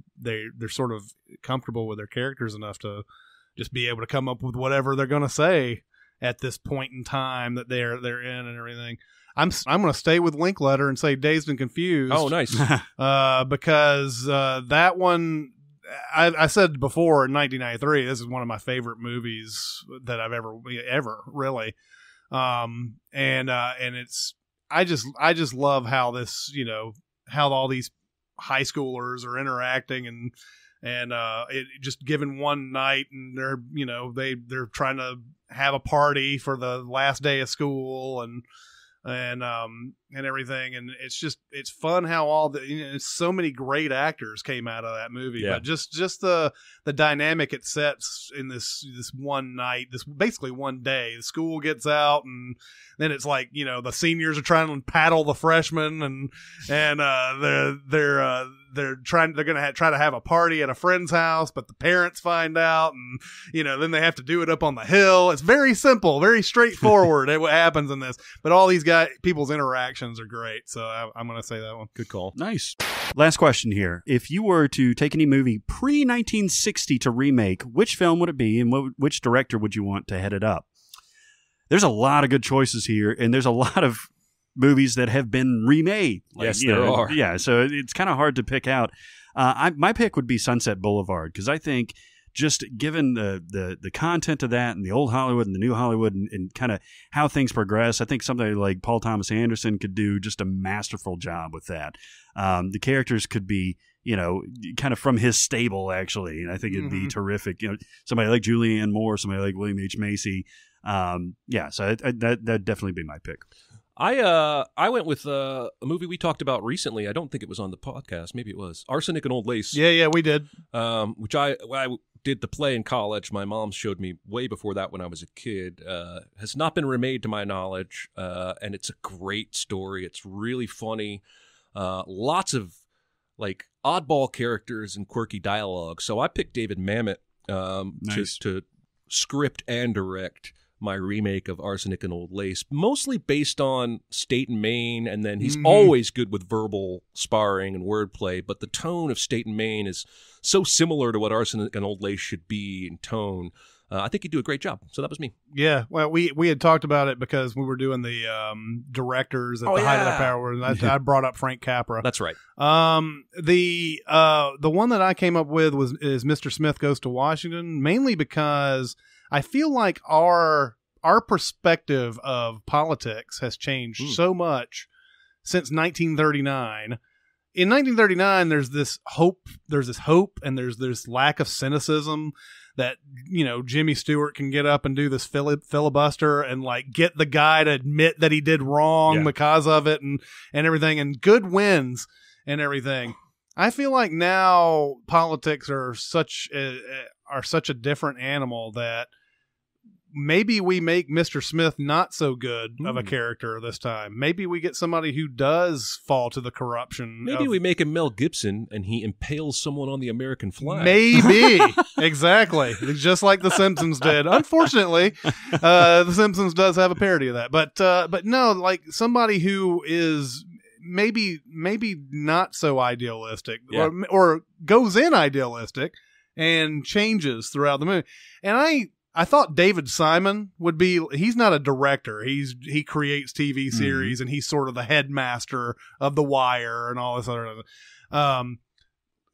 sort of comfortable with their characters enough to just be able to come up with whatever they're going to say at this point in time that they're in and everything. I'm going to stay with Linklater and say Dazed and Confused. Oh, nice. Because that one, I said before in 1993, this is one of my favorite movies that I've ever really. And it's I just love how this how all these high schoolers are interacting and it just given one night and they're trying to have a party for the last day of school and everything, and it's fun how all the so many great actors came out of that movie. But just the dynamic it sets in this one night, this basically one day. The school gets out, and then it's like the seniors are trying to paddle the freshmen, and they're gonna try to have a party at a friend's house, but the parents find out, and then they have to do it up on the hill. It's very simple, very straightforward. What happens in this, but all these people's interactions are great. So I'm gonna say that one. Good call. Nice. Last question here: if you were to take any movie pre-1960 to remake, which film would it be, and which director would you want to head it up? There's a lot of good choices here, and there's a lot of movies that have been remade. Yes, there are. Yeah, so it's kind of hard to pick out. My pick would be Sunset Boulevard, because I think just given the content of that and the old Hollywood and the new Hollywood and kind of how things progress, I think somebody like Paul Thomas Anderson could do just a masterful job with that. The characters could be kind of from his stable, actually, and I think it'd be terrific. Somebody like Julianne Moore, somebody like William H. Macy. So that'd definitely be my pick. I went with a movie we talked about recently. I don't think it was on the podcast. Maybe it was Arsenic and Old Lace. Yeah, we did. Which I did the play in college. My mom showed me way before that when I was a kid. Has not been remade to my knowledge, and it's a great story. It's really funny. Lots of like oddball characters and quirky dialogue. So I picked David Mamet to script and direct my remake of Arsenic and Old Lace, mostly based on State and Main, and then he's always good with verbal sparring and wordplay, but the tone of State and Main is so similar to what Arsenic and Old Lace should be in tone. I think he'd do a great job. So that was me. Yeah, well, we had talked about it because we were doing the directors at the height of the power, and I brought up Frank Capra. That's right. The one that I came up with is Mr. Smith Goes to Washington, mainly because I feel like our perspective of politics has changed so much since 1939. In 1939, there's this hope, and there's this lack of cynicism that, Jimmy Stewart can get up and do this filibuster and like get the guy to admit that he did wrong because of it and everything, and good wins and everything. I feel like now politics are such a different animal that maybe we make Mr. Smith not so good of a character this time. Maybe we get somebody who does fall to the corruption. Maybe we make him Mel Gibson and he impales someone on the American flag. Maybe. Exactly. Just like The Simpsons did. Unfortunately, The Simpsons does have a parody of that. But no, like somebody who is maybe not so idealistic or goes in idealistic and changes throughout the movie. And I thought David Simon would be. He's not a director. He creates TV series, and he's sort of the headmaster of The Wire and all this other.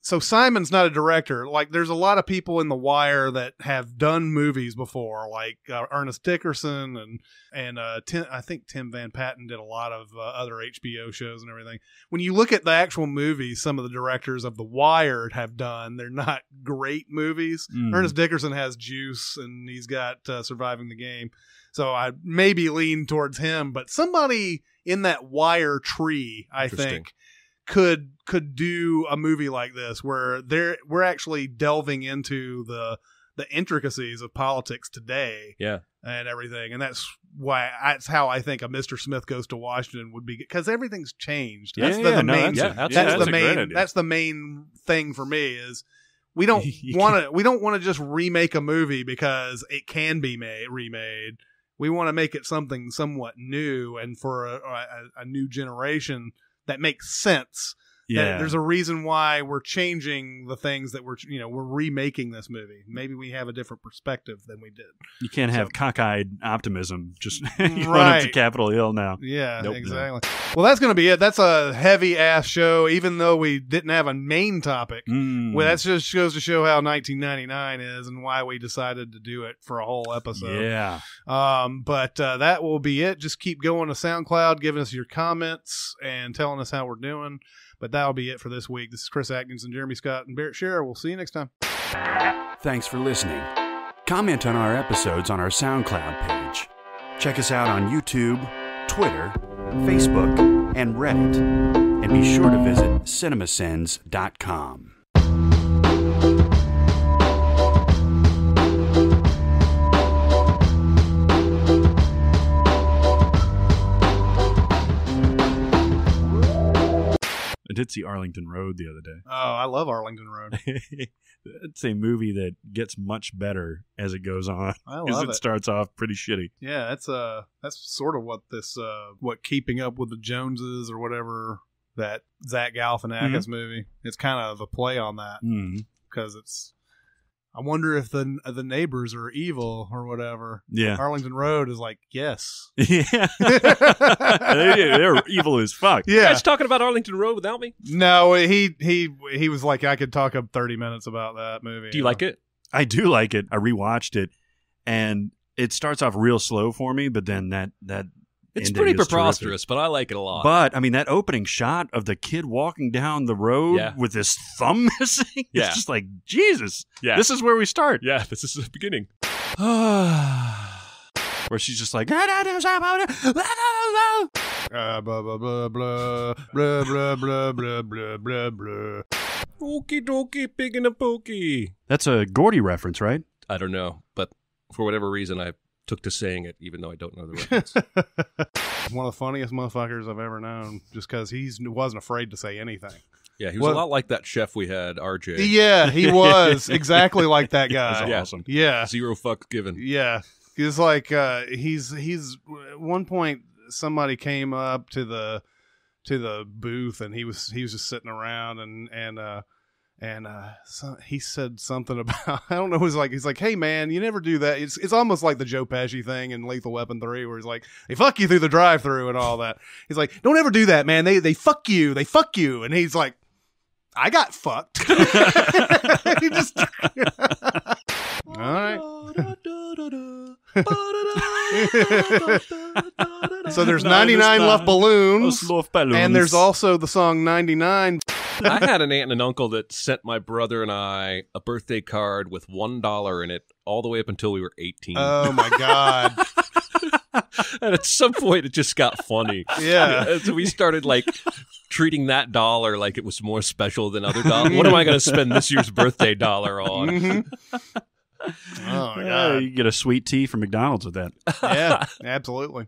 So Simon's not a director. Like, there's a lot of people in The Wire that have done movies before, like Ernest Dickerson and I think Tim Van Patten did a lot of other HBO shows and everything. When you look at the actual movies, some of the directors of The Wire have done, they're not great movies. Ernest Dickerson has Juice, and he's got Surviving the Game. So I maybe lean towards him, but somebody in that Wire tree, I think, could do a movie like this where we're actually delving into the intricacies of politics today, and everything, and that's how I think a Mr. Smith Goes to Washington would be, because everything's changed. That's the main thing for me is we don't want to just remake a movie because it can be remade. We want to make it something somewhat new and for a new generation that makes sense. Yeah, there's a reason why we're changing the things that we're remaking this movie. Maybe we have a different perspective than we did. You can't have cockeyed optimism. Just run up to Capitol Hill now. Yeah, exactly. Well, that's going to be it. That's a heavy ass show, even though we didn't have a main topic. Well, that just goes to show how 1999 is and why we decided to do it for a whole episode. Yeah. But that will be it. Just keep going to SoundCloud, giving us your comments and telling us how we're doing. But that'll be it for this week. This is Chris Atkins and Jeremy Scott and Barrett Scherer. We'll see you next time. Thanks for listening. Comment on our episodes on our SoundCloud page. Check us out on YouTube, Twitter, Facebook, and Reddit. And be sure to visit CinemaSins.com. I did see Arlington Road the other day. Oh, I love Arlington Road. It's a movie that gets much better as it goes on. I love it. It starts off pretty shitty. Yeah, that's sort of what what Keeping Up with the Joneses or whatever, that Zach Galifianakis movie. It's kind of a play on that because it's. I wonder if the neighbors are evil or whatever. Yeah, Arlington Road is like, yes. Yeah, they're evil as fuck. Yeah, you guys talking about Arlington Road without me? No, he was like, I could talk up 30 minutes about that movie. Do you like it? I do like it. I rewatched it, and it starts off real slow for me, but then that it's pretty preposterous, but I like it a lot. But I mean, that opening shot of the kid walking down the road with his thumb missing, it's just like, Jesus, this is where we start. Yeah, this is the beginning. Where she's just like, blah blah blah blah blah blah blah blah blah blah. Okie dokie, pig in a pokey. That's a Gordy reference, right? I don't know, but for whatever reason, I took to saying it, even though I don't know the reference. One of the funniest motherfuckers I've ever known, just because he wasn't afraid to say anything. Yeah, he was a lot like that chef we had, RJ. Yeah, he was exactly like that guy. That's awesome. Yeah, zero fucks given. Yeah, he's like he's at one point somebody came up to the booth and he was just sitting around and he said something about, I don't know, he's like, hey man, you never do that. It's almost like the Joe Pesci thing in Lethal Weapon 3 where he's like, they fuck you through the drive-thru and all that. He's like, don't ever do that, man. They fuck you. And he's like, I got fucked. He just all right. So there's 99 love balloons, and there's also the song 99. I had an aunt and an uncle that sent my brother and I a birthday card with $1 in it all the way up until we were 18. Oh my God. And at some point it just got funny. Yeah. So we started like treating that dollar like it was more special than other dollars. What am I going to spend this year's birthday dollar on? Mm-hmm. Oh my God. You get a sweet tea from McDonald's with that. Yeah, absolutely.